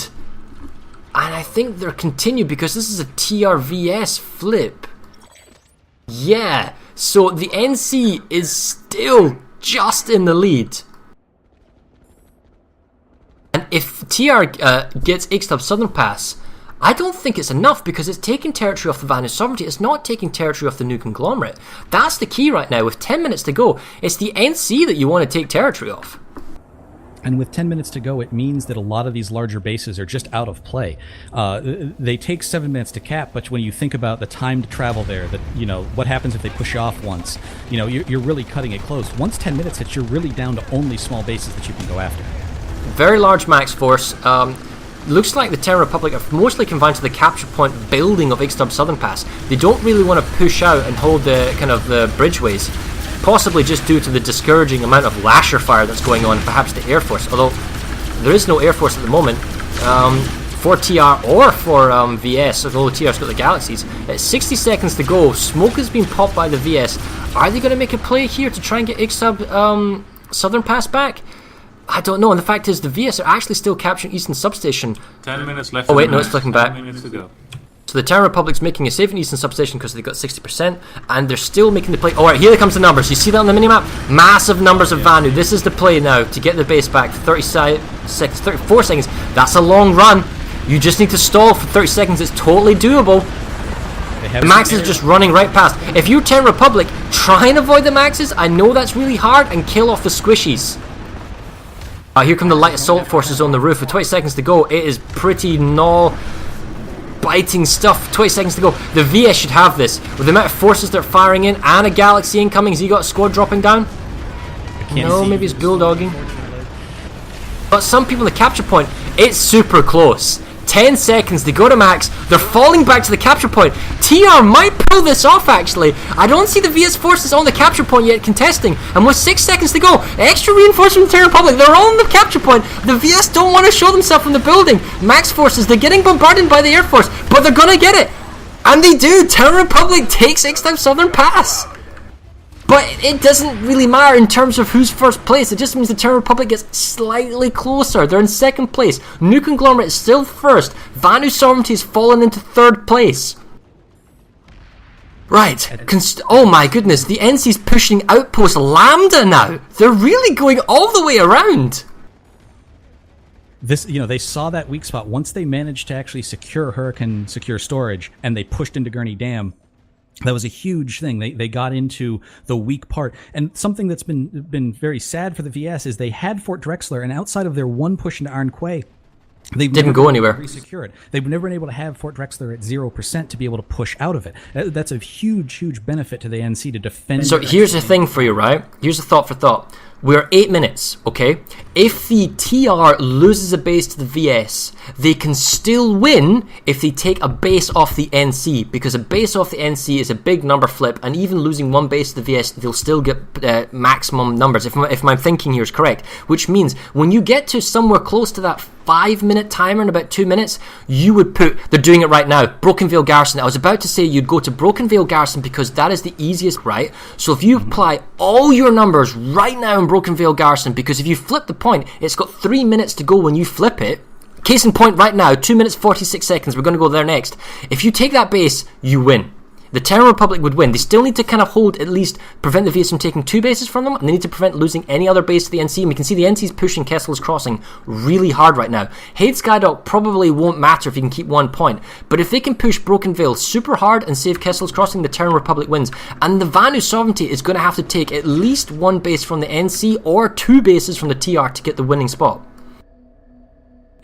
And I think they're continued because this is a TRVS flip. Yeah, so the NC is still just in the lead. And if TR gets Ixtab Southern Pass, I don't think it's enough because it's taking territory off the Vanu Sovereignty. It's not taking territory off the New Conglomerate. That's the key right now. With 10 minutes to go, it's the NC that you want to take territory off.
And with 10 minutes to go, it means that a lot of these larger bases are just out of play. They take 7 minutes to cap, but when you think about the time to travel there, that what happens if they push you off once, you're really cutting it close. Once 10 minutes hits, you're really down to only small bases that you can go after.
Very large max force. Looks like the Terran Republic are mostly confined to the capture point building of Ixtab Southern Pass. They don't really want to push out and hold the kind of the bridgeways, possibly just due to the discouraging amount of lasher fire that's going on, perhaps the Air Force. Although there is no Air Force at the moment for TR or for VS, although TR's got the Galaxies. It's 60 seconds to go. Smoke has been popped by the VS. Are they going to make a play here to try and get Ixtab Southern Pass back? I don't know, and the fact is the VS are actually still capturing Eastern Substation.
10 minutes left.
Oh wait, no, it's looking back.
10 minutes to go.
So the Terran Republic's making a save in Eastern Substation because they've got 60%, and they're still making the play. Alright, here comes the numbers. You see that on the minimap? Massive numbers of Vanu. This is the play now to get the base back. 34 seconds. That's a long run. You just need to stall for 30 seconds. It's totally doable. The Maxes are just running right past. If you're Terran Republic, try and avoid the Maxes. I know that's really hard, and kill off the squishies. Here come the light assault forces on the roof with 20 seconds to go. It is pretty biting stuff. 20 seconds to go. The VS should have this. With the amount of forces they're firing in and a Galaxy incoming, has he got a squad dropping down? No, maybe it's bulldogging. But some people in the capture point, it's super close. 10 seconds, they go to max, they're falling back to the capture point. TR might pull this off actually. I don't see the VS forces on the capture point yet contesting, and with 6 seconds to go, extra reinforcements from the Terran Republic, they're all on the capture point. The VS don't want to show themselves from the building. Max forces, they're getting bombarded by the Air Force, but they're gonna get it. And they do. Terran Republic takes Ixtab Southern Pass. But it doesn't really matter in terms of who's first place. It just means the Terran Republic gets slightly closer. They're in second place. New Conglomerate is still first. Vanu Sovereignty has fallen into third place. Right. Oh my goodness. The NC's pushing Outpost Lambda now. They're really going all the way around.
This, they saw that weak spot. Once they managed to actually secure Hurricane secure storage, and they pushed into Gurney Dam, that was a huge thing. They got into the weak part. And something that's been very sad for the VS is they had Fort Drexler, and outside of their one push into Arn Quay, they didn't go anywhere. Resecure it. They've never been able to have Fort Drexler at 0% to be able to push out of it. That's a huge benefit to the NC to defend.
So here's the thing for you, right? Here's a thought for thought. We're 8 minutes, okay? If the TR loses a base to the VS, they can still win if they take a base off the NC, because a base off the NC is a big number flip, and even losing one base to the VS, they'll still get maximum numbers, if my thinking here is correct. Which means when you get to somewhere close to that 5-minute timer in about 2 minutes, you would put, they're doing it right now, Broken Vale Garrison. I was about to say you'd go to Broken Vale Garrison because that is the easiest, right? So if you apply all your numbers right now in Broken Vale Garrison, because if you flip the point, it's got 3 minutes to go when you flip it. Case in point right now, 2 minutes 46 seconds, we're going to go there next. If you take that base, you win. The Terran Republic would win. They still need to kind of hold, at least prevent the VS from taking 2 bases from them, and they need to prevent losing any other base to the NC. And we can see the NC's pushing Kessel's Crossing really hard right now. Hade Skydock probably won't matter if you can keep 1 point, but if they can push Broken Vale super hard and save Kessel's Crossing, the Terran Republic wins. And the Vanu Sovereignty is going to have to take at least 1 base from the NC or 2 bases from the TR to get the winning spot.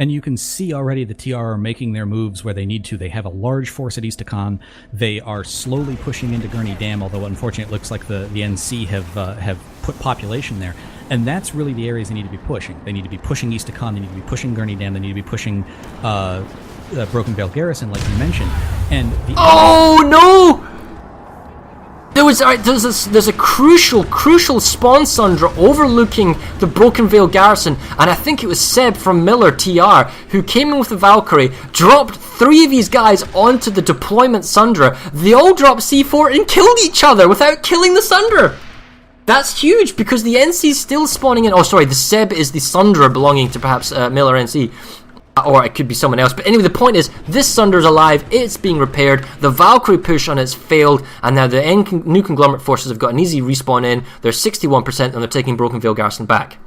And you can see already the TR are making their moves where they need to. They have a large force at East Akan. They are slowly pushing into Gurney Dam, although unfortunately it looks like the NC have put population there. And that's really the areas they need to be pushing. They need to be pushing East Akan, they need to be pushing Gurney Dam, they need to be pushing Broken Veil Garrison, like you mentioned, and the
oh no! There's a crucial spawn Sundra overlooking the Broken Veil Garrison, and I think it was Seb from Miller TR who came in with the Valkyrie, dropped 3 of these guys onto the deployment Sundra. They all dropped C4 and killed each other without killing the Sundra. That's huge because the NC is still spawning in. Oh, sorry, the Seb is the Sundra belonging to perhaps Miller NC. Or it could be someone else. But anyway, the point is, this Sunder's alive, it's being repaired, the Valkyrie push on it's failed, and now the new Conglomerate forces have got an easy respawn in. They're 61% and they're taking Broken Veil Garrison back.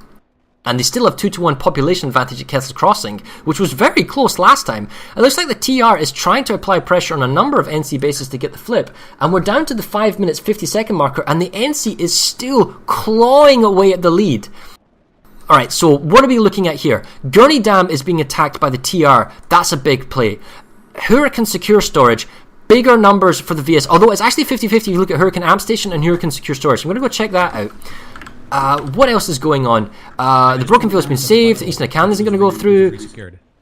And they still have 2-to-1 population advantage at Kessel's Crossing, which was very close last time. It looks like the TR is trying to apply pressure on a number of NC bases to get the flip, and we're down to the 5 minutes 50 second marker, and the NC is still clawing away at the lead. Alright, so what are we looking at here? Gurney Dam is being attacked by the TR. That's a big play. Hurricane Secure Storage, bigger numbers for the VS, although it's actually 50-50 if you look at Hurricane Amp Station and Hurricane Secure Storage. I'm going to go check that out. What else is going on? The Broken Veil has been saved. The Eastern Acan isn't going to go through.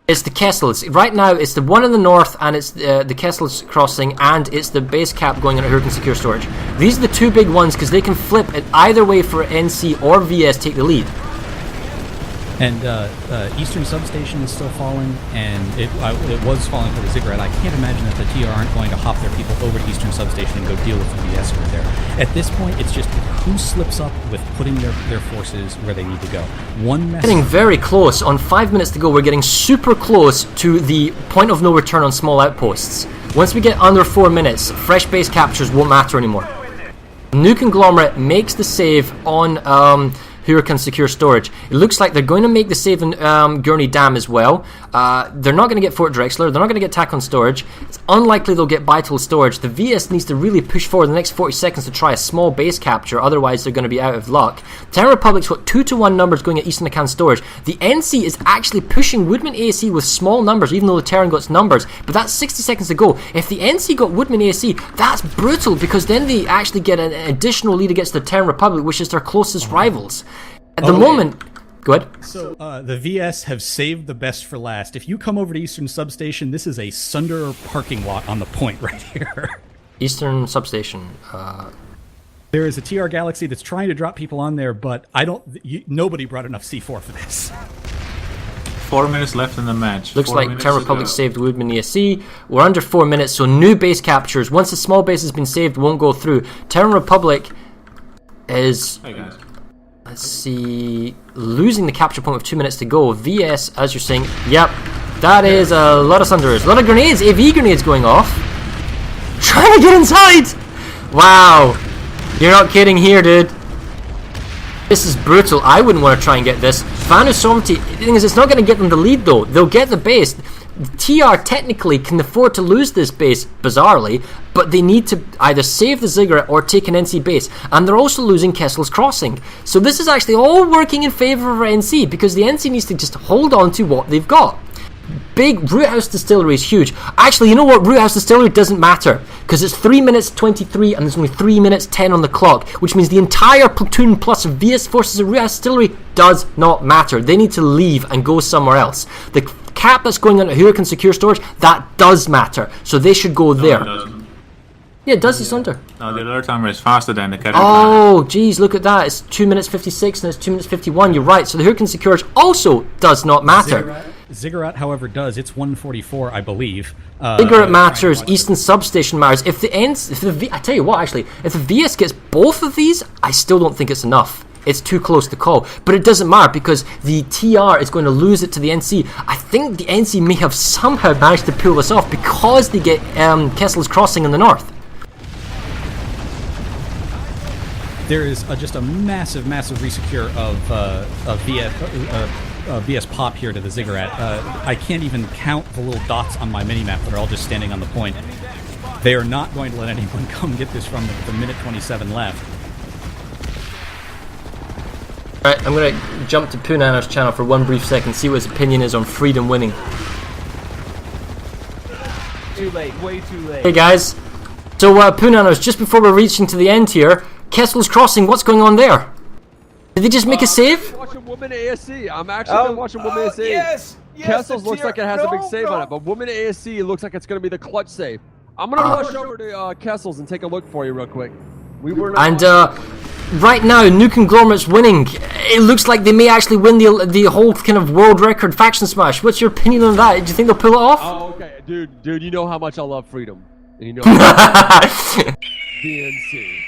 It's the Kessels. Right now, it's the one in the north, and it's the Kessels Crossing, and it's the base cap going on at Hurricane Secure Storage. These are the 2 big ones because they can flip it either way for NC or VS take the lead.
And Eastern Substation is still falling, and it was falling for the Ziggurat. I can't imagine that the TR aren't going to hop their people over to Eastern Substation and go deal with the VS over there. At this point, it's just who slips up with putting their forces where they need to go. One mess.
Getting very close. On 5 minutes to go, we're getting super close to the point of no return on small outposts. Once we get under 4 minutes, fresh base captures won't matter anymore. New Conglomerate makes the save on Hurricane Secure Storage. It looks like they're going to make the save in Gurney Dam as well. They're not going to get Fort Drexler. They're not going to get Tacon Storage. It's unlikely they'll get Vital Storage. The VS needs to really push forward the next 40 seconds to try a small base capture, otherwise they're going to be out of luck. Terran Republic's got 2-to-1 numbers going at Eastern Acan Storage. The NC is actually pushing Woodman ASC with small numbers, even though the Terran got numbers, but that's 60 seconds to go. If the NC got Woodman ASC, that's brutal, because then they actually get an additional lead against the Terran Republic, which is their closest rivals. At the moment... Go ahead.
So, the VS have saved the best for last. If you come over to Eastern Substation, this is a Sunder parking lot on the point right here.
Eastern Substation.
There is a TR Galaxy that's trying to drop people on there, but nobody brought enough C4 for this.
4 minutes left in the match.
Looks like Terran Republic saved Woodman ESC. We're under 4 minutes, so new base captures. Once the small base has been saved, won't go through. Terran Republic is...
Hey guys.
Let's see, losing the capture point with 2 minutes to go. VS, as you're saying, yep, that is a lot of Sunders, a lot of grenades, AV grenades going off. Trying to get inside! Wow, you're not kidding here, dude. This is brutal. I wouldn't want to try and get this. Vanus Sovereignty, the thing is, it's not going to get them the lead though. They'll get the base. TR technically can afford to lose this base, bizarrely, but they need to either save the Ziggurat or take an NC base, and they're also losing Kessel's Crossing. So this is actually all working in favour of NC, because the NC needs to just hold on to what they've got. Big Root House Distillery is huge. Actually, you know what? Root House Distillery doesn't matter, because it's 3 minutes 23 and there's only 3 minutes 10 on the clock, which means the entire platoon plus VS forces of Root House Distillery does not matter. They need to leave and go somewhere else. The cap that's going on at Hurricane Secure Storage, that does matter, so they should go there.
It doesn't.
Yeah, it does. It's under.
No, the alert timer is faster than the carry.
Oh, geez, look at that. It's 2 minutes 56 and it's 2 minutes 51. You're right. So the Hurricane Secure also does not matter.
Ziggurat, however, does. It's 144, I believe.
Ziggurat matters. Eastern Substation matters. I tell you what, actually, if the VS gets both of these, I still don't think it's enough. It's too close to call. But it doesn't matter, because the TR is going to lose it to the NC. I think the NC may have somehow managed to pull this off because they get Kessel's Crossing in the north.
There is just a massive resecure of VS pop here to the Ziggurat. I can't even count the little dots on my minimap that are all just standing on the point. They are not going to let anyone come get this from the minute 27 left.
Alright, I'm going to jump to Poonana's channel for one brief second, see what his opinion is on Freedom winning.
Too late, way too late.
Hey guys, so Poonana's, just before we're reaching to the end here, Kessel's Crossing, what's going on there? Did they just make a save?
I'm watching Woman ASC. I'm actually watching Woman ASC.
Yes!
Kessels looks like it has a big save
no.
on it, but Woman ASC looks like it's going to be the clutch save. I'm going to rush over to Kessels and take a look for you real quick. We were not
right now, New Conglomerate's winning. It looks like they may actually win the whole kind of world record faction smash. What's your opinion on that? Do you think they'll pull it off?
Oh, okay. Dude, you know how much I love freedom. And you know how much DNC.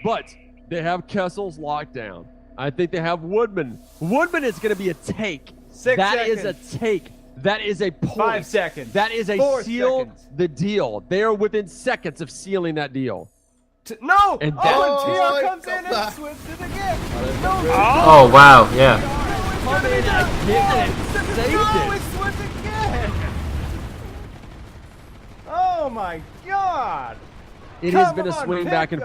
But they have Kessels locked down. I think they have Woodman. Woodman is going to be a take.
6
That
seconds.
is a take. That is a point.
5 seconds.
That is a
4
seal
seconds.
the deal. They are within seconds of sealing that deal.
No!
And
TR comes in and swings it again. No!
Oh wow, yeah.
Come in again and saved
No,
it.
it swings again. Oh my God!
It has
Come
been a
on,
swing
pick
back and